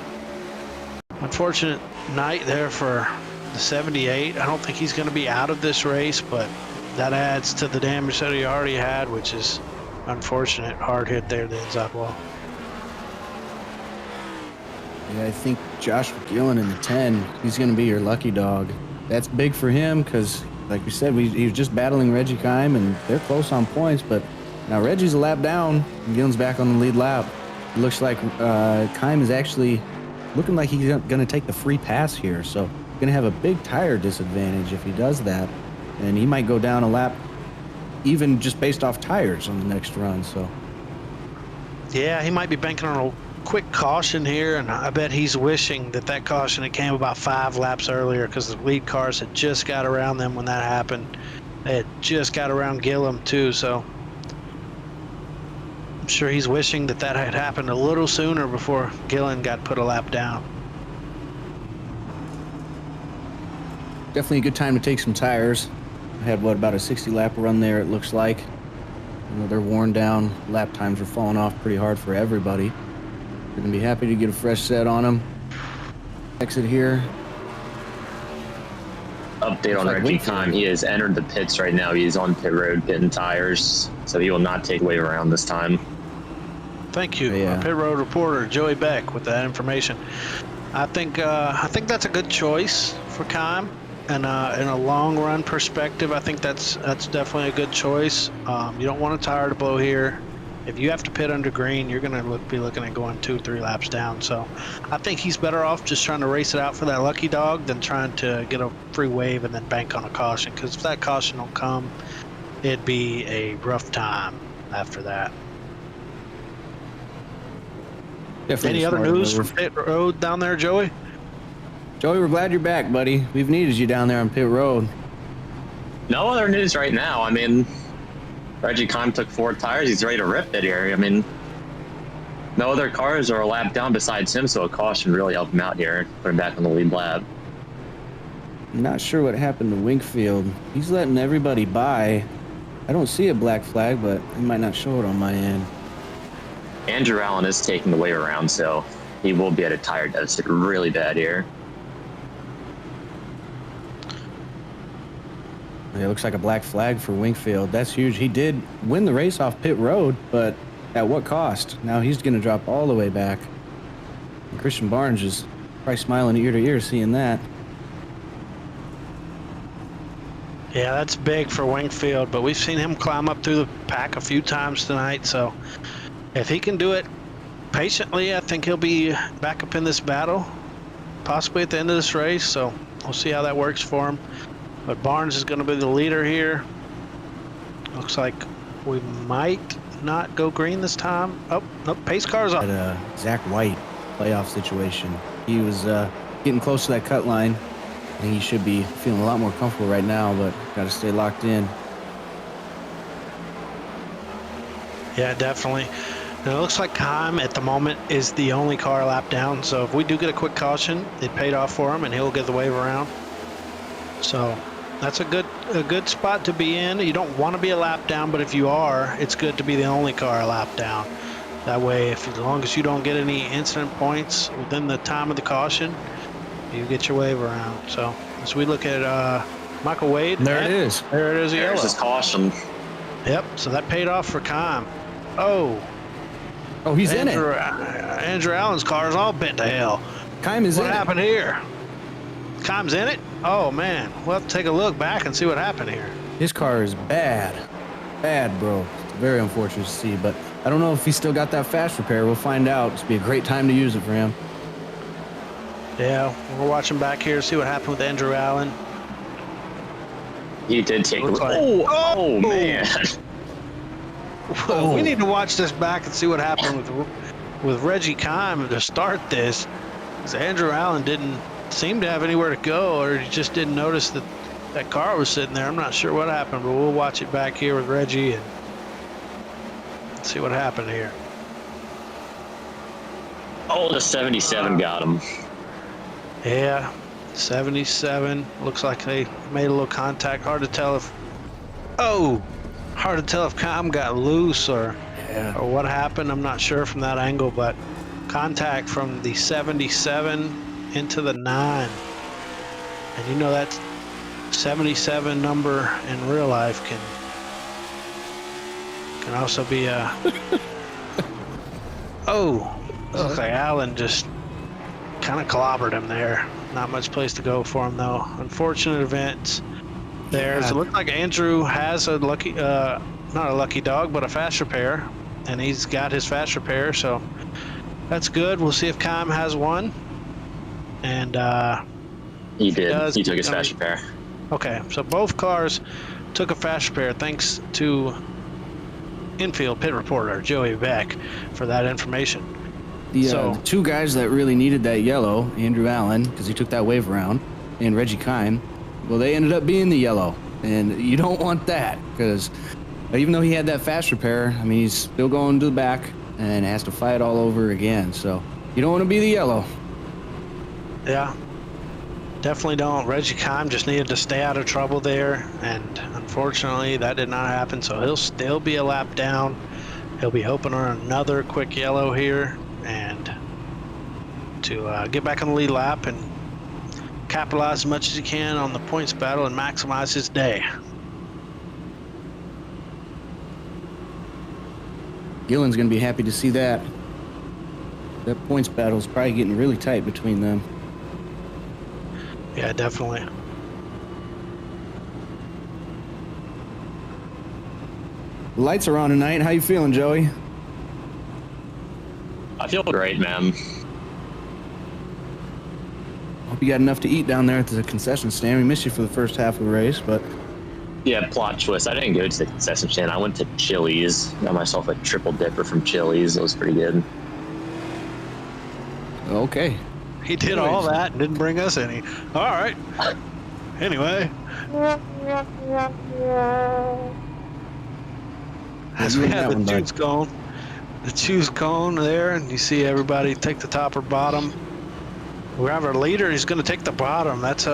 unfortunate night there for the 78. I don't think he's going to be out of this race, but that adds to the damage that he already had, which is unfortunate. Hard hit there, the inside wall. Yeah, I think Josh Gillen in the 10, he's going to be your lucky dog. That's big for him because, like we said, he was just battling Reggie Kime, and they're close on points, but now Reggie's a lap down, and Gillen's back on the lead lap. It looks like Kime is actually looking like he's going to take the free pass here, so going to have a big tire disadvantage if he does that, and he might go down a lap even just based off tires on the next run. So yeah, he might be banking on a quick caution here, and I bet he's wishing that caution had came about 5 laps earlier, because the lead cars had just got around them when that happened. They had just got around Gillum too, so I'm sure he's wishing that had happened a little sooner before Gillen got put a lap down. Definitely a good time to take some tires. I had, about a 60 lap run there, it looks like. They're worn down. Lap times are falling off pretty hard for everybody. You're going to be happy to get a fresh set on them. Exit here. Update on Reggie time. He has entered the pits right now. He is on pit road pitting tires, so he will not take wave around this time. Thank you, our pit road reporter Joey Beck, with that information. I think that's a good choice for Kime, and in a long run perspective, I think that's definitely a good choice. You don't want a tire to blow here. If you have to pit under green, you're going to be looking at going 2-3 laps down. So I think he's better off just trying to race it out for that lucky dog than trying to get a free wave and then bank on a caution. Because if that caution don't come, it'd be a rough time after that. Definitely Any other news from pit road down there, Joey? Joey, we're glad you're back, buddy. We've needed you down there on pit road. No other news right now. I mean, Reggie Kime took 4 tires. He's ready to rip it here. I mean, no other cars are a lap down besides him, so a caution really helped him out here, put him back on the lead lap. I'm not sure what happened to Winkfield. He's letting everybody by. I don't see a black flag, but it might not show it on my end. Andrew Allen is taking the wave around, so he will be at a tire deficit really bad here. It looks like a black flag for Winkfield. That's huge. He did win the race off pit road, but at what cost? Now he's going to drop all the way back. And Christian Barnes is probably smiling ear to ear seeing that. Yeah, that's big for Winkfield, but we've seen him climb up through the pack a few times tonight, so if he can do it patiently, I think he'll be back up in this battle, possibly at the end of this race, so we'll see how that works for him. But Barnes is going to be the leader here. Looks like we might not go green this time. Oh, nope, pace car's up. Zach White playoff situation. He was getting close to that cut line. I think he should be feeling a lot more comfortable right now, but got to stay locked in. Yeah, definitely. And it looks like Kime at the moment is the only car lap down. So if we do get a quick caution, it paid off for him, and he'll get the wave around. So that's a good spot to be in. You don't want to be a lap down, but if you are, it's good to be the only car a lap down. That way, as long as you don't get any incident points within the time of the caution, you get your wave around. So as we look at Michael Wade, there it is. There it is. There's his caution. Yep. So that paid off for Kime. Oh, he's in it. Andrew Allen's car is all bent to hell. Kime is in it. What happened here? Kime's in it? Oh, man. We'll have to take a look back and see what happened here. His car is bad. Bad, bro. It's very unfortunate to see, but I don't know if he still got that fast repair. We'll find out. It's be a great time to use it for him. Yeah, we're watching back here to see what happened with Andrew Allen. He did take Looks like- oh, man. We need to watch this back and see what happened with Reggie Kime to start this. Because Andrew Allen didn't seem to have anywhere to go, or he just didn't notice that car was sitting there. I'm not sure what happened, but we'll watch it back here with Reggie and see what happened here. Oh, the 77 got him. Yeah, 77. Looks like they made a little contact. Hard to tell if Kime got loose or what happened. I'm not sure from that angle, but contact from the 77 into the 9. And you know that 77 number in real life can also be a looks like Allen just kind of clobbered him there. Not much place to go for him though. Unfortunate events there. Yeah. So it looks like Andrew has a lucky not a lucky dog, but a fast repair, and he's got his fast repair, so that's good. We'll see if Kime has one. And he did. He took his fast repair. Okay, so both cars took a fast repair thanks to infield pit reporter Joey Beck for that information. The two guys that really needed that yellow, Andrew Allen, because he took that wave around, and Reggie Kime, well, they ended up being the yellow. And you don't want that, because even though he had that fast repair, I mean, he's still going to the back and has to fight all over again. So you don't want to be the yellow. Yeah, definitely don't. Reggie Kime just needed to stay out of trouble there, and unfortunately that did not happen, so he'll still be a lap down. He'll be hoping on another quick yellow here and to get back on the lead lap and capitalize as much as he can on the points battle and maximize his day. Gillen's going to be happy to see that. That points battle is probably getting really tight between them. Yeah, definitely. The lights are on tonight. How you feeling, Joey? I feel great, man. Hope you got enough to eat down there at the concession stand. We missed you for the first half of the race, but... Yeah, plot twist. I didn't go to the concession stand. I went to Chili's. Got myself a triple dipper from Chili's. It was pretty good. Okay. He did all that and didn't bring us any. All right. Anyway. As we have the choose cone. The choose cone there, and you see everybody take the top or bottom. We have our leader. He's going to take the bottom. That's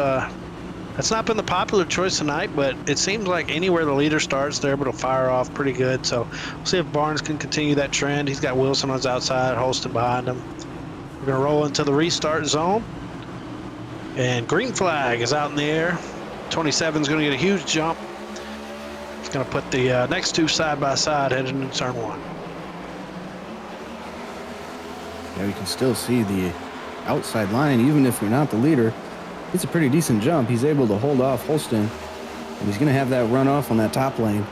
not been the popular choice tonight, but it seems like anywhere the leader starts, they're able to fire off pretty good. So we'll see if Barnes can continue that trend. He's got Wilson on his outside, Holston behind him. We're going to roll into the restart zone. And green flag is out in the air. 27 is going to get a huge jump. It's going to put the next two side by side heading into turn one. Yeah, we can still see the outside line, even if you're not the leader. It's a pretty decent jump. He's able to hold off Holston, and he's going to have that runoff on that top lane.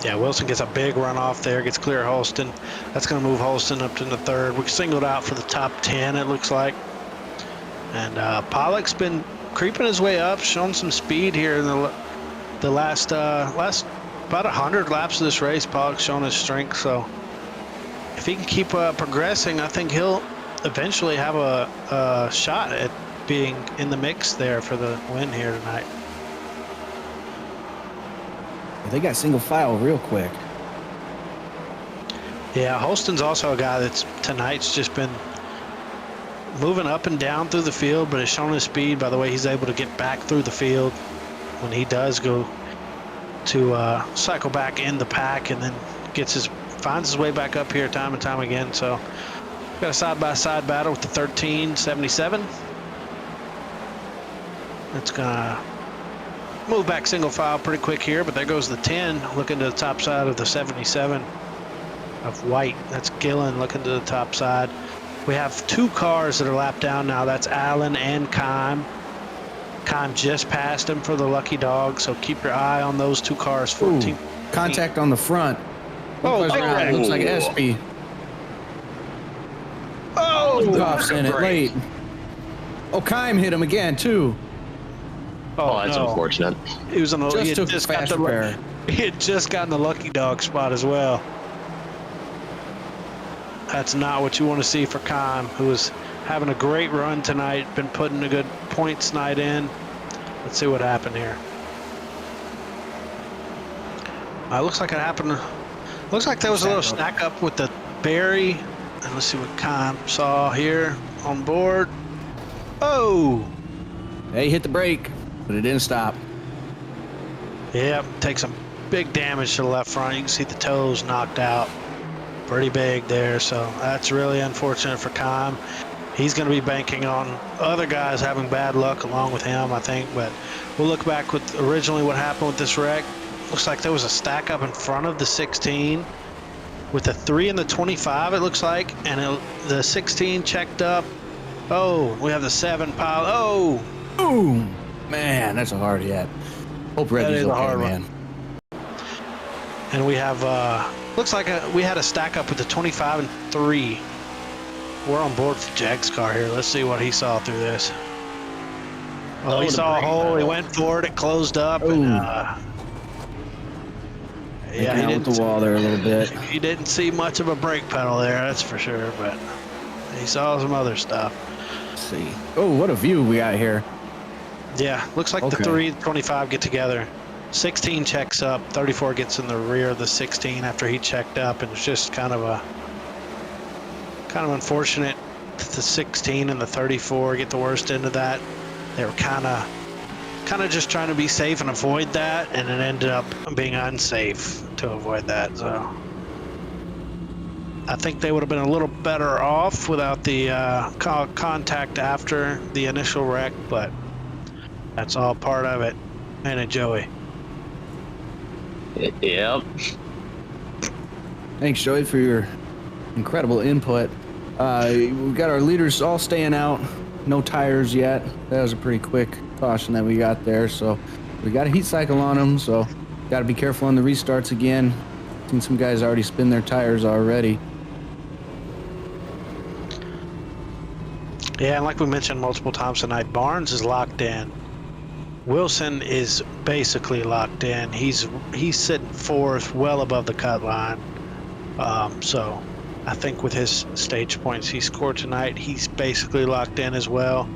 Yeah, Wilson gets a big runoff there, gets clear of Holston. That's going to move Holston up to the third. We singled out for the top 10, it looks like. And Pollock's been creeping his way up, showing some speed here in the last about 100 laps of this race. Pollock's showing his strength, so if he can keep progressing, I think he'll eventually have a shot at being in the mix there for the win here tonight. They got single file real quick. Yeah, Holston's also a guy that's tonight's just been moving up and down through the field, but has shown his speed by the way he's able to get back through the field when he does go to cycle back in the pack, and then finds his way back up here time and time again. So got a side-by-side battle with the 1377. It's gonna move back single file pretty quick here, but there goes the 10 looking to the top side of the 77 of white. That's Gillen looking to the top side. We have two cars that are lapped down now. That's Allen and Kime. Kime just passed him for the lucky dog, so keep your eye on those two cars. 14. Contact on the front. Oh, it looks like SP. Oh, Coughs in it late. Oh, Kime hit him again too. Oh, that's unfortunate. He was on the Just took a fast repair. He had just gotten the lucky dog spot as well. That's not what you want to see for Kime, who is having a great run tonight, been putting a good points night in. Let's see what happened here. Looks like it happened. Looks like there was a little stack up with the Barry. And let's see what Kime saw here on board. Oh! Hey, hit the brake, but it didn't stop. Yeah, take some big damage to the left front. You can see the toes knocked out. Pretty big there, so that's really unfortunate for Kime. He's going to be banking on other guys having bad luck along with him, I think. But we'll look back with originally what happened with this wreck. Looks like there was a stack up in front of the 16 with the 3 and the 25, it looks like, and the 16 checked up. Oh, we have the 7 pile. Oh! Ooh! Man, that's a hard hit. Hope Reggie's okay, man. And we have, looks like we had a stack up with the 25 and 3. We're on board for Jack's car here. Let's see what he saw through this. Well, he saw a hole. He went for it. It closed up. And, Making out with the wall there a little bit. He didn't see much of a brake pedal there, that's for sure, but he saw some other stuff. Let's see. Oh, what a view we got here. Yeah, looks like the 325 get together. 16 checks up, 34 gets in the rear of the 16 after he checked up, and it's just kind of unfortunate that the 16 and the 34 get the worst end of that. They were kind of just trying to be safe and avoid that, and it ended up being unsafe to avoid that. So I think they would have been a little better off without the contact after the initial wreck, but that's all part of it. Ain't it, Joey? Yep. Thanks, Joey, for your incredible input. We've got our leaders all staying out. No tires yet. That was a pretty quick caution that we got there. So we got a heat cycle on them, so got to be careful on the restarts again. Seen some guys already spin their tires already. Yeah, and like we mentioned multiple times tonight, Barnes is locked in. Wilson is basically locked in. He's sitting fourth, well above the cut line. So I think with his stage points he scored tonight, he's basically locked in as well.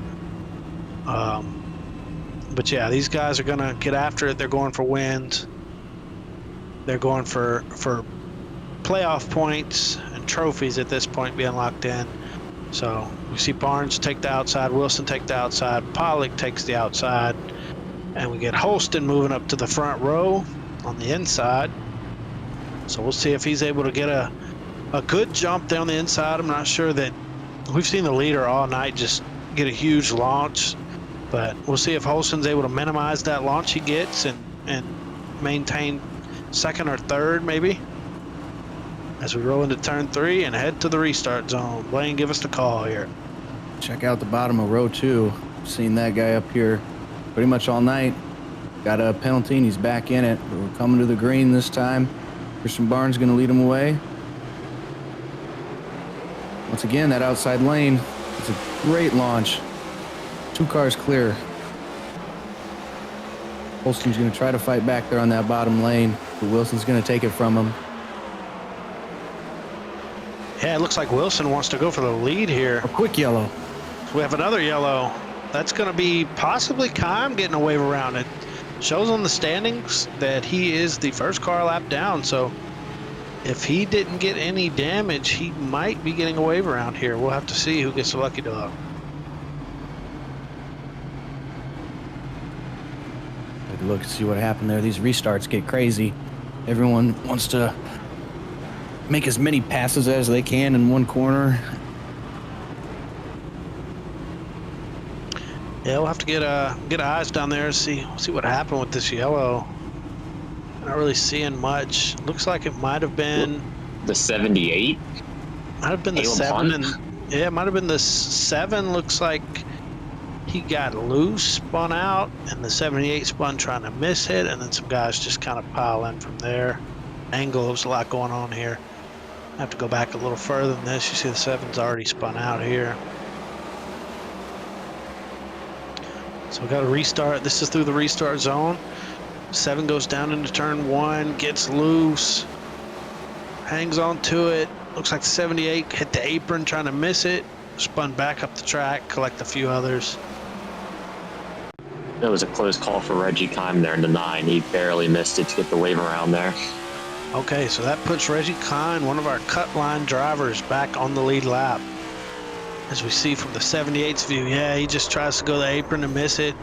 But yeah, these guys are gonna get after it. They're going for wins. They're going for playoff points and trophies at this point, being locked in. So we see Barnes take the outside, Wilson take the outside, Pollock takes the outside, and we get Holston moving up to the front row on the inside. So we'll see if he's able to get a good jump down the inside. I'm not sure that we've seen the leader all night just get a huge launch, but we'll see if Holston's able to minimize that launch he gets and maintain second or third maybe as we roll into turn 3 and head to the restart zone. Blaine, give us the call here. Check out the bottom of row 2. Seen that guy up here pretty much all night. Got a penalty and he's back in it. But we're coming to the green this time. Christian Barnes going to lead him away. Once again, that outside lane, it's a great launch. 2 cars clear. Holston's going to try to fight back there on that bottom lane, but Wilson's going to take it from him. Yeah, it looks like Wilson wants to go for the lead here. A quick yellow. We have another yellow. That's going to be possibly Kime getting a wave around it. Shows on the standings that he is the first car lap down, so if he didn't get any damage, he might be getting a wave around here. We'll have to see who gets the lucky dog. Take a look and see what happened there. These restarts get crazy. Everyone wants to make as many passes as they can in one corner. Yeah, we'll have to get eyes down there and see what happened with this yellow. Not really seeing much. Looks like it might have been the 78. Might have been the 7, and yeah, it might have been the 7. Looks like he got loose, spun out, and the 78 spun trying to miss it, and then some guys just kind of pile in from there. Angle, there's a lot going on here. I have to go back a little further than this. You see the 7's already spun out here. So we got to restart. This is through the restart zone. 7 goes down into turn 1, gets loose, hangs on to it. Looks like the 78 hit the apron trying to miss it, spun back up the track, collect a few others. It was a close call for Reggie Kime there in the 9. He barely missed it to get the wave around there. Okay, so that puts Reggie Kime, one of our cut line drivers, back on the lead lap. As we see from the 78's view, yeah, he just tries to go the apron and miss it.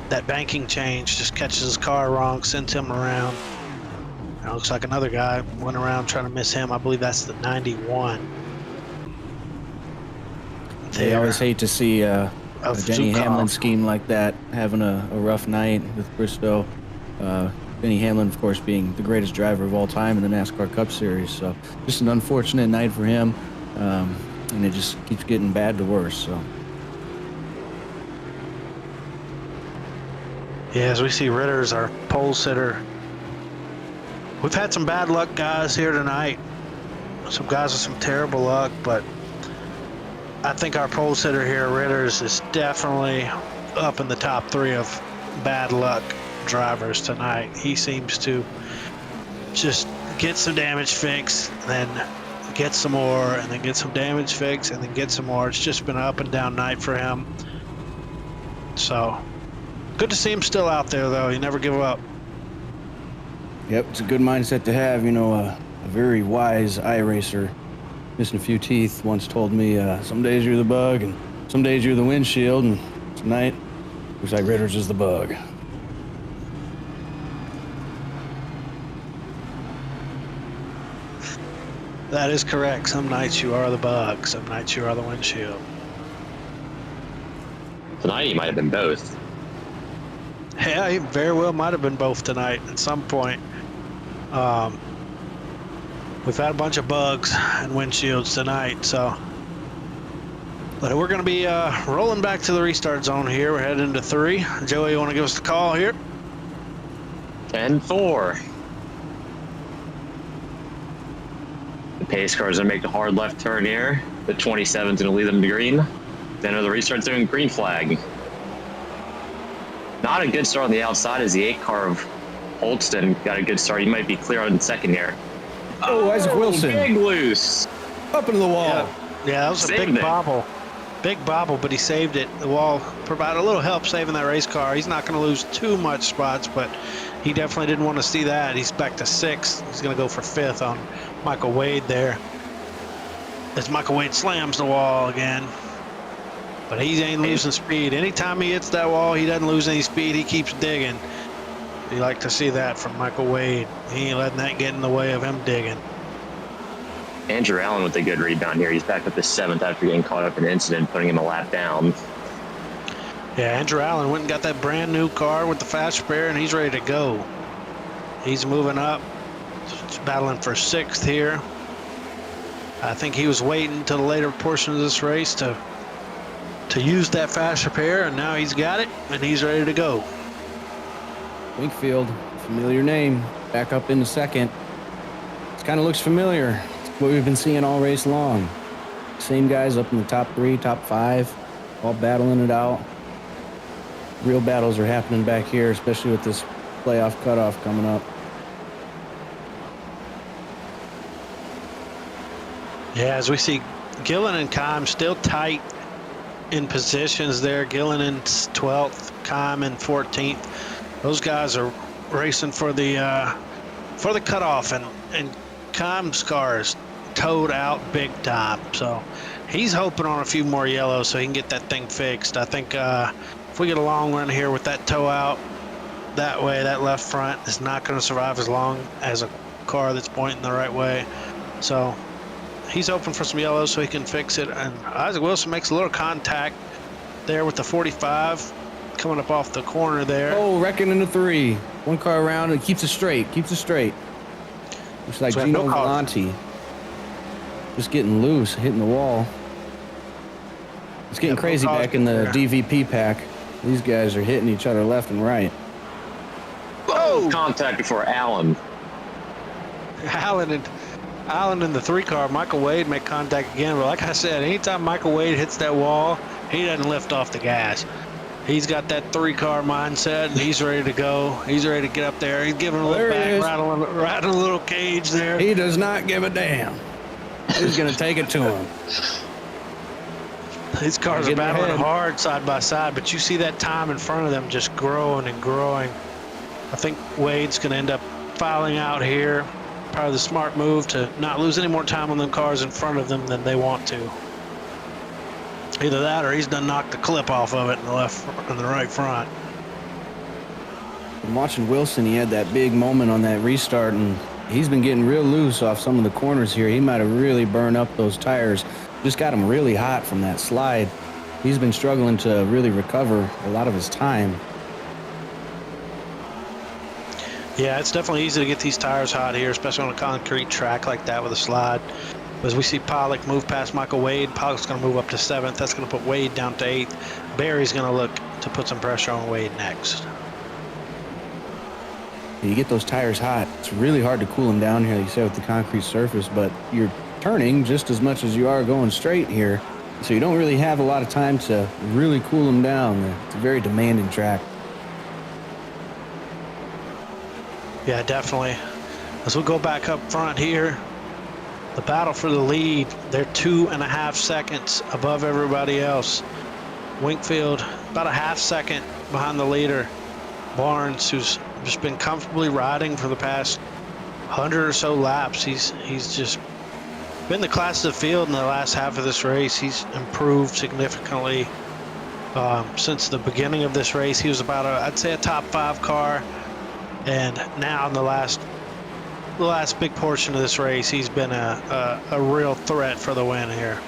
That banking change just catches his car wrong, sends him around. It looks like another guy went around trying to miss him. I believe that's the 91. They always hate to see a Denny Hamlin scheme like that, having a rough night with Bristow. Denny Hamlin, of course, being the greatest driver of all time in the NASCAR Cup Series. So just an unfortunate night for him, and it just keeps getting bad to worse. So. Yeah, as we see Ritter's our pole sitter. We've had some bad luck guys here tonight. Some guys with some terrible luck, but I think our pole sitter here, Ritter's, is definitely up in the top 3 of bad luck drivers tonight. He seems to just get some damage fixed, then get some more, and then get some damage fixed, and then get some more. It's just been an up and down night for him. So good to see him still out there, though. He never give up. Yep, it's a good mindset to have. You know, a very wise iRacer, missing a few teeth, once told me, some days you're the bug, and some days you're the windshield, and tonight, looks like Ritter's is the bug. That is correct. Some nights you are the bug, some nights you are the windshield. Tonight he might have been both. Yeah, he very well might have been both tonight at some point. We've had a bunch of bugs and windshields tonight, so. But we're going to be rolling back to the restart zone here. We're heading into 3. Joey, you want to give us the call here? 10-4. The pace car is going to make the hard left turn here. The 27 is going to lead them to green. Then the restart zone, green flag. Not a good start on the outside as the 8 car of Holston got a good start. He might be clear on second here. Oh, Isaac Wilson. Big loose. Up into the wall. Yeah, that was a big bobble. Big bobble, but he saved it. The wall provided a little help saving that race car. He's not going to lose too much spots, but he definitely didn't want to see that. He's back to 6th. He's going to go for 5th on Michael Wade there. As Michael Wade slams the wall again. But he ain't losing speed. Anytime he hits that wall, he doesn't lose any speed. He keeps digging. You like to see that from Michael Wade. He ain't letting that get in the way of him digging. Andrew Allen with a good rebound here. He's back up to 7th after getting caught up in an incident, putting him a lap down. Yeah, Andrew Allen went and got that brand new car with the fast spare, and he's ready to go. He's moving up. He's battling for 6th here. I think he was waiting until the later portion of this race to use that fast repair, and now he's got it, and he's ready to go. Winkfield, familiar name, back up into 2nd. It kind of looks familiar. It's what we've been seeing all race long. Same guys up in the top 3, top 5, all battling it out. Real battles are happening back here, especially with this playoff cutoff coming up. Yeah, as we see Gillen and Kime still tight in positions there. Gillen in 12th, Kime in 14th. Those guys are racing for the cutoff, and Kime's car is towed out big time. So he's hoping on a few more yellows so he can get that thing fixed. I think if we get a long run here with that tow out that way, that left front is not going to survive as long as a car that's pointing the right way. So he's hoping for some yellows so he can fix it. And Isaac Wilson makes a little contact there with the 45 coming up off the corner there. Oh, wrecking into 3. One car around and keeps it straight. Looks like Gino Galante just getting loose, hitting the wall. It's getting crazy back in the DVP pack. These guys are hitting each other left and right. Oh, contact before Allen. Allen in the 3 car, Michael Wade make contact again. But like I said, anytime Michael Wade hits that wall, he doesn't lift off the gas. He's got that 3 car mindset, and he's ready to go. He's ready to get up there. He's giving a little back, rattling a little cage there. He does not give a damn. He's going to take it to him. These cars are battling hard side by side, but you see that time in front of them just growing and growing. I think Wade's going to end up filing out here. Probably the smart move to not lose any more time on them cars in front of them than they want to. Either that or he's done knocked the clip off of it in the left and the right front. I'm watching Wilson. He had that big moment on that restart, and he's been getting real loose off some of the corners here. He might have really burned up those tires. Just got him really hot from that slide. He's been struggling to really recover a lot of his time. Yeah, it's definitely easy to get these tires hot here, especially on a concrete track like that with a slide. As we see Pollock move past Michael Wade, Pollock's going to move up to 7th. That's going to put Wade down to 8th. Barry's going to look to put some pressure on Wade next. You get those tires hot. It's really hard to cool them down here, like you said, with the concrete surface, but you're turning just as much as you are going straight here, so you don't really have a lot of time to really cool them down. It's a very demanding track. Yeah, definitely. As we go back up front here, the battle for the lead, they're 2.5 seconds above everybody else. Wingfield about a half second behind the leader. Barnes, who's just been comfortably riding for the past 100 or so laps. He's just been the class of the field in the last half of this race. He's improved significantly since the beginning of this race. He was about I'd say a top 5 car, and now in the last big portion of this race, he's been a real threat for the win here.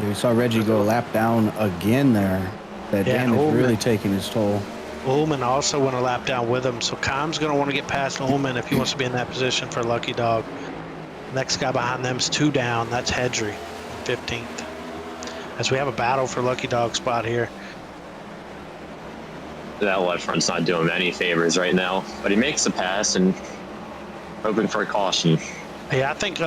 You saw Reggie go a lap down again there. That damage really taking its toll. Ullman also went a lap down with him, so Com's going to want to get past Ullman if he wants to be in that position for Lucky Dog. Next guy behind them is 2 down. That's Hedry, 15th. As we have a battle for Lucky Dog spot here. That left front's not doing him any favors right now, but he makes the pass and hoping for a caution. Yeah, I think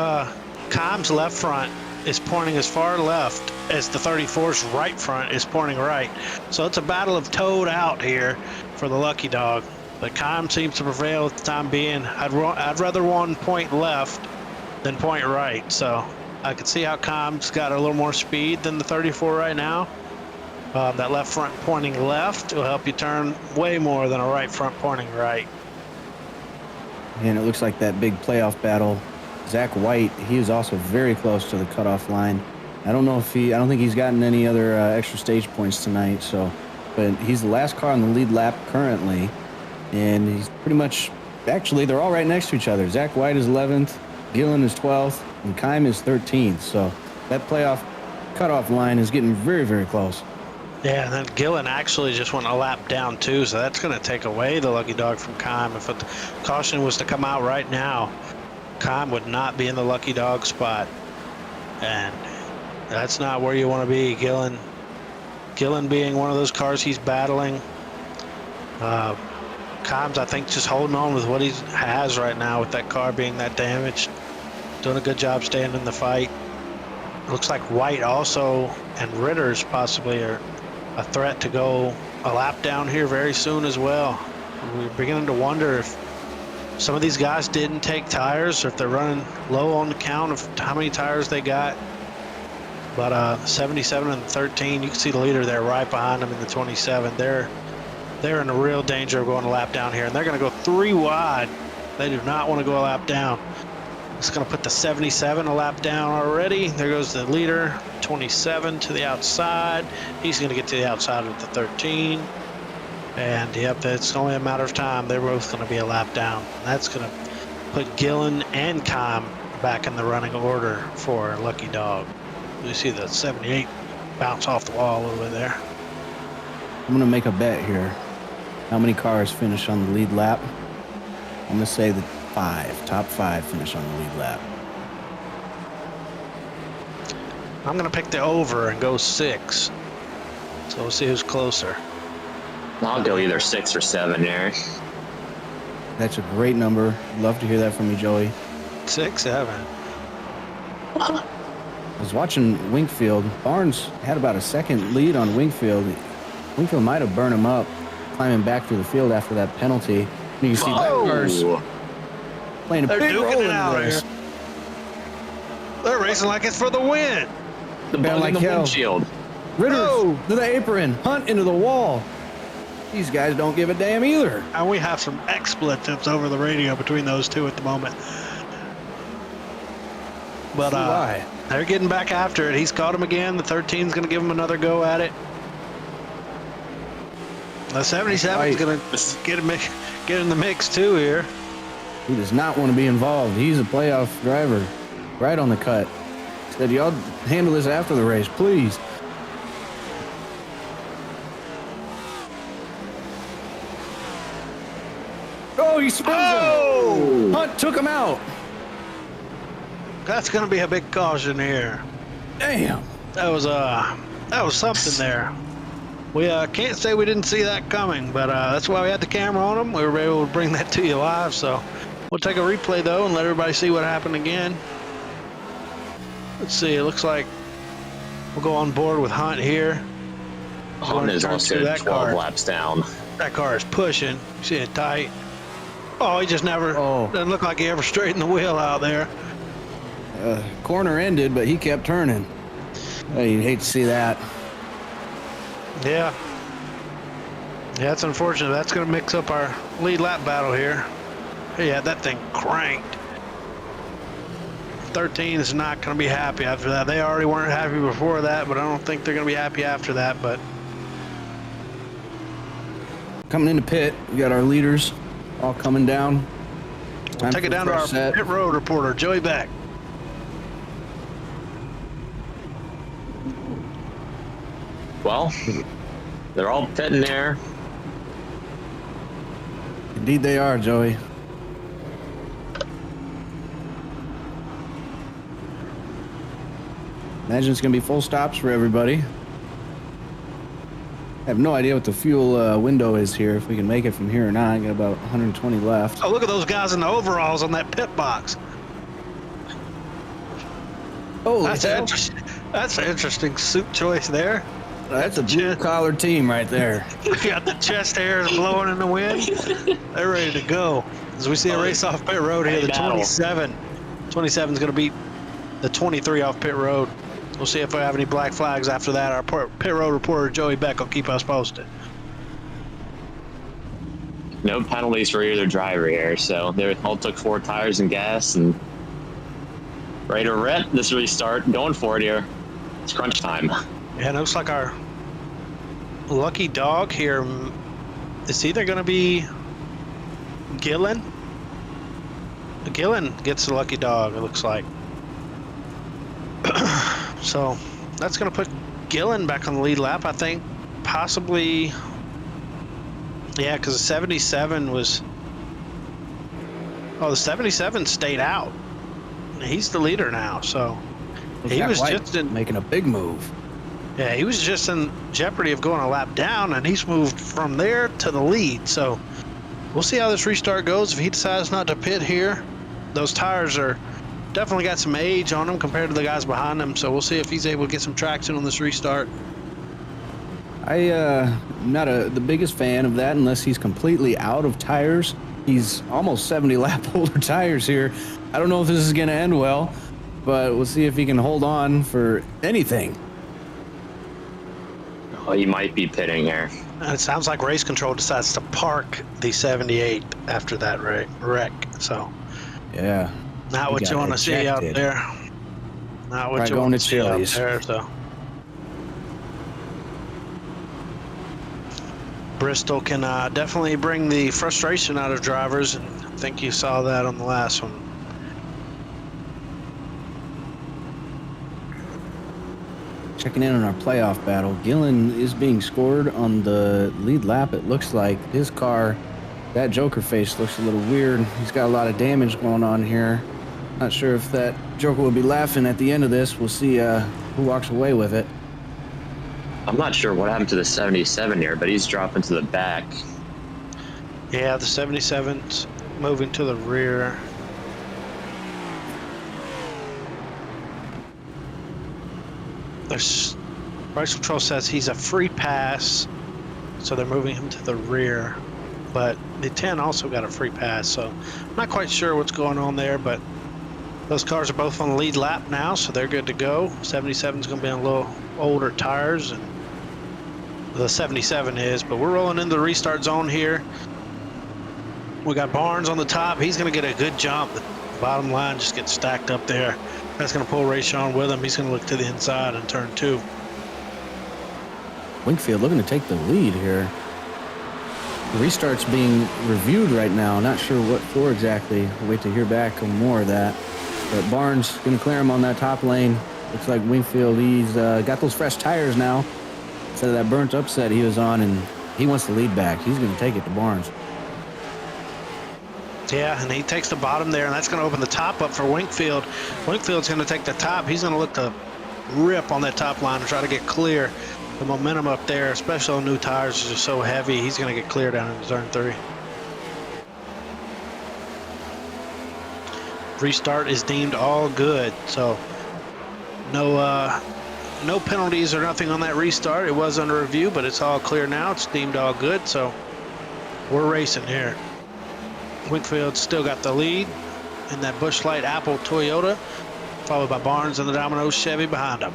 Com's left front is pointing as far left as the 34's right front is pointing right. So it's a battle of toed out here for the Lucky Dog. But Com seems to prevail at the time being. I'd rather one point left than point right. So I could see how Com's got a little more speed than the 34 right now. That left front pointing left will help you turn way more than a right front pointing right. And it looks like that big playoff battle. Zach White, he is also very close to the cutoff line. I don't think he's gotten any other extra stage points tonight. But he's the last car on the lead lap currently, and he's pretty much, actually, they're all right next to each other. Zach White is 11th, Gillen is 12th, and Kime is 13th. So that playoff cutoff line is getting very, very close. Yeah, and then Gillen actually just went a lap down too, so that's going to take away the Lucky Dog from Kime. If the caution was to come out right now, Kime would not be in the Lucky Dog spot, and that's not where you want to be. Gillen being one of those cars he's battling. Kime's, I think, just holding on with what he has right now with that car being that damaged. Doing a good job staying in the fight. Looks like White also and Ritters possibly are a threat to go a lap down here very soon as well. We're beginning to wonder if some of these guys didn't take tires or if they're running low on the count of how many tires they got. But 77 and 13, you can see the leader there right behind them in the 27. They're in a real danger of going a lap down here, and they're going to go 3 wide. They do not want to go a lap down. It's going to put the 77 a lap down already. There goes the leader, 27 to the outside. He's going to get to the outside of the 13. And yep, it's only a matter of time. They're both going to be a lap down. That's going to put Gillen and Kime back in the running order for Lucky Dog. You see the 78 bounce off the wall a little bit there. I'm going to make a bet here. How many cars finish on the lead lap? I'm going to say the top 5 finish on the lead lap. I'm going to pick the over and go 6. So we'll see who's closer. I'll go either 6 or 7 here. That's a great number. Love to hear that from you, Joey. 6, 7. I was watching Wingfield. Barnes had about a second lead on Wingfield. Wingfield might have burned him up climbing back through the field after that penalty. And you can see that car's playing a big role in the race. They're racing like it's for the win. The bug in the windshield. Ritter to the apron. Hunt into the wall. These guys don't give a damn either. And we have some expletives over the radio between those two at the moment. But they're getting back after it. He's caught him again. The 13's going to give him another go at it. The 77 is going to get in the mix too here. He does not want to be involved. He's a playoff driver, right on the cut. Said, y'all handle this after the race, please. Oh, he spins him. Hunt took him out. That's going to be a big caution here. Damn. That was something there. We can't say we didn't see that coming, but that's why we had the camera on him. We were able to bring that to you live, so we'll take a replay, though, and let everybody see what happened again. Let's see. It looks like we'll go on board with Hunt here. Hunt is also 12 laps down. That car is pushing. You see it tight. Oh, he just never, doesn't look like he ever straightened the wheel out there. Corner ended, but he kept turning. You'd hate to see that. Yeah. Yeah, that's unfortunate. That's going to mix up our lead lap battle here. Yeah, that thing cranked. 13 is not going to be happy after that. They already weren't happy before that, but I don't think they're going to be happy after that. But coming into pit, we got our leaders all coming down. We'll take it down to our pit road reporter, Joey Beck. Well, they're all pitting there. Indeed they are, Joey. Imagine it's going to be full stops for everybody. I have no idea what the fuel window is here, if we can make it from here or not. I got about 120 left. Oh, look at those guys in the overalls on that pit box. Oh, that's an interesting suit choice there. That's a blue-collar team right there. Got the chest hairs blowing in the wind. They're ready to go. As we see a race off pit road here, the 27. 27 is going to beat the 23 off pit road. We'll see if we have any black flags after that. Our pit road reporter, Joey Beck, will keep us posted. No penalties for either driver here, so they all took 4 tires and gas and ready to rip this restart. Going for it here. It's crunch time. Yeah, it looks like our lucky dog here is either going to be Gillen. Gillen gets the lucky dog, it looks like. So that's going to put Gillen back on the lead lap, I think. Possibly, yeah, because the 77 was... Oh, the 77 stayed out. He's the leader now, so... He was just making a big move. Yeah, he was just in jeopardy of going a lap down, and he's moved from there to the lead. So we'll see how this restart goes. If he decides not to pit here, those tires are definitely got some age on them compared to the guys behind him. So we'll see if he's able to get some traction on this restart. I'm not the biggest fan of that unless he's completely out of tires. He's almost 70 lap holder tires here. I don't know if this is going to end well, but we'll see if he can hold on for anything. Oh, he might be pitting here. And it sounds like race control decides to park the 78 after that wreck. So, yeah, not what you want to see out there. Not what you want to see out there. So, Bristol can definitely bring the frustration out of drivers, and I think you saw that on the last one. Checking in on our playoff battle. Gillen is being scored on the lead lap. It looks like his car, that Joker face looks a little weird. He's got a lot of damage going on here. Not sure if that Joker will be laughing at the end of this. We'll see who walks away with it. I'm not sure what happened to the 77 here, but he's dropping to the back. Yeah, the 77's moving to the rear. Race control says he's a free pass, so they're moving him to the rear. But the 10 also got a free pass, so I'm not quite sure what's going on there, but those cars are both on the lead lap now, so they're good to go. 77's going to be on a little older tires, and the 77 is, but we're rolling into the restart zone here. We got Barnes on the top. He's going to get a good jump. The bottom line just gets stacked up there. That's going to pull Rayshawn with him. He's going to look to the inside in turn 2. Wingfield looking to take the lead here. The restart's being reviewed right now. Not sure what for exactly. We'll wait to hear back on more of that. But Barnes going to clear him on that top lane. Looks like Wingfield, he's got those fresh tires now instead of that burnt upset he was on, and he wants the lead back. He's going to take it to Barnes. Yeah, and he takes the bottom there, and that's going to open the top up for Wingfield. Wingfield's going to take the top. He's going to look to rip on that top line and try to get clear. The momentum up there, especially on new tires, is just so heavy. He's going to get clear down in turn 3. Restart is deemed all good, so no penalties or nothing on that restart. It was under review, but it's all clear now. It's deemed all good, so we're racing here. Winkfield still got the lead in that Busch Light Apple Toyota, followed by Barnes and the Domino's Chevy behind him.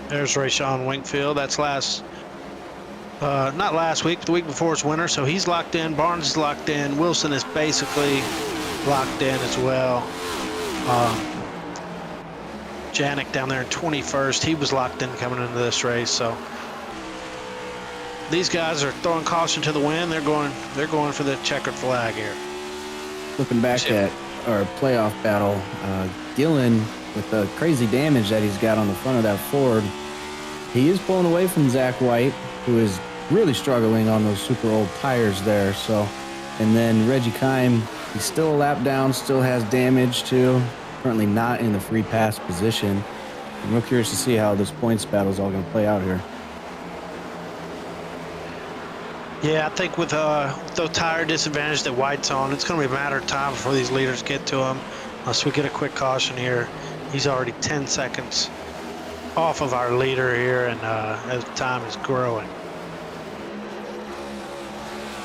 There's Rayshawn Winkfield. That's not last week, but the week before's winner, so he's locked in. Barnes is locked in. Wilson is basically locked in as well. Janik down there in 21st, he was locked in coming into this race. So these guys are throwing caution to the wind. They're going for the checkered flag here. Looking back at our playoff battle, Gillen, with the crazy damage that he's got on the front of that Ford, he is pulling away from Zach White, who is really struggling on those super old tires there. So, and then Reggie Kime, he's still a lap down, still has damage too. Currently not in the free pass position. I'm real curious to see how this points battle is all going to play out here. Yeah, I think with the tire disadvantage that White's on, it's going to be a matter of time before these leaders get to him. Unless we get a quick caution here. He's already 10 seconds off of our leader here, and as time is growing.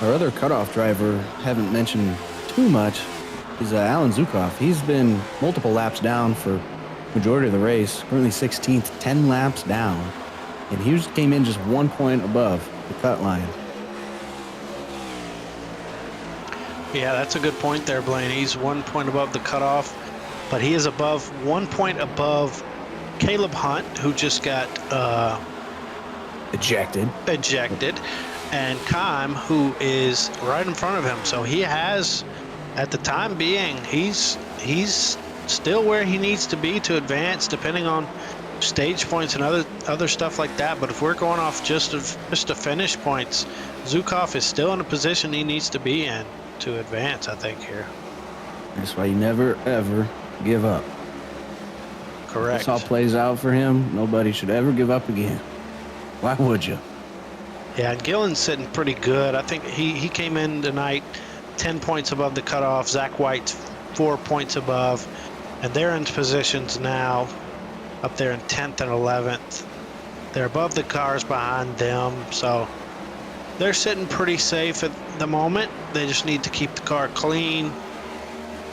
Our other cutoff driver, haven't mentioned too much, is Alan Zukov. He's been multiple laps down for majority of the race, currently 16th, 10 laps down, and he just came in just 1 point above the cut line. Yeah, that's a good point there, Blaine. He's 1 point above the cutoff, but he is above 1 point above Caleb Hunt, who just got ejected, and Kime, who is right in front of him. So he has, at the time being, he's still where he needs to be to advance, depending on stage points and other stuff like that. But if we're going off just the finish points, Zukov is still in a position he needs to be in to advance, I think, here. That's why you never, ever give up. Correct. This all plays out for him. Nobody should ever give up again. Why would you? Yeah, and Gillen's sitting pretty good. I think he came in tonight 10 points above the cutoff. Zach White's 4 points above. And they're in positions now up there in 10th and 11th. They're above the cars behind them, so they're sitting pretty safe at the moment. They just need to keep the car clean,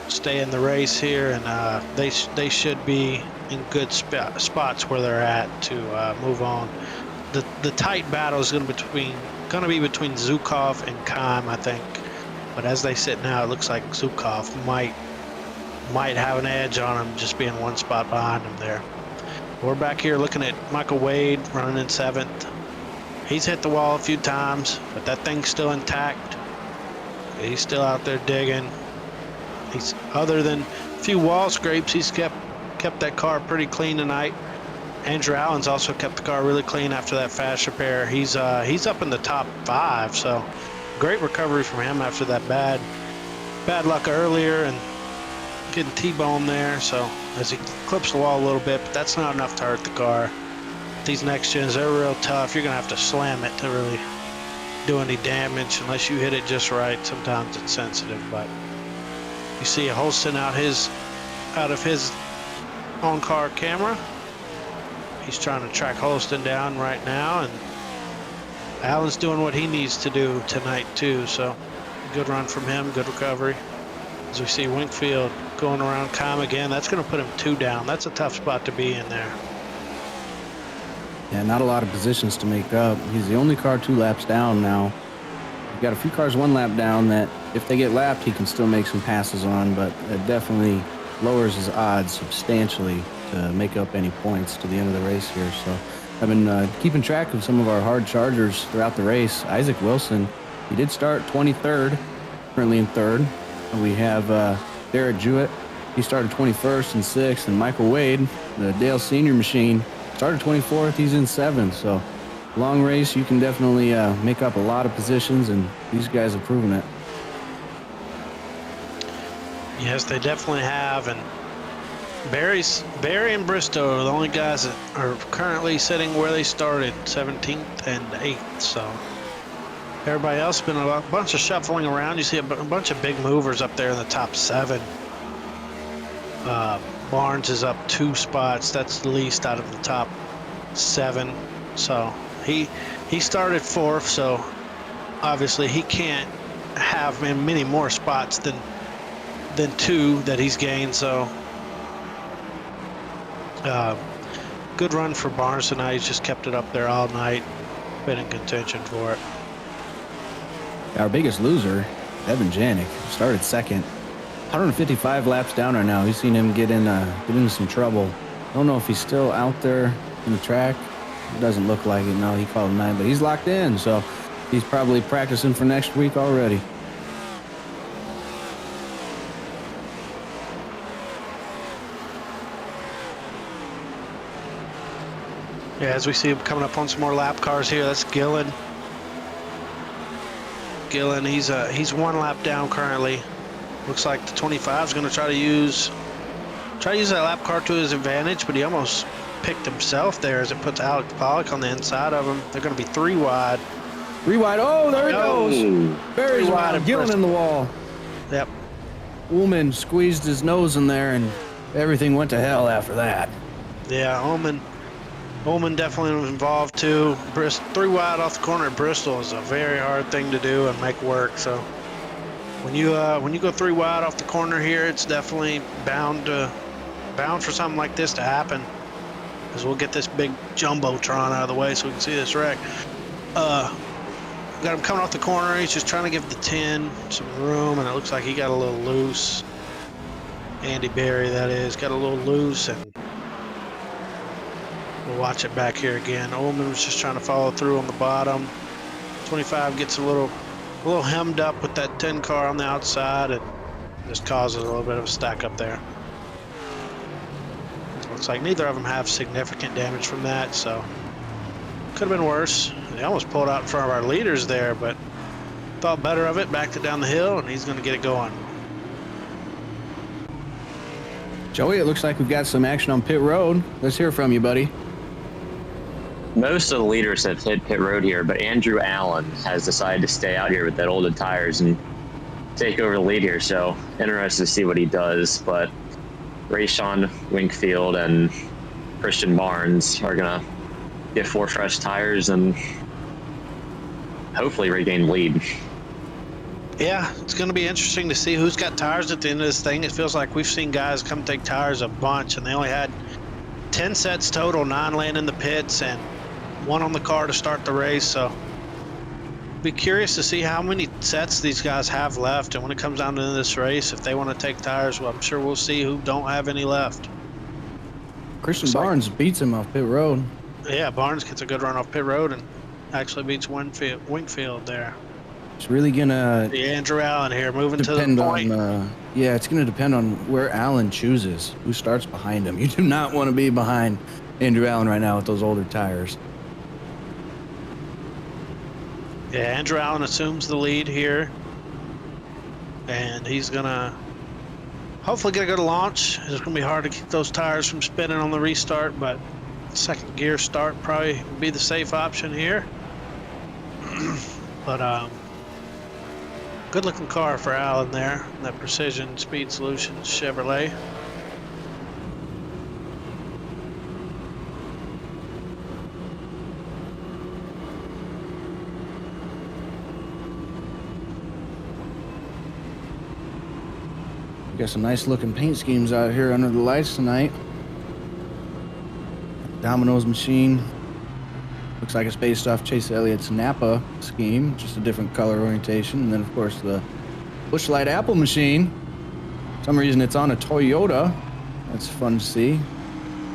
stay in the race here, and they should be in good spots where they're at to move on. The tight battle is going to be between Zukov and Kime, I think. But as they sit now, it looks like Zukov might have an edge on him, just being one spot behind him there. We're back here looking at Michael Wade running in 7th. He's hit the wall a few times, but that thing's still intact. He's still out there digging. He's, other than a few wall scrapes, he's kept that car pretty clean tonight. Andrew Allen's also kept the car really clean after that fast repair. He's up in the top 5, so great recovery from him after that bad luck earlier and getting T-boned there. So as he clips the wall a little bit, but that's not enough to hurt the car. These next gens, they're real tough. You're gonna have to slam it to really do any damage unless you hit it just right. Sometimes it's sensitive, but you see Holston out of his on-car camera. He's trying to track Holston down right now, and Allen's doing what he needs to do tonight too. So good run from him, good recovery. As we see Winkfield going around Kime again, that's going to put him 2 down. That's a tough spot to be in there. Yeah, not a lot of positions to make up. He's the only car 2 laps down now. We've got a few cars 1 lap down that if they get lapped, he can still make some passes on, but it definitely lowers his odds substantially to make up any points to the end of the race here. So I've been keeping track of some of our hard chargers throughout the race. Isaac Wilson, he did start 23rd, currently in 3rd. And we have Derek Jewett, he started 21st and 6th, and Michael Wade, the Dale Senior machine, started 24th, he's in 7th. So long race, you can definitely make up a lot of positions, and these guys have proven it. Yes, they definitely have, and Barry and Bristow are the only guys that are currently sitting where they started, 17th and 8th. So everybody else has been a bunch of shuffling around. You see a bunch of big movers up there in the top 7. Barnes is up 2 spots. That's the least out of the top 7. So he started 4th, so obviously he can't have many more spots than 2 that he's gained. So good run for Barnes tonight. He's just kept it up there all night, been in contention for it. Our biggest loser, Evan Janik, started second. 155 laps down right now. We've seen him get into some trouble. I don't know if he's still out there in the track. It doesn't look like it. No, he called 9, but he's locked in, so he's probably practicing for next week already. Yeah, as we see him coming up on some more lap cars here, that's Gillen. Gillen, he's 1 lap down currently. Looks like the 25 is going to try to use that lap car to his advantage, but he almost picked himself there as it puts Alex Pollock on the inside of him. They're going to be 3 wide. 3 wide. Oh, there it goes. Very wide. Gillen in the wall. Yep. Ullman squeezed his nose in there, and everything went to hell after that. Yeah, Ullman definitely was involved too. 3 wide off the corner at Bristol is a very hard thing to do and make work. So when you go 3 wide off the corner here, it's definitely bound for something like this to happen. Because we'll get this big jumbotron out of the way so we can see this wreck. Got him coming off the corner. He's just trying to give the 10 some room, and it looks like he got a little loose. Andy Berry, that is, got a little loose, and we'll watch it back here again. Ullman was just trying to follow through on the bottom. 25 gets a little hemmed up with that 10 car on the outside, and just causes a little bit of a stack up there. Looks like neither of them have significant damage from that, so could have been worse. They almost pulled out in front of our leaders there, but thought better of it, backed it down the hill, and he's going to get it going. Joey, it looks like we've got some action on pit road. Let's hear from you, buddy. Most of the leaders have hit pit road here, but Andrew Allen has decided to stay out here with that old tires and take over the lead here. So interested to see what he does. But Rayshon Winkfield and Christian Barnes are gonna get 4 fresh tires and hopefully regain the lead. Yeah, it's going to be interesting to see who's got tires at the end of this thing. It feels like we've seen guys come take tires a bunch, and they only had 10 sets total, 9 laying in the pits and 1 on the car to start the race. So be curious to see how many sets these guys have left, and when it comes down to this race, if they want to take tires, well, I'm sure we'll see who don't have any left. Christian Barnes beats him off pit road. Yeah, Barnes gets a good run off pit road and actually beats Winkfield there. It's really gonna Andrew Allen here moving to the point. Yeah, it's gonna depend on where Allen chooses, who starts behind him. You do not want to be behind Andrew Allen right now with those older tires. Yeah, Andrew Allen assumes the lead here, and he's gonna hopefully get a good launch. It's gonna be hard to keep those tires from spinning on the restart, but second gear start probably would be the safe option here. But good looking car for Allen there, that Precision Speed Solutions Chevrolet. We got some nice looking paint schemes out here under the lights tonight. Domino's machine. Looks like it's based off Chase Elliott's Napa scheme, just a different color orientation. And then, of course, the Busch Light Apple machine. For some reason, it's on a Toyota. That's fun to see.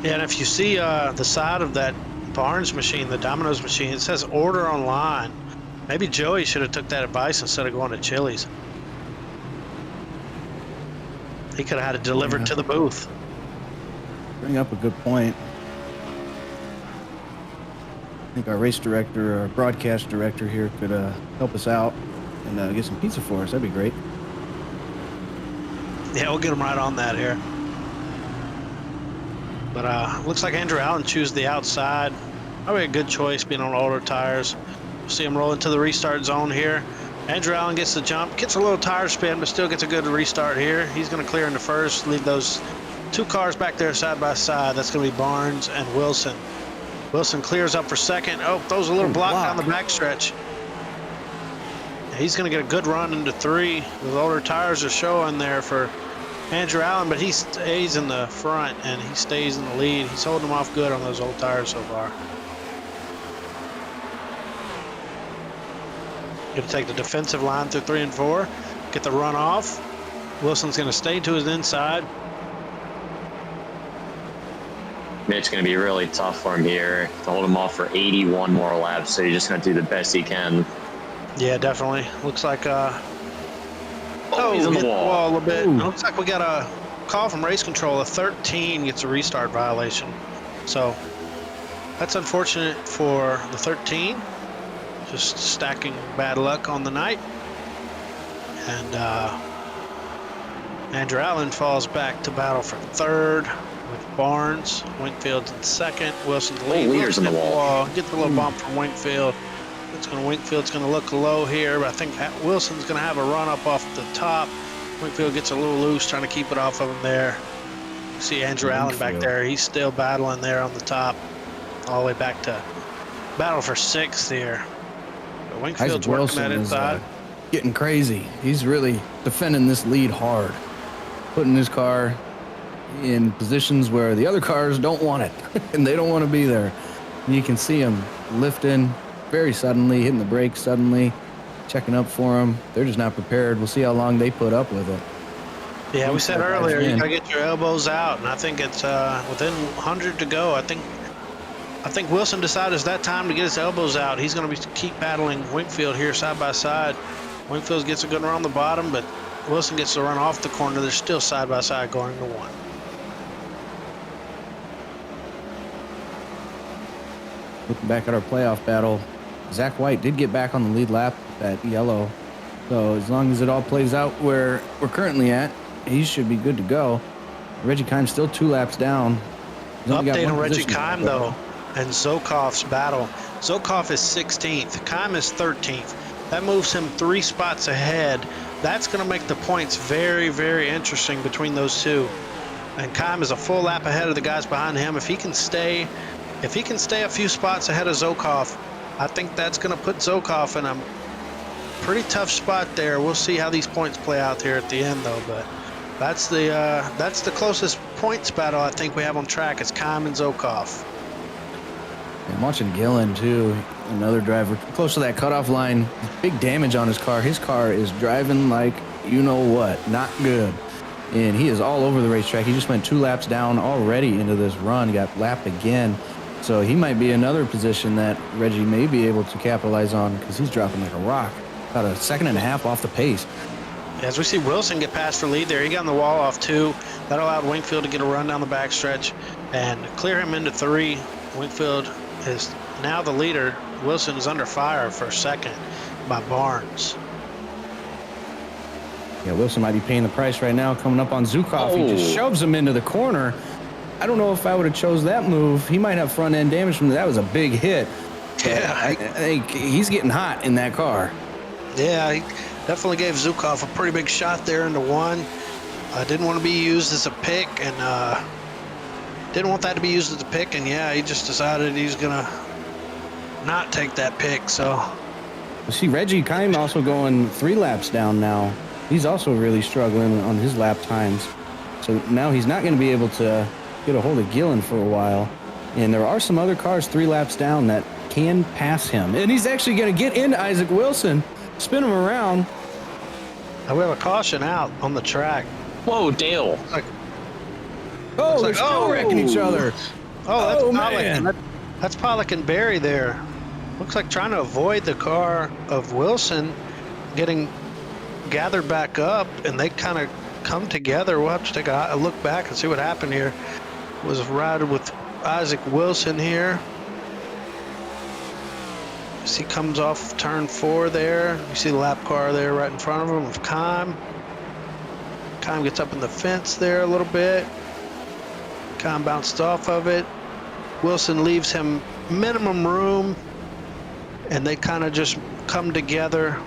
Yeah, and if you see the side of that Barnes machine, the Domino's machine, it says order online. Maybe Joey should have took that advice instead of going to Chili's. He could have had it delivered to the booth. Bring up a good point. I think our race director, our broadcast director here could help us out and get some pizza for us. That'd be great. Yeah, we'll get him right on that here. But looks like Andrew Allen chooses the outside. Probably a good choice being on older tires. We'll see him roll into the restart zone here. Andrew Allen gets the jump, gets a little tire spin, but still gets a good restart here. He's going to clear in the first, leave those 2 cars back there side by side. That's going to be Barnes and Wilson. Wilson clears up for second. Oh, throws a little block down the backstretch. he's going to get a good run into 3. The older tires are showing there for Andrew Allen, but he stays in the front and he stays in the lead. He's holding them off good on those old tires so far. Going to take the defensive line through 3 and 4, get the run off. Wilson's going to stay to his inside. It's going to be really tough for him here to hold him off for 81 more laps, so he's just going to do the best he can. Yeah, definitely. Looks like he's on the hit wall. A little bit. It looks like we got a call from race control. A 13 gets a restart violation. So that's unfortunate for the 13. Just stacking bad luck on the night. And Andrew Allen falls back to battle for 3rd with Barnes. Wingfield's in 2nd. Wilson's lead. Leader's in the wall. Get the little bump from Wingfield. Wingfield's going to look low here, but I think Wilson's going to have a run up off the top. Wingfield gets a little loose, trying to keep it off of him there. You see Andrew Allen back there. He's still battling there on the top, all the way back to battle for 6th here. But Wingfield's working that inside. Getting crazy. He's really defending this lead hard, putting his car in positions where the other cars don't want it, and they don't want to be there. And you can see him lifting very suddenly, hitting the brakes suddenly, checking up for them. They're just not prepared. We'll see how long they put up with it. Yeah, we said earlier, you got to get your elbows out, and I think it's within 100 to go. I think Wilson decided it's that time to get his elbows out. He's going to keep battling Wingfield here side by side. Wingfield gets a good run on the bottom, but Wilson gets to run off the corner. They're still side by side going to 1. Looking back at our playoff battle, Zach White did get back on the lead lap at yellow. So as long as it all plays out where we're currently at, he should be good to go. Reggie Kime's still 2 laps down. Update on Reggie Kime, though, and Zokoff's battle. Zokoff is 16th. Kime is 13th. That moves him 3 spots ahead. That's going to make the points very, very interesting between those two. And Kime is a full lap ahead of the guys behind him. If he can stay a few spots ahead of Zokoff, I think that's going to put Zokoff in a pretty tough spot there. We'll see how these points play out here at the end, though. But that's the closest points battle I think we have on track. It's Kime and Zokoff. I'm watching Gillen too, another driver close to that cutoff line. Big damage on his car. His car is driving like you know what, not good. And he is all over the racetrack. He just went 2 laps down already into this run. He got lapped again. So he might be another position that Reggie may be able to capitalize on because he's dropping like a rock. About 1.5 seconds off the pace. As we see Wilson get past for lead there, he got on the wall off 2. That allowed Wingfield to get a run down the backstretch and clear him into 3. Wingfield is now the leader. Wilson is under fire for 2nd by Barnes. Yeah, Wilson might be paying the price right now coming up on Zokoff. He just shoves him into the corner. I don't know if I would have chose that move. He might have front end damage from that. That was a big hit. Yeah, I think he's getting hot in that car. Yeah, he definitely gave Zokoff a pretty big shot there into 1. Didn't want to be used as a pick, and didn't want that to be used as a pick, and yeah, he just decided he's gonna not take that pick. So see, Reggie Kime also going 3 laps down now. He's also really struggling on his lap times. So now he's not going to be able to get a hold of Gillen for a while. And there are some other cars 3 laps down that can pass him. And he's actually going to get into Isaac Wilson, spin him around. we have a caution out on the track. Whoa, Dale. They're still wrecking each other. That's Pollock. Man. That's Pollock and Barry there. Looks like trying to avoid the car of Wilson getting gathered back up, and they kind of come together. We'll have to take a look back and see what happened here. Was riding with Isaac Wilson here. As he comes off turn 4 there. You see the lap car there right in front of him with Kime. Kime gets up in the fence there a little bit. Kime bounced off of it. Wilson leaves him minimum room, and they kind of just come together.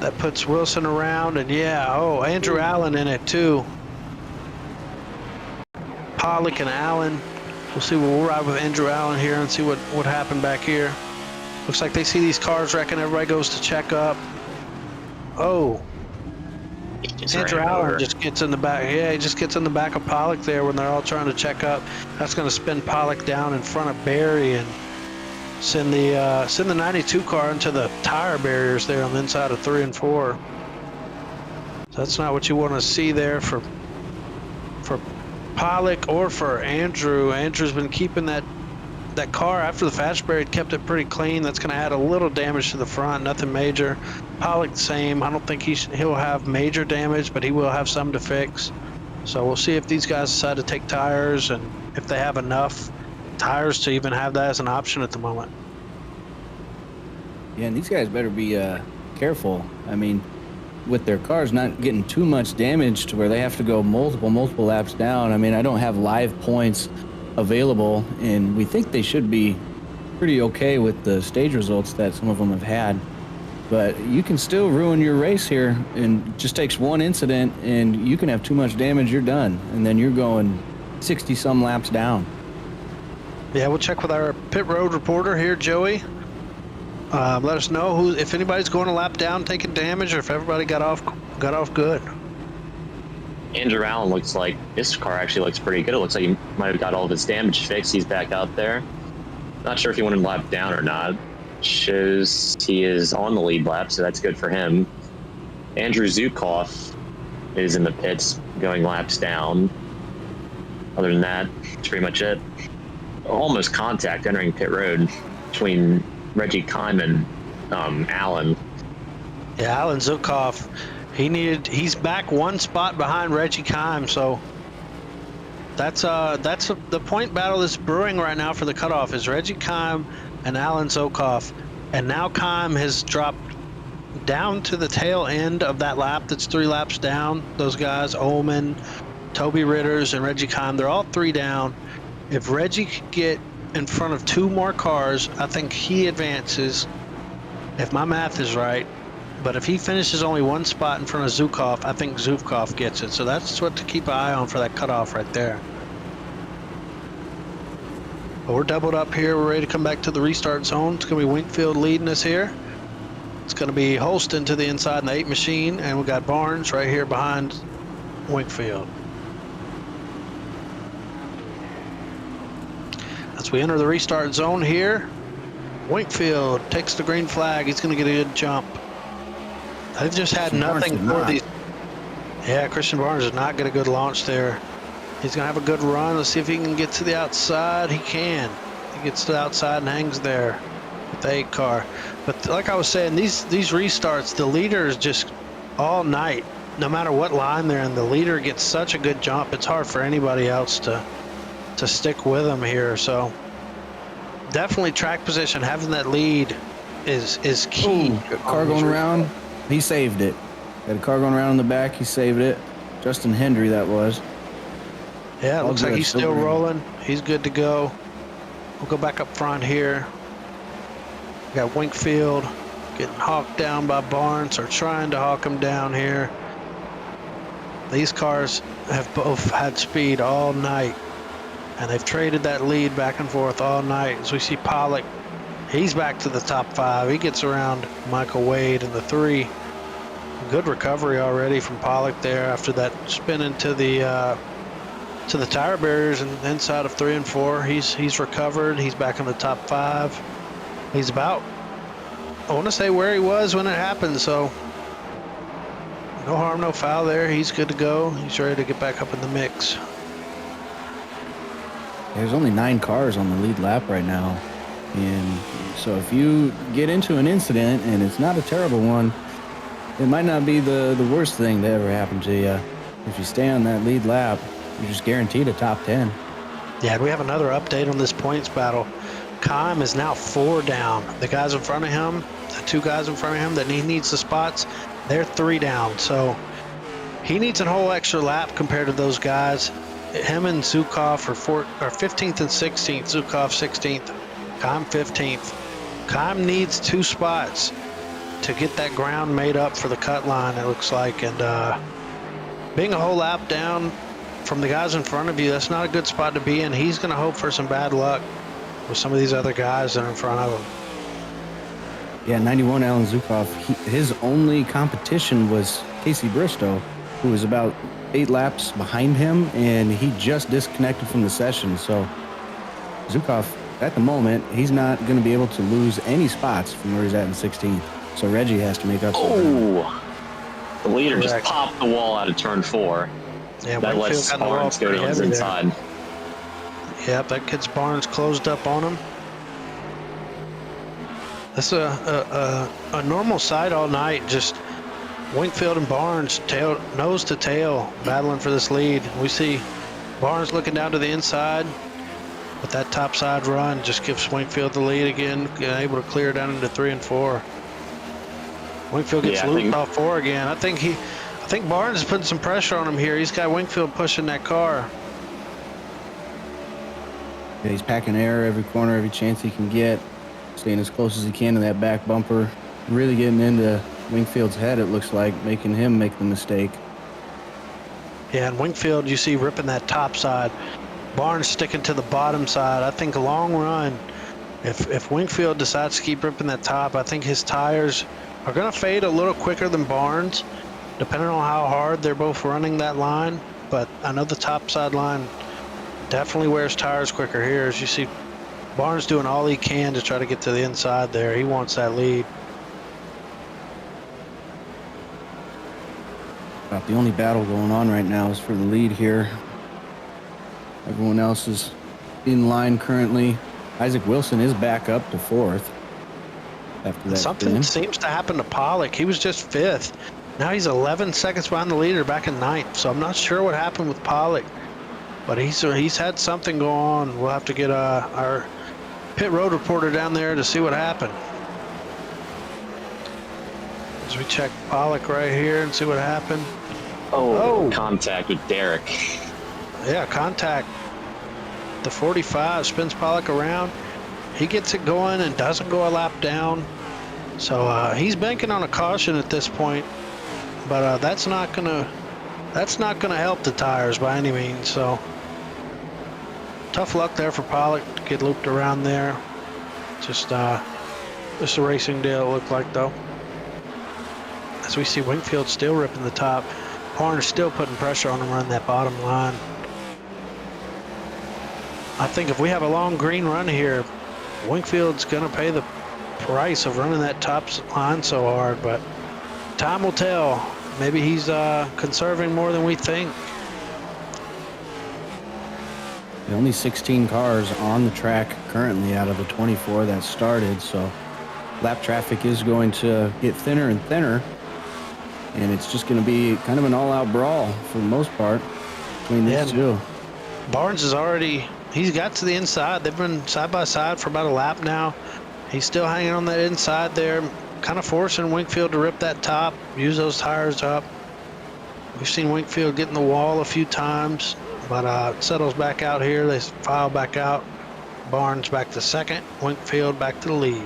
That puts Wilson around, and Andrew Allen in it too. Pollock and Allen. We'll see. We'll ride with Andrew Allen here and see what happened back here. Looks like they see these cars wrecking. Everybody goes to check up. Oh, He's Andrew ran Allen over. just gets in the back. Yeah, he just gets in the back of Pollock there when they're all trying to check up. That's going to spin Pollock down in front of Barry and send the 92 car into the tire barriers there on the inside of 3 and 4. So that's not what you want to see there for Pollock or for Andrew. Andrew's been keeping that car after the Fashberry had kept it pretty clean. That's going to add a little damage to the front, nothing major. Pollock, same. I don't think he'll have major damage, but he will have some to fix. So we'll see if these guys decide to take tires and if they have enough tires to even have that as an option at the moment. Yeah, and these guys better be careful. I mean, with their cars not getting too much damage to where they have to go multiple laps down. I mean, I don't have live points available, and we think they should be pretty okay with the stage results that some of them have had. But you can still ruin your race here, and it just takes one incident, and you can have too much damage, you're done. And then you're going 60-some laps down. Yeah, we'll check with our pit road reporter here, Joey. Let us know if anybody's going a lap down taking damage, or if everybody got off good. Andrew Allen looks like his car actually looks pretty good. It looks like he might have got all of his damage fixed. He's back out there. Not sure if he went a lap down or not. Shows he is on the lead lap, so that's good for him. Andrew Zukov is in the pits going laps down. Other than that, that's pretty much it. Almost contact entering pit road between Reggie Kime and Allen. Yeah, Alan Zukov, he's back one spot behind Reggie Kime, so that's the point battle that's brewing right now for the cutoff is Reggie Kime and Alan Zukov, and now Kime has dropped down to the tail end of that lap. That's 3 laps down. Those guys, Ullman, Toby Ritters, and Reggie Kime, they're all 3 down. If Reggie could get in front of 2 more cars, I think he advances, if my math is right. But if he finishes only 1 spot in front of Zukov, I think Zukov gets it. So that's what to keep an eye on for that cutoff right there. But we're doubled up here. We're ready to come back to the restart zone. It's going to be Winkfield leading us here. It's going to be Holston to the inside in the 8 machine, and we got Barnes right here behind Winkfield. As we enter the restart zone here, Winkfield takes the green flag. He's going to get a good jump. They've just had nothing for these. Yeah, Christian Barnes did not get a good launch there. He's going to have a good run. Let's see if he can get to the outside. He can. He gets to the outside and hangs there with the 8 car. But like I was saying, these restarts, the leader is just all night. No matter what line they're in, the leader gets such a good jump. It's hard for anybody else to stick with him here. So definitely track position, having that lead is key. Ooh, car going around. He saved it. Got a car going around in the back. He saved it. Justin Hendry, that was. Yeah, it looks like he's still rolling. He's good to go. We'll go back up front here. We got Winkfield getting hawked down by Barnes, or trying to hawk him down here. These cars have both had speed all night, and they've traded that lead back and forth all night. As we see Pollock, he's back to the top 5. He gets around Michael Wade in the 3. Good recovery already from Pollock there after that spin into the tire barriers and inside of 3 and 4. He's recovered. He's back in the top 5. He's about, I want to say, where he was when it happened. So no harm, no foul there. He's good to go. He's ready to get back up in the mix. There's only 9 cars on the lead lap right now. And so if you get into an incident and it's not a terrible one, it might not be the worst thing to ever happen to you. If you stay on that lead lap, you're just guaranteed a top 10. Yeah, we have another update on this points battle. Kime is now 4 down. The guys in front of him, the 2 guys in front of him that he needs the spots, they're 3 down. So he needs a whole extra lap compared to those guys. Him and Zukov are 15th and 16th. Zukov 16th. Kime 15th. Kime needs 2 spots to get that ground made up for the cut line, it looks like. And being a whole lap down from the guys in front of you, that's not a good spot to be in. He's going to hope for some bad luck with some of these other guys that are in front of him. Yeah, 91 Alan Zukov, his only competition was Casey Bristow, who was about 8 laps behind him, and he just disconnected from the session. So Zukov, at the moment, he's not going to be able to lose any spots from where he's at in 16th. So Reggie has to make up some ground. Oh, the leader Correct. just popped the wall out of turn 4. Yeah, That lets got the wall Barnes go pretty to his heavy there. inside. Yep, that gets Barnes closed up on him. That's a normal sight all night. Just Wingfield and Barnes nose to tail battling for this lead. We see Barnes looking down to the inside, but that top side run just gives Wingfield the lead again, able to clear down into 3 and 4. Wingfield gets looped off 4 again. I think Barnes is putting some pressure on him here. He's got Wingfield pushing that car. Yeah, he's packing air every corner, every chance he can get, staying as close as he can to that back bumper. Really getting into Wingfield's head, it looks like, making him make the mistake. Yeah, and Wingfield, you see ripping that top side. Barnes sticking to the bottom side. I think a long run, if Wingfield decides to keep ripping that top, I think his tires are going to fade a little quicker than Barnes, depending on how hard they're both running that line. But I know the top side line definitely wears tires quicker here. As you see Barnes doing all he can to try to get to the inside there. He wants that lead. About the only battle going on right now is for the lead here. Everyone else is in line currently. Isaac Wilson is back up to 4th. After that Something seems to happen to Pollock. He was just 5th. Now he's 11 seconds behind the leader back in 9th. So I'm not sure what happened with Pollock, but he's had something go on. We'll have to get our pit road reporter down there to see what happened. As we check Pollock right here and see what happened. Oh, contact with Derek. Yeah, contact. The 45 spins Pollock around. He gets it going and doesn't go a lap down. So he's banking on a caution at this point, but that's not gonna help the tires by any means. So tough luck there for Pollock to get looped around there. Just a racing deal it looked like though. As we see Wingfield still ripping the top. Barnes still putting pressure on him running that bottom line. I think if we have a long green run here, Wingfield's gonna pay the price of running that top line so hard, but time will tell. Maybe he's conserving more than we think. The only 16 cars on the track currently out of the 24 that started, so lap traffic is going to get thinner and thinner, and it's just going to be kind of an all-out brawl for the most part between these two. Barnes is he's got to the inside. They've been side by side for about a lap now. He's still hanging on that inside there, kind of forcing Wingfield to rip that top, use those tires up. We've seen Wingfield get in the wall a few times, but it settles back out here. They file back out. Barnes back to 2nd, Wingfield back to the lead.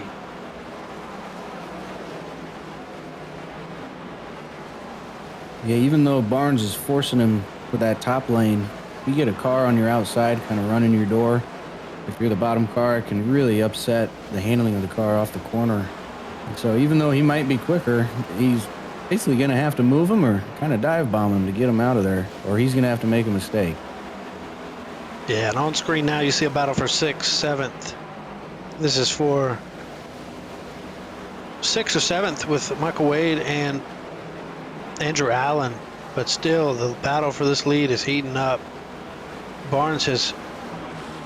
Yeah, even though Barnes is forcing him for that top lane, you get a car on your outside kind of running your door. If you're the bottom car, it can really upset the handling of the car off the corner. And so even though he might be quicker, he's basically going to have to move him or kind of dive bomb him to get him out of there, or he's going to have to make a mistake. Yeah, and on screen now you see a battle for 6th, 7th. This is for 6th or 7th with Michael Wade and Andrew Allen, but still the battle for this lead is heating up. Barnes is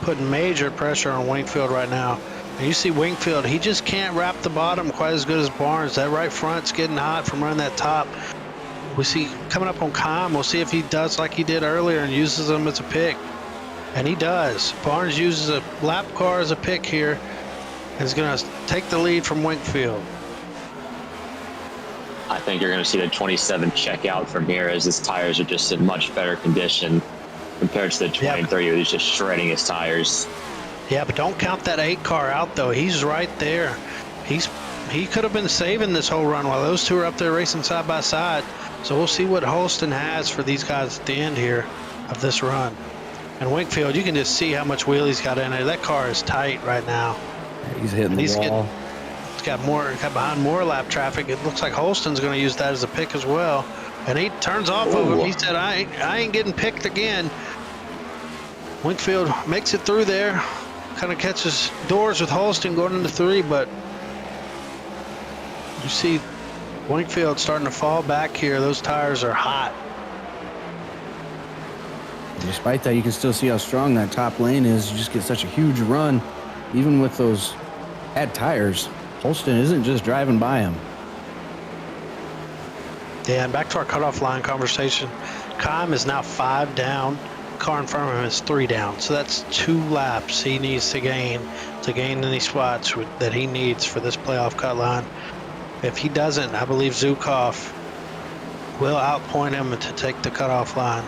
putting major pressure on Wingfield right now. And you see Wingfield, he just can't wrap the bottom quite as good as Barnes. That right front's getting hot from running that top. We see coming up on Kime, we'll see if he does like he did earlier and uses them as a pick. And he does. Barnes uses a lap car as a pick here and is going to take the lead from Wingfield. I think you're going to see the 27 check out from here as his tires are just in much better condition compared to the 23 who's just shredding his tires. Yeah, but don't count that 8 car out though. He's right there. He could have been saving this whole run while those two are up there racing side by side. So we'll see what Holston has for these guys at the end here of this run. And Wingfield, you can just see how much wheel he's got in there. That car is tight right now. He's hitting the wall. It's got behind more lap traffic. It looks like Holston's going to use that as a pick as well. And he turns off of him. He said, I ain't getting picked again. Winkfield makes it through there. Kind of catches doors with Holston going into 3, but you see Winkfield starting to fall back here. Those tires are hot. Despite that, you can still see how strong that top lane is. You just get such a huge run. Even with those bad tires, Holston isn't just driving by him. Yeah, and back to our cutoff line conversation. Kime is now 5 down. Car in front of him is 3 down. So that's 2 laps he needs to gain any spots that he needs for this playoff cut line. If he doesn't, I believe Zukov will outpoint him to take the cutoff line.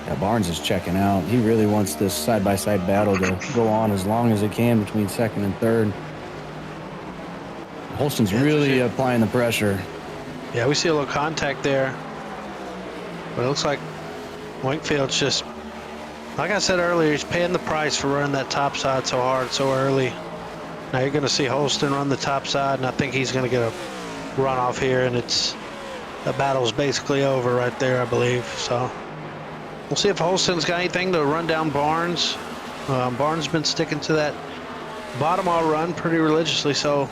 Yeah, Barnes is checking out. He really wants this side-by-side battle to go on as long as it can between 2nd and 3rd. Holston's really applying the pressure. Yeah, we see a little contact there. But it looks like Winkfield's just, like I said earlier, he's paying the price for running that top side so hard, so early. Now you're going to see Holston run the top side, and I think he's going to get a runoff here, and the battle's basically over right there, I believe. So we'll see if Holston's got anything to run down Barnes. Barnes has been sticking to that bottom all run pretty religiously, so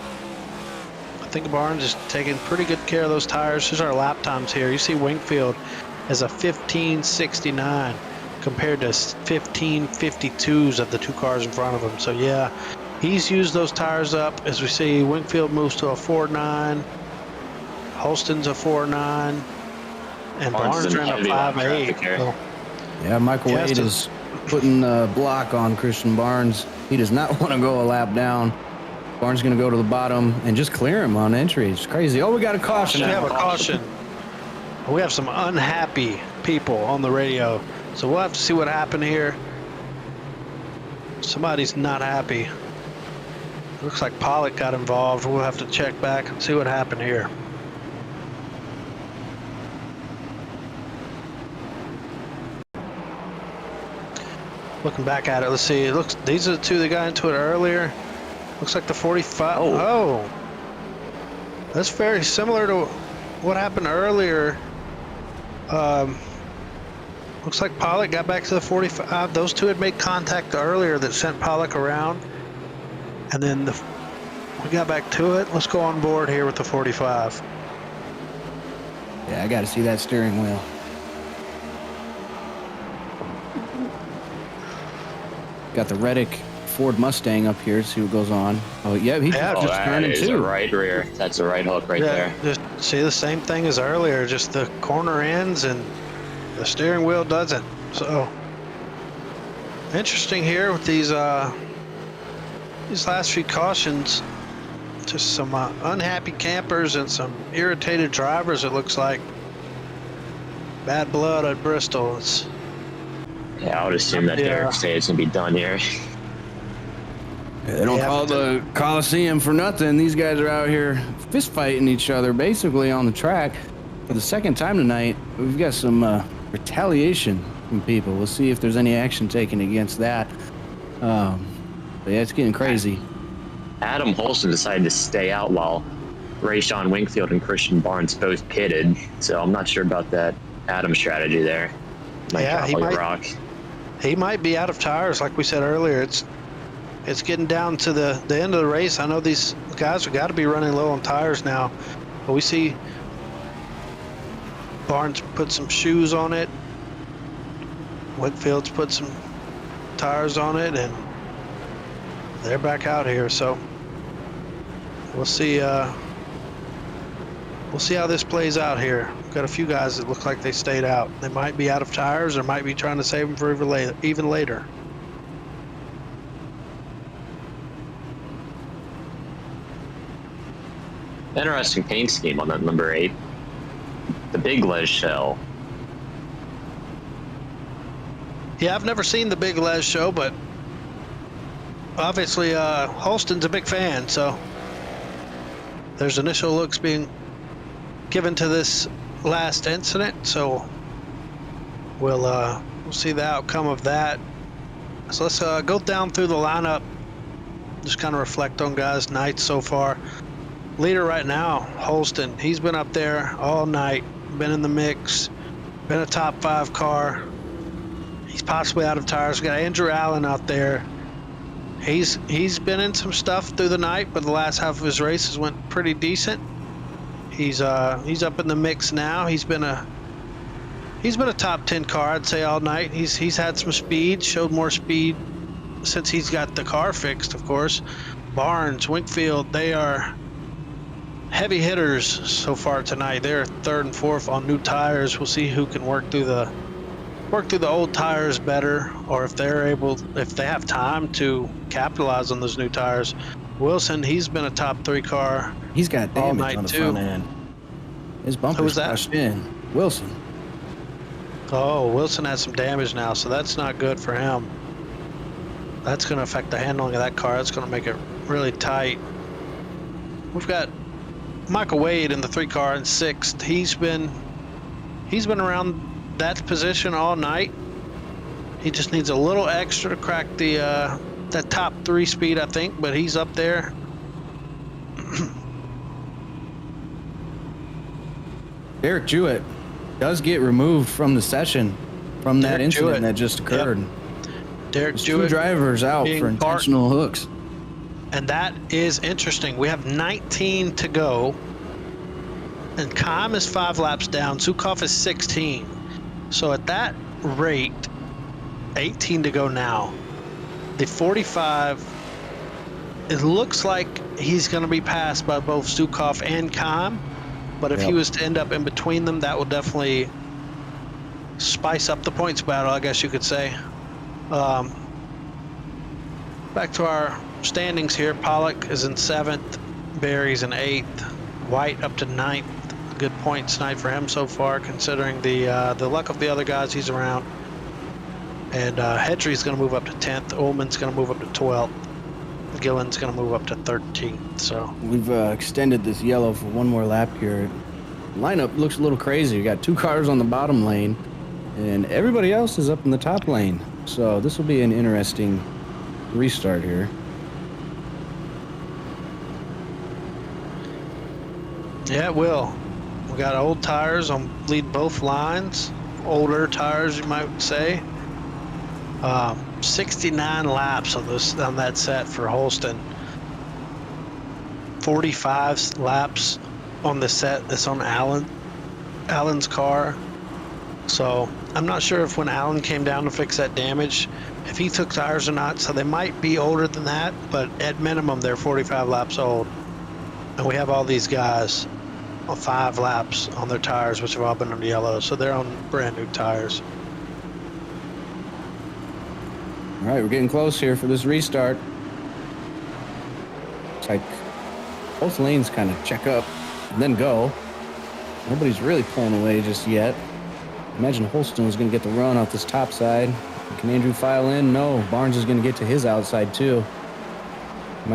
I think Barnes is taking pretty good care of those tires. Here's our lap times here. You see Winkfield as a 15:69 compared to 15:52s of the 2 cars in front of him. So yeah, he's used those tires up. As we see, Winkfield moves to a 4.9, Holston's a 4.9, and Barnes ran a 5.8. So, yeah, Michael Wade is putting a block on Christian Barnes. He does not want to go a lap down. Barnes going to go to the bottom and just clear him on entry. It's crazy. Oh, we got a caution. We have a caution. We have some unhappy people on the radio, so we'll have to see what happened here. Somebody's not happy. Looks like Pollock got involved. We'll have to check back and see what happened here. Looking back at it, let's see. It looks, these are the 2 that got into it earlier. Looks like the 45. Oh, that's very similar to what happened earlier. Looks like Pollock got back to the 45. Those 2 had made contact earlier that sent Pollock around, and then we got back to it. Let's go on board here with the 45. Yeah, I got to see that steering wheel. Got the Reddick Ford Mustang up here to see what goes on. Oh, yeah, he's just turning too. A right rear. That's a right hook right there. Just see the same thing as earlier. Just the corner ends and the steering wheel doesn't. So interesting here with these last few cautions. Just some unhappy campers and some irritated drivers. It looks like bad blood at Bristol. Yeah, I would assume that Derek State's gonna be done here. They don't call the Coliseum for nothing. These guys are out here fist fighting each other basically on the track. For the 2nd time tonight, we've got some retaliation from people. We'll see if there's any action taken against that. But yeah, it's getting crazy. Adam Holston decided to stay out while Rayshawn Winkfield and Christian Barnes both pitted. So I'm not sure about that Adam strategy there. He might be out of tires, like we said earlier. It's getting down to the end of the race. I know these guys have got to be running low on tires now, but we see Barnes put some shoes on it. Winkfield's put some tires on it, and they're back out here. So we'll see. We'll see how this plays out here. We've got a few guys that look like they stayed out. They might be out of tires or might be trying to save them for even later. Interesting paint scheme on that number 8. The big Les shell. Yeah, I've never seen the big Les show, but obviously Holston's a big fan, so there's initial looks being given to this last incident, so we'll see the outcome of that. So let's go down through the lineup just kind of reflect on guys' nights so far. Leader right now, Holston. He's been up there all night, been in the mix, been a top 5 car. He's possibly out of tires. We got Andrew Allen out there. He's been in some stuff through the night, but the last half of his races went pretty decent. He's up in the mix now. He's been a top 10 car, I'd say, all night. He's had some speed, showed more speed since he's got the car fixed, of course. Barnes, Winkfield, they are heavy hitters so far tonight. They're 3rd and 4th on new tires. We'll see who can work through the old tires better, or if they have time to capitalize on those new tires. Wilson, he's been a top 3 car. He's got all damage night on the too. front end. His bumper's crushed in. Wilson. Oh, Wilson has some damage now, so that's not good for him. That's going to affect the handling of that car. That's going to make it really tight. We've got Michael Wade in the 3 car in 6th. He's been around that position all night. He just needs a little extra to crack the that top 3 speed, I think, but he's up there. Derek Jewett does get removed from the session from that incident that just occurred. Yep. Derek There's Jewett 2 drivers out for intentional hooks. And that is interesting. We have 19 to go. And Kime is 5 laps down. Zukov is 16. So at that rate, 18 to go now. The 45, it looks like he's going to be passed by both Zukov and Kime. But if he was to end up in between them, that would definitely spice up the points battle, I guess you could say. Back to our standings here. Pollock is in 7th. Barry's in 8th. White up to 9th. Good points night for him so far, considering the luck of the other guys he's around. And Hedry's going to move up to 10th. Ullman's going to move up to 12th. Gillen's going to move up to 13th. So we've extended this yellow for one more lap here. Lineup looks a little crazy. You got 2 cars on the bottom lane, and everybody else is up in the top lane. So this will be an interesting restart here. Yeah, it will. We got old tires on lead both lines. Older tires, you might say. 69 laps on that set for Holston. 45 laps on the set that's on Allen's car. So I'm not sure if when Allen came down to fix that damage, if he took tires or not. So they might be older than that, but at minimum they're 45 laps old. And we have all these guys on 5 laps on their tires, which have all been on yellow. So they're on brand new tires. All right, we're getting close here for this restart. It's like both lanes kind of check up and then go. Nobody's really pulling away just yet. Imagine Holston was going to get the run off this top side. Can Andrew file in? No. Barnes is going to get to his outside too.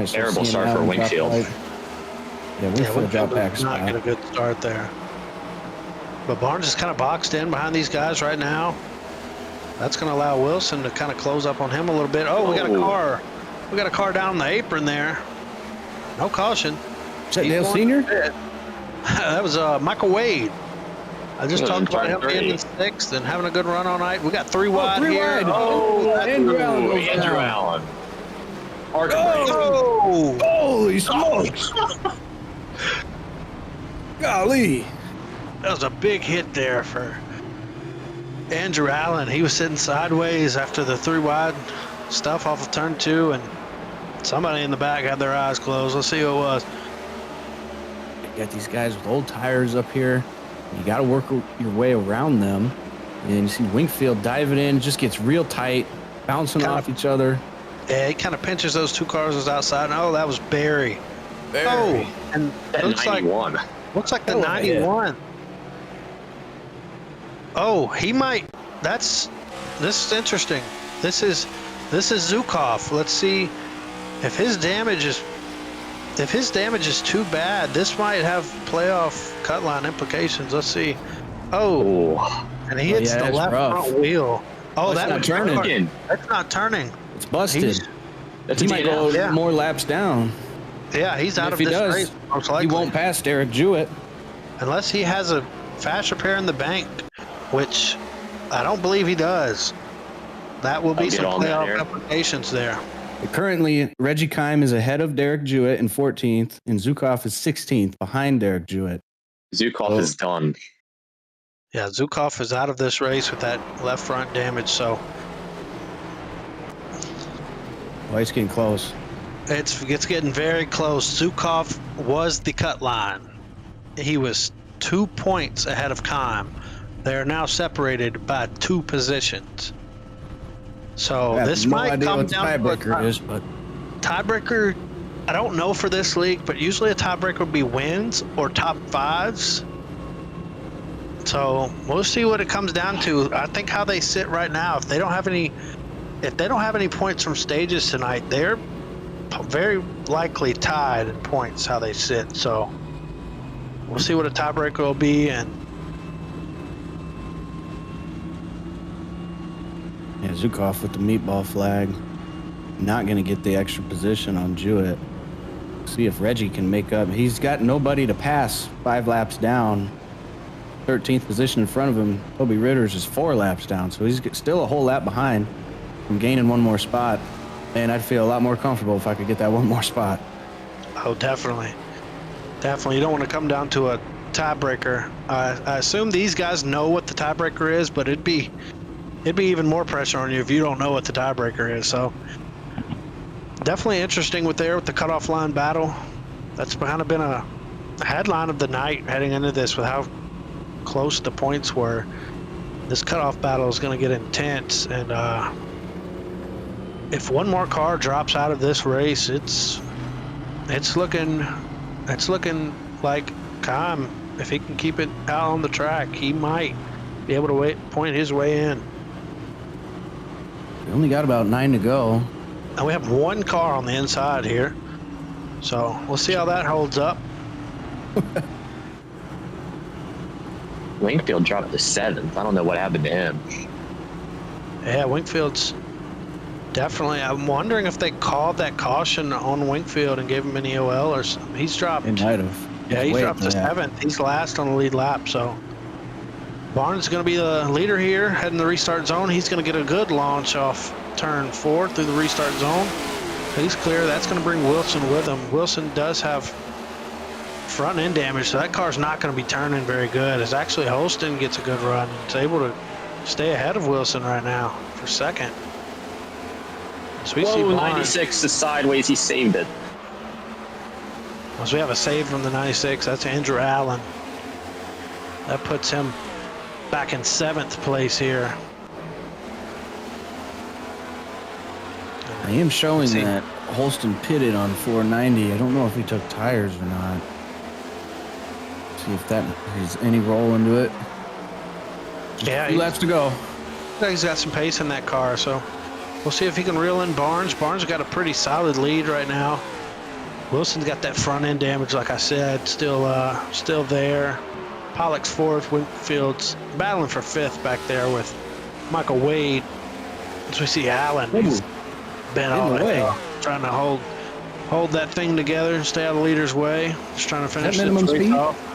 Terrible start for Winkfield. Yeah, Winkfield dropped back. Not get a good start there. But Barnes is kind of boxed in behind these guys right now. That's going to allow Wilson to kind of close up on him a little bit. Oh, we got a car. We got a car down the apron there. No caution. Is that Dale Sr.? That was Michael Wade. I just talked about him being in 6th and having a good run all night. We got 3 wide here. Oh, Andrew Allen. Andrew Allen. Oh, holy smokes. Golly. That was a big hit there for Andrew Allen. He was sitting sideways after the 3 wide stuff off of turn 2, and somebody in the back had their eyes closed. Let's see who it was. You got these guys with old tires up here. You got to work your way around them. And you see Winkfield diving in, just gets real tight, bouncing off each other. Yeah, he kind of pinches those 2 cars outside. And, oh, that was Barry. Oh, and that looks 91. Looks like the 91. Oh, he might. This is interesting. This is Zukov. Let's see if his damage is too bad. This might have playoff cut line implications. Let's see. Oh, and he hits the left front wheel. Oh, that's not turning. That's not turning. It's busted. That's He a might go DNF. Yeah. more laps down. Yeah, he's out If of he this does, race, most he likely. won't pass Derek Jewett. Unless he has a fast repair in the bank, which I don't believe he does. That will be I'll get some on that playoff here. implications there. Currently, Reggie Kime is ahead of Derek Jewett in 14th, and Zukov is 16th behind Derek Jewett. Zukov is done. Yeah, Zukov is out of this race with that left front damage, so Oh, he's getting close. it's getting very close. Zukov was the cut line. He was 2 points ahead of Kime. They are now separated by 2 positions. So I have this no might idea come what the down to a tiebreaker is, but tiebreaker. I don't know for this league, but usually a tiebreaker would be wins or top 5s. So we'll see what it comes down to. I think how they sit right now, if they don't have any points from stages tonight, they're very likely tied in points how they sit. So we'll see what a tiebreaker will be. And yeah, Zukov with the meatball flag. Not going to get the extra position on Jewett. See if Reggie can make up. He's got nobody to pass 5 laps down. 13th position in front of him. Toby Ritters is 4 laps down, so he's still a whole lap behind from gaining 1 more spot. And I'd feel a lot more comfortable if I could get that 1 more spot. oh, definitely. You don't want to come down to a tiebreaker. I assume these guys know what the tiebreaker is, but it'd be even more pressure on you if you don't know what the tiebreaker is. So definitely interesting with the cutoff line battle. That's kind of been a headline of the night heading into this with how close the points were. This cutoff battle is going to get intense, and if 1 more car drops out of this race, it's looking like Kime, if he can keep it out on the track, he might be able to point his way in. We only got about 9 to go. And we have 1 car on the inside here, so we'll see how that holds up. Wingfield dropped to 7th. I don't know what happened to him. Yeah, Wingfield's definitely. I'm wondering if they called that caution on Wingfield and gave him an EOL or something. He's dropped. They might have. Yeah, he's Wait, dropped to 7th. He's last on the lead lap, so Barnes is going to be the leader here, heading the restart zone. He's going to get a good launch off turn 4 through the restart zone. He's clear. That's going to bring Wilson with him. Wilson does have front end damage, so that car's not going to be turning very good. As actually Holston gets a good run. He's able to stay ahead of Wilson right now for second. So we see Barnes. 96 is sideways. He saved it. So we have a save from the 96. That's Andrew Allen. That puts him back in 7th place here. I am showing that Holston pitted on 490. I don't know if he took tires or not. See if that has any role into it. Just Yeah, a few laps to go. He's got some pace in that car, so we'll see if he can reel in Barnes. Barnes got a pretty solid lead right now. Wilson's got that front end damage, like I said, still there. Pollock's 4th. Winfield's battling for 5th back there with Michael Wade. As we see Allen, he's been all the way, trying to hold that thing together and stay out of the leader's way. Just trying to finish this race off.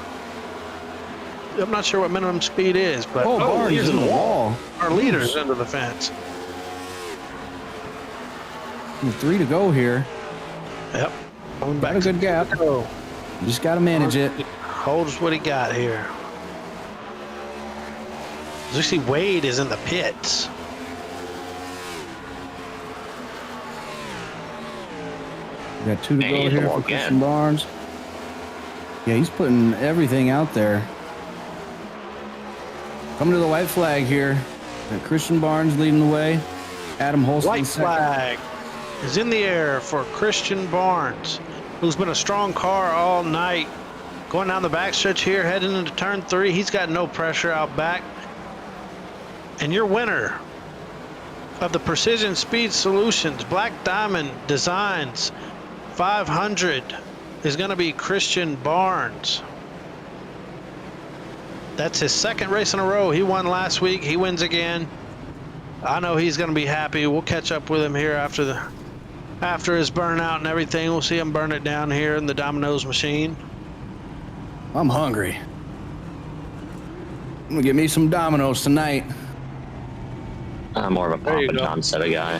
I'm not sure what minimum speed is, but Barnes he's in the wall. Our leader's into the fence. 3 to go here. Yep. Going Got back a good gap. You just got to manage it. Holds what he got here. As we see, Wade is in the pits. We got 2 to go here for Christian Barnes. Yeah, he's putting everything out there. Coming to the white flag here. Got Christian Barnes leading the way. Adam Holston White flag is in the air for Christian Barnes, who's been a strong car all night. Going down the backstretch here, heading into turn 3. He's got no pressure out back. And your winner of the Precision Speed Solutions Black Diamond Designs 500 is going to be Christian Barnes. That's his 2nd race in a row. He won last week. He wins again. I know he's going to be happy. We'll catch up with him here after after his burnout and everything. We'll see him burn it down here in the Domino's machine. I'm hungry. I'm gonna get me some Domino's tonight. I'm more of a There you Papa go. John set of guy.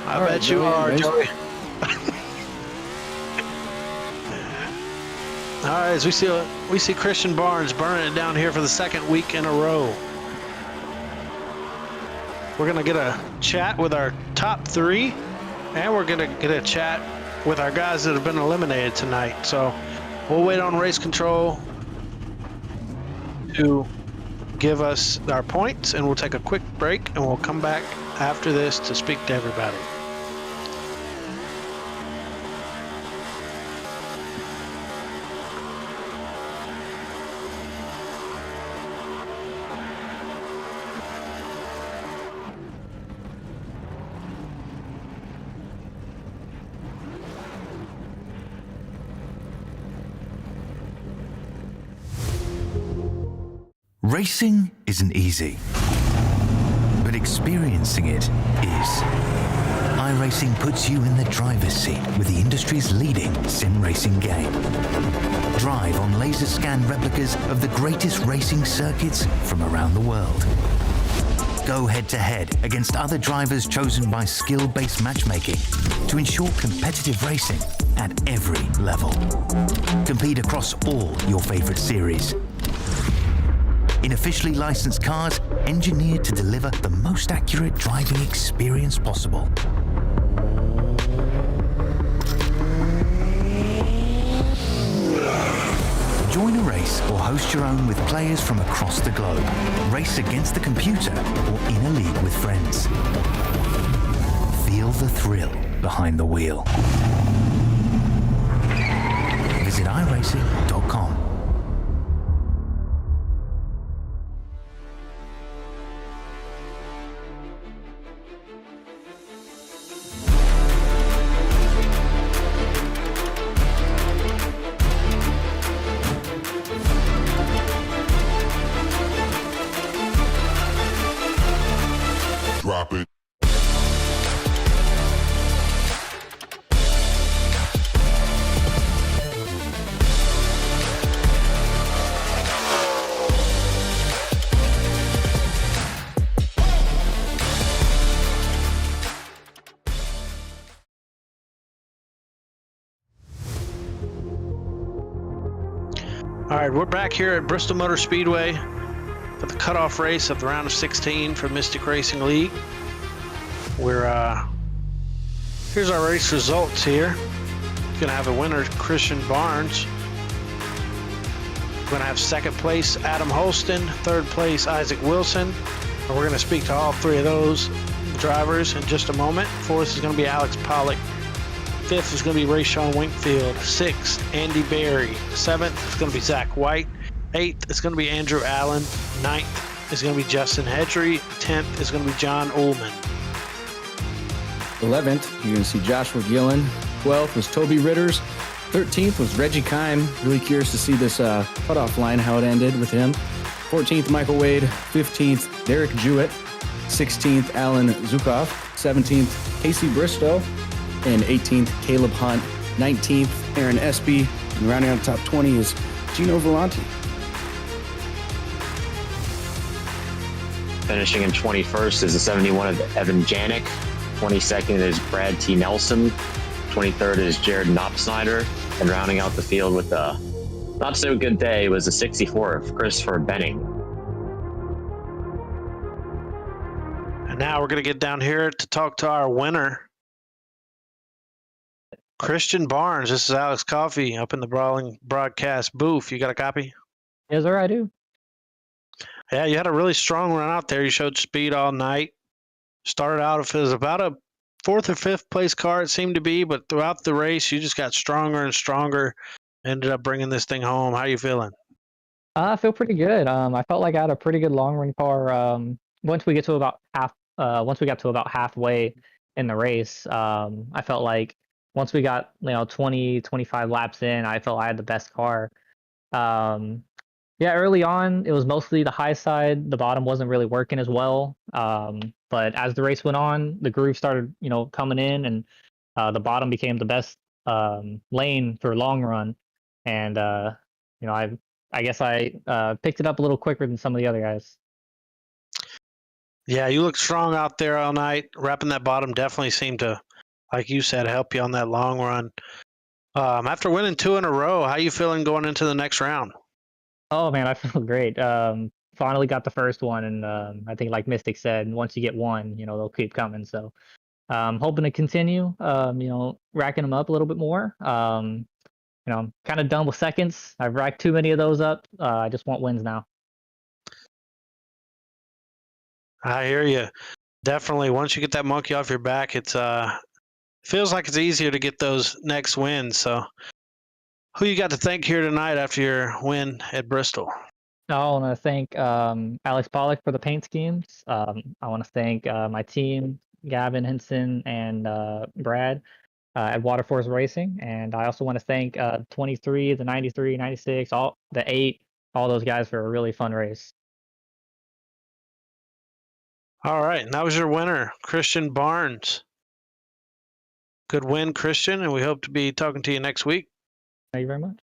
I All right, bet you Joey, are, nice. Joey. All right, as we see Christian Barnes burning it down here for the second week in a row. We're gonna get a chat with our top three, and we're gonna get a chat with our guys that have been eliminated tonight. So we'll wait on race control to give us our points, and we'll take a quick break, and we'll come back after this to speak to everybody. Racing isn't easy, but experiencing it is. iRacing puts you in the driver's seat with the industry's leading sim racing game. Drive on laser scan replicas of the greatest racing circuits from around the world. Go head to head against other drivers chosen by skill-based matchmaking to ensure competitive racing at every level. Compete across all your favorite series in officially licensed cars engineered to deliver the most accurate driving experience possible. Join a race or host your own with players from across the globe. Race against the computer or in a league with friends. Feel the thrill behind the wheel. Visit iRacing.com. Drop it. All right, we're back here at Bristol Motor Speedway for the cutoff race of the round of 16 for Mystic Racing League. Here's our race results here. We're gonna have a winner, Christian Barnes. We're gonna have second place, Adam Holston. Third place, Isaac Wilson. And we're gonna speak to all three of those drivers in just a moment. Fourth is gonna be Alex Pollock. Fifth is going to be Rayshawn Winkfield. Sixth, Andy Berry. Seventh is going to be Zach White. Eighth is going to be Andrew Allen. Ninth is going to be Justin Hedry. 10th is going to be John Ullman. 11th, you're going to see Joshua Gillen. 12th was Toby Ritters. 13th was Reggie Kime. Really curious to see this cutoff line, how it ended with him. 14th, Michael Wade. 15th, Derek Jewett. 16th, Alan Zukov. 17th, Casey Bristow. And 18th, Caleb Hunt. 19th, Aaron Espy. And rounding out the top 20 is Gino Volante. Finishing in 21st is the 71 of Evan Janik. 22nd is Brad T. Nelson. 23rd is Jared Knopsnyder. And rounding out the field with a not so good day was the 64 of Christopher Benning. And now we're going to get down here to talk to our winner, Christian Barnes. This is Alex Coffey up in the Brawling broadcast booth. You got a copy? Yes, sir, I do. Yeah, you had a really strong run out there. You showed speed all night. Started out as about a fourth or fifth place car, it seemed to be, but throughout the race, you just got stronger and stronger. Ended up bringing this thing home. How are you feeling? I feel pretty good. I felt like I had a pretty good long run car. Once we got to about halfway in the race, I felt like once we got 20, 25 laps in, I felt I had the best car. Yeah, early on, it was mostly the high side. The bottom wasn't really working as well. But as the race went on, the groove started, coming in, and the bottom became the best lane for long run. And I guess I picked it up a little quicker than some of the other guys. Yeah, you looked strong out there all night. Wrapping that bottom definitely seemed to, like you said, help you on that long run. After winning 2 in a row, how you feeling going into the next round? Oh man, I feel great. Finally got the first one, and I think, like Mystic said, once you get one, they'll keep coming. So, hoping to continue. Racking them up a little bit more. I'm kind of done with seconds. I've racked too many of those up. I just want wins now. I hear you. Definitely. Once you get that monkey off your back, it's feels like it's easier to get those next wins. So, who you got to thank here tonight after your win at Bristol? I want to thank Alex Pollock for the paint schemes. I want to thank my team, Gavin Henson and Brad at Waterforce Racing. And I also want to thank 23, the 93, 96, all the 8, all those guys for a really fun race. All right, and that was your winner, Christian Barnes. Good win, Christian, and we hope to be talking to you next week. Thank you very much.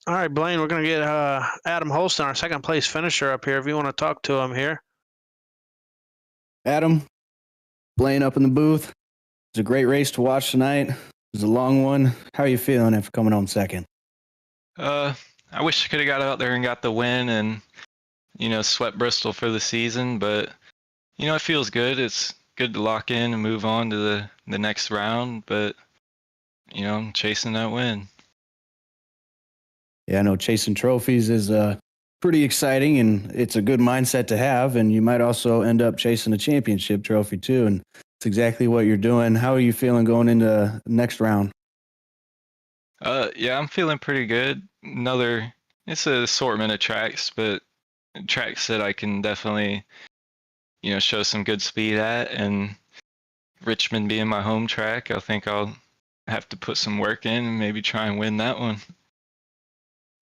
All right, Blaine, we're going to get Adam Holston, our second place finisher, up here if you want to talk to him here. Adam, Blaine up in the booth. It's a great race to watch tonight. It was a long one. How are you feeling after coming home second? I wish I could have got out there and got the win and, swept Bristol for the season, but, it feels good. It's good to lock in and move on to the next round, but, I'm chasing that win. Yeah, I know chasing trophies is pretty exciting, and it's a good mindset to have, and you might also end up chasing a championship trophy too, and it's exactly what you're doing. How are you feeling going into the next round? Yeah, I'm feeling pretty good. It's an assortment of tracks, but tracks that I can definitely, show some good speed at, and Richmond being my home track, I think I'll have to put some work in and maybe try and win that one.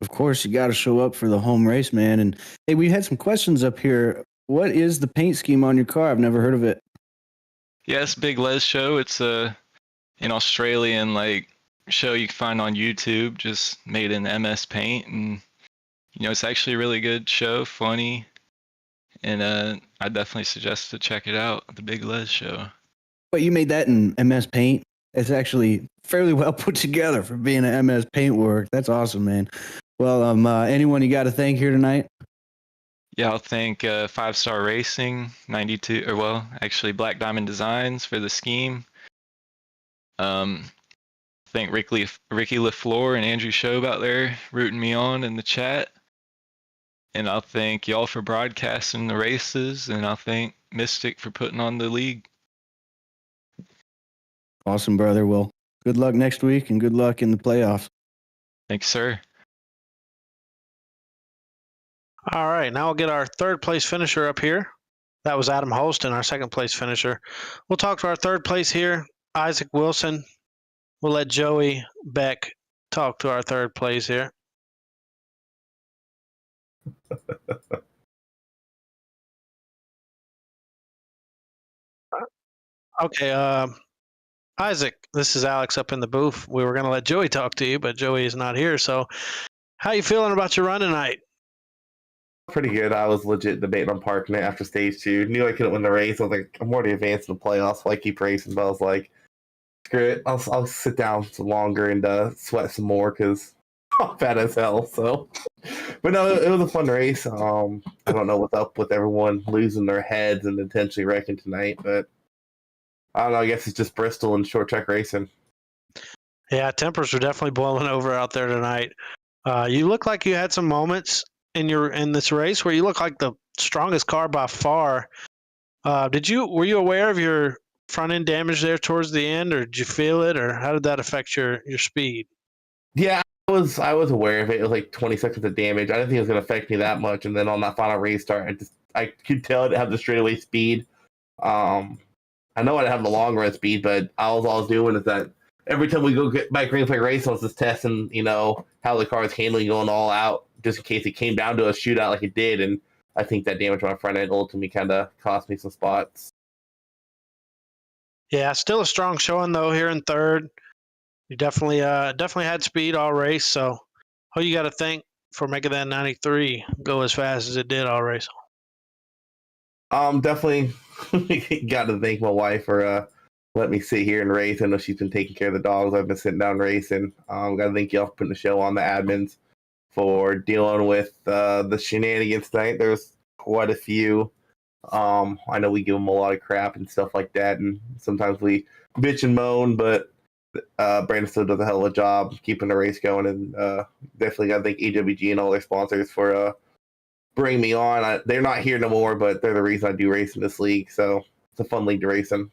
Of course, you got to show up for the home race, man. And hey, we had some questions up here. What is the paint scheme on your car? I've never heard of it. Yeah, it's Big Les show. It's an Australian show you can find on YouTube, just made in MS Paint, and it's actually a really good show, funny, and I definitely suggest to check it out. The Big Les show. But you made that in MS Paint. It's actually fairly well put together for being an MS Paint work. That's awesome, man. Well, anyone you got to thank here tonight? Yeah, I'll thank 5 Star Racing, 92, actually Black Diamond Designs for the scheme. Thank Ricky LaFleur and Andrew Shobe out there rooting me on in the chat. And I'll thank y'all for broadcasting the races, and I'll thank Mystic for putting on the league. Awesome, brother. Well, good luck next week, and good luck in the playoffs. Thanks, sir. All right, now we'll get our third place finisher up here. That was Adam Holston, our second place finisher. We'll talk to our third place here, Isaac Wilson. We'll let Joey Beck talk to our third place here. Okay, Isaac, this is Alex up in the booth. We were going to let Joey talk to you, but Joey is not here. So how you feeling about your run tonight? Pretty good. I was legit debating on parking it after stage 2. Knew I couldn't win the race. I was like, I'm already advanced in the playoffs, so I keep racing. But I was like, screw it. I'll sit down some longer and sweat some more because I'm fat as hell. So, but no, it was a fun race. I don't know what's up with everyone losing their heads and intentionally wrecking tonight, but I don't know. I guess it's just Bristol and short track racing. Yeah, tempers were definitely boiling over out there tonight. You look like you had some moments in this race where you look like the strongest car by far. Were you aware of your front end damage there towards the end, or did you feel it, or how did that affect your speed? Yeah, I was aware of it. It was like 20 seconds of damage. I didn't think it was going to affect me that much. And then on that final restart, I could tell it had the straightaway speed. I know I didn't have the long run speed, but all I was doing is that every time we go get back Green Flag Race, I was just testing, how the car is handling going all out, just in case it came down to a shootout like it did. And I think that damage on my front end ultimately kind of cost me some spots. Yeah, still a strong showing though here in third. You definitely had speed all race. So who you got to thank for making that 93 go as fast as it did all race? Definitely got to thank my wife for letting me sit here and race. I know she's been taking care of the dogs. I've been sitting down racing. Got to thank y'all for putting the show on, the admins, for dealing with the shenanigans tonight. There's quite a few. I know we give them a lot of crap and stuff like that, and sometimes we bitch and moan, but Brandon still does a hell of a job keeping the race going, and definitely got to thank AWG and all their sponsors for bringing me on. They're not here no more, but they're the reason I do race in this league, so it's a fun league to race in.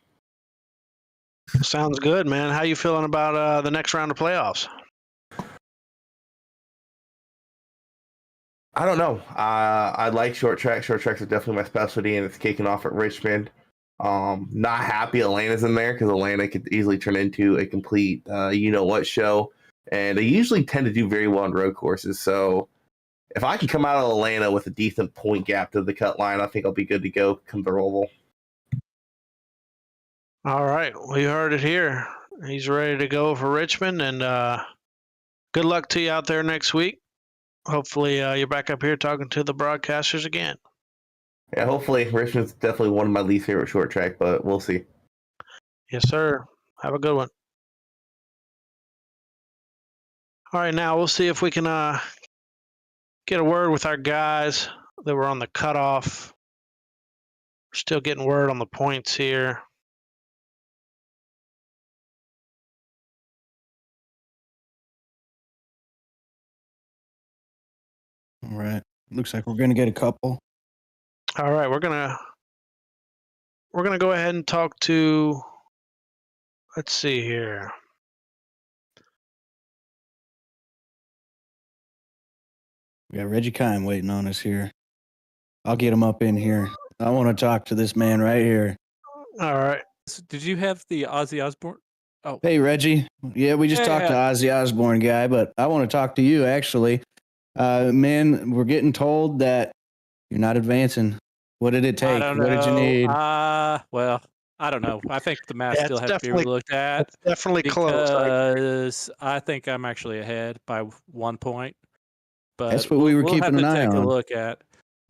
Sounds good, man. How you feeling about the next round of playoffs? I don't know. I like short track. Short tracks are definitely my specialty, and it's kicking off at Richmond. Not happy Atlanta's in there because Atlanta could easily turn into a complete you-know-what show. And they usually tend to do very well on road courses. So if I can come out of Atlanta with a decent point gap to the cut line, I think I'll be good to go come the Roval. All right. Well, you heard it here. He's ready to go for Richmond, and good luck to you out there next week. Hopefully you're back up here talking to the broadcasters again. Yeah, hopefully. Richmond's definitely one of my least favorite short track, but we'll see. Yes, sir. Have a good one. All right, now we'll see if we can get a word with our guys that were on the cutoff. We're still getting word on the points here. All right. Looks like we're going to get a couple. All right, we're gonna go ahead and talk to. Let's see here. We got Reggie Kime waiting on us here. I'll get him up in here. I want to talk to this man right here. All right. Did you have the Ozzy Osbourne? Oh, Hey, Reggie. Yeah, we just talked to Ozzy Osbourne guy, but I want to talk to you, actually. Man, we're getting told that you're not advancing. What did it take? I don't know. What did you need? Well, I don't know. I think the math Yeah, still it's has to be looked at It's definitely close. because I think I'm actually ahead by 1 point. But That's what we were keeping an eye Take a on. look at.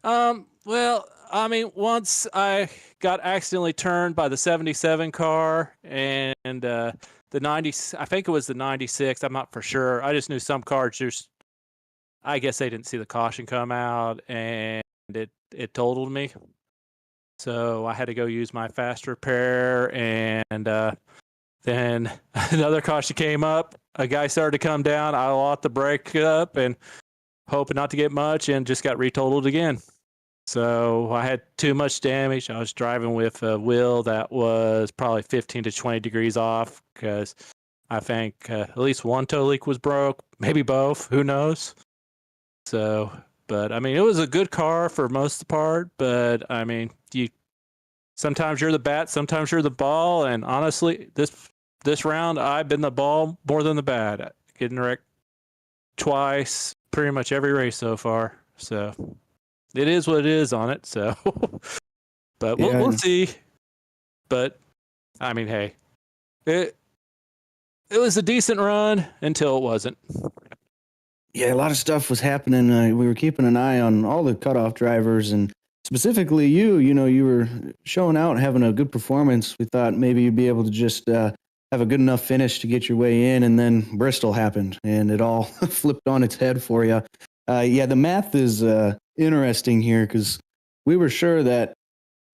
Well, I mean, once I got accidentally turned by the 77 car and the 90, I think it was the 96. I'm not for sure. I just knew some cars just, I guess they didn't see the caution come out and it totaled me. So I had to go use my fast repair, and then another caution came up. A guy started to come down. I locked the brake up and hoping not to get much, and just got retotaled again. So I had too much damage. I was driving with a wheel that was probably 15 to 20 degrees off because I think at least one toe leak was broke, maybe both. Who knows? So, but I mean, it was a good car for most of the part. But I mean, sometimes you're the bat, sometimes you're the ball, and honestly, this round I've been the ball more than the bat. Getting wrecked twice, pretty much every race so far. So it is what it is on it. So, but we'll see. But I mean, hey, it was a decent run until it wasn't. Yeah, a lot of stuff was happening. We were keeping an eye on all the cutoff drivers, and specifically you. You know, you were showing out and having a good performance. We thought maybe you'd be able to just have a good enough finish to get your way in, and then Bristol happened, and it all flipped on its head for you. Yeah, the math is interesting here because we were sure that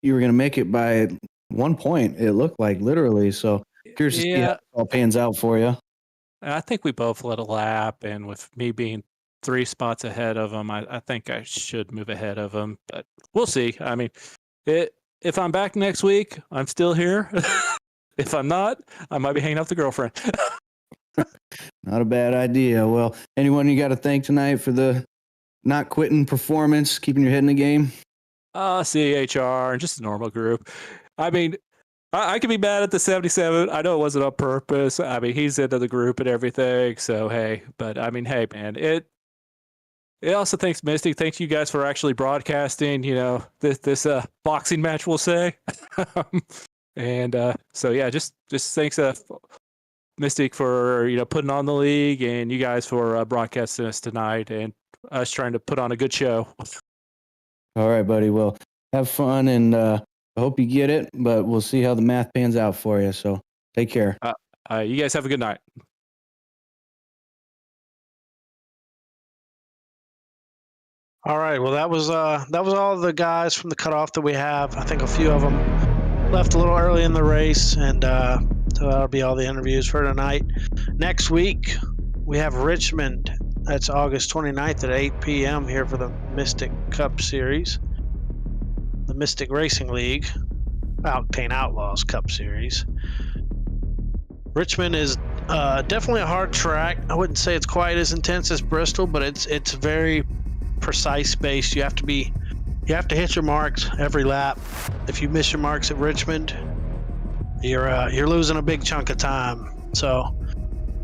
you were going to make it by 1 point. It looked like literally. So curious to see how it all pans out for you. I think we both led a lap, and with me being 3 spots ahead of him, I think I should move ahead of him. But we'll see. I mean, if I'm back next week, I'm still here. If I'm not, I might be hanging out with the girlfriend. Not a bad idea. Well, anyone you got to thank tonight for the not quitting performance, keeping your head in the game? CHR and just a normal group. I mean, I could be mad at the 77. I know it wasn't on purpose. I mean, he's into the group and everything. So, hey, but I mean, hey, man, it also thanks Mystic. Thanks you guys for actually broadcasting, this boxing match, we'll say. And so, yeah, just thanks Mystic for, putting on the league, and you guys for broadcasting us tonight and us trying to put on a good show. All right, buddy. Well, have fun, and I hope you get it, but we'll see how the math pans out for you. So take care. You guys have a good night. All right. Well, that was all the guys from the cutoff that we have. I think a few of them left a little early in the race, and so that'll be all the interviews for tonight. Next week, we have Richmond. That's August 29th at 8 p.m. here for the Mystic Cup Series, the Mystic Racing League, Octane Outlaws Cup Series. Richmond is definitely a hard track. I wouldn't say it's quite as intense as Bristol, but it's very precise based. You have to hit your marks every lap. If you miss your marks at Richmond, you're losing a big chunk of time. So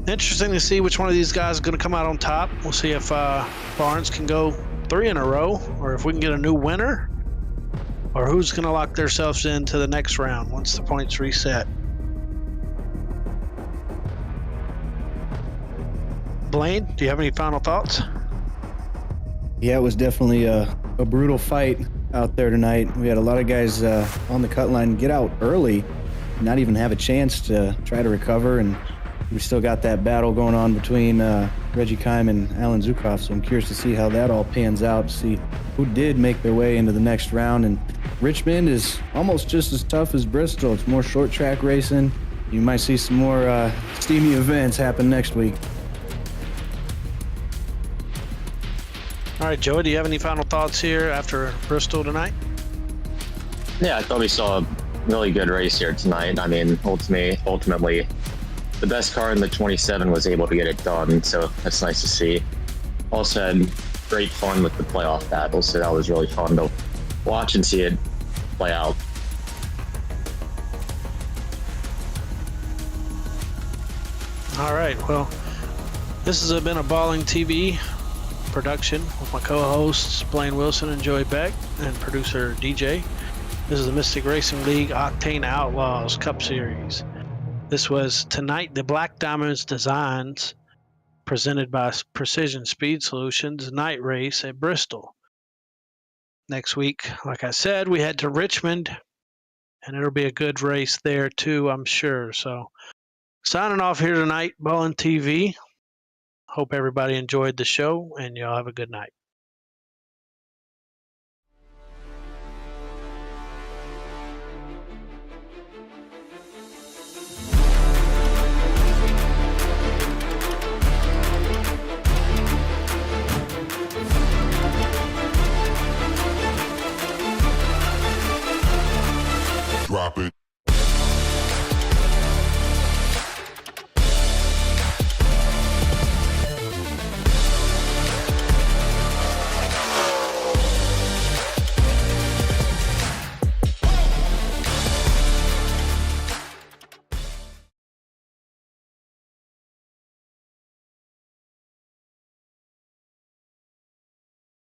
interesting to see which one of these guys is going to come out on top. We'll see if Barnes can go 3 in a row, or if we can get a new winner, or who's going to lock themselves into the next round once the points reset. Blaine, do you have any final thoughts? Yeah, it was definitely a brutal fight out there tonight. We had a lot of guys on the cut line get out early, not even have a chance to try to recover, and we still got that battle going on between Reggie Kime and Alan Zukoff, so I'm curious to see how that all pans out, to see who did make their way into the next round. And Richmond is almost just as tough as Bristol. It's more short track racing. You might see some more steamy events happen next week. All right, Joey, do you have any final thoughts here after Bristol tonight? Yeah, I thought we saw a really good race here tonight. I mean, ultimately, the best car in the 27 was able to get it done, so that's nice to see. Also had great fun with the playoff battle, so that was really fun to watch and see it play out. All right, well, this has been a Balling TV production with my co-hosts Blaine Wilson and Joey Beck and producer DJ. This is the Mystic Racing League Octane Outlaws Cup Series. This was tonight the Black Diamonds Designs presented by Precision Speed Solutions night race at Bristol. Next week, like I said, we head to Richmond, and it'll be a good race there too, I'm sure. So signing off here tonight, Balling TV. Hope everybody enjoyed the show, and y'all have a good night.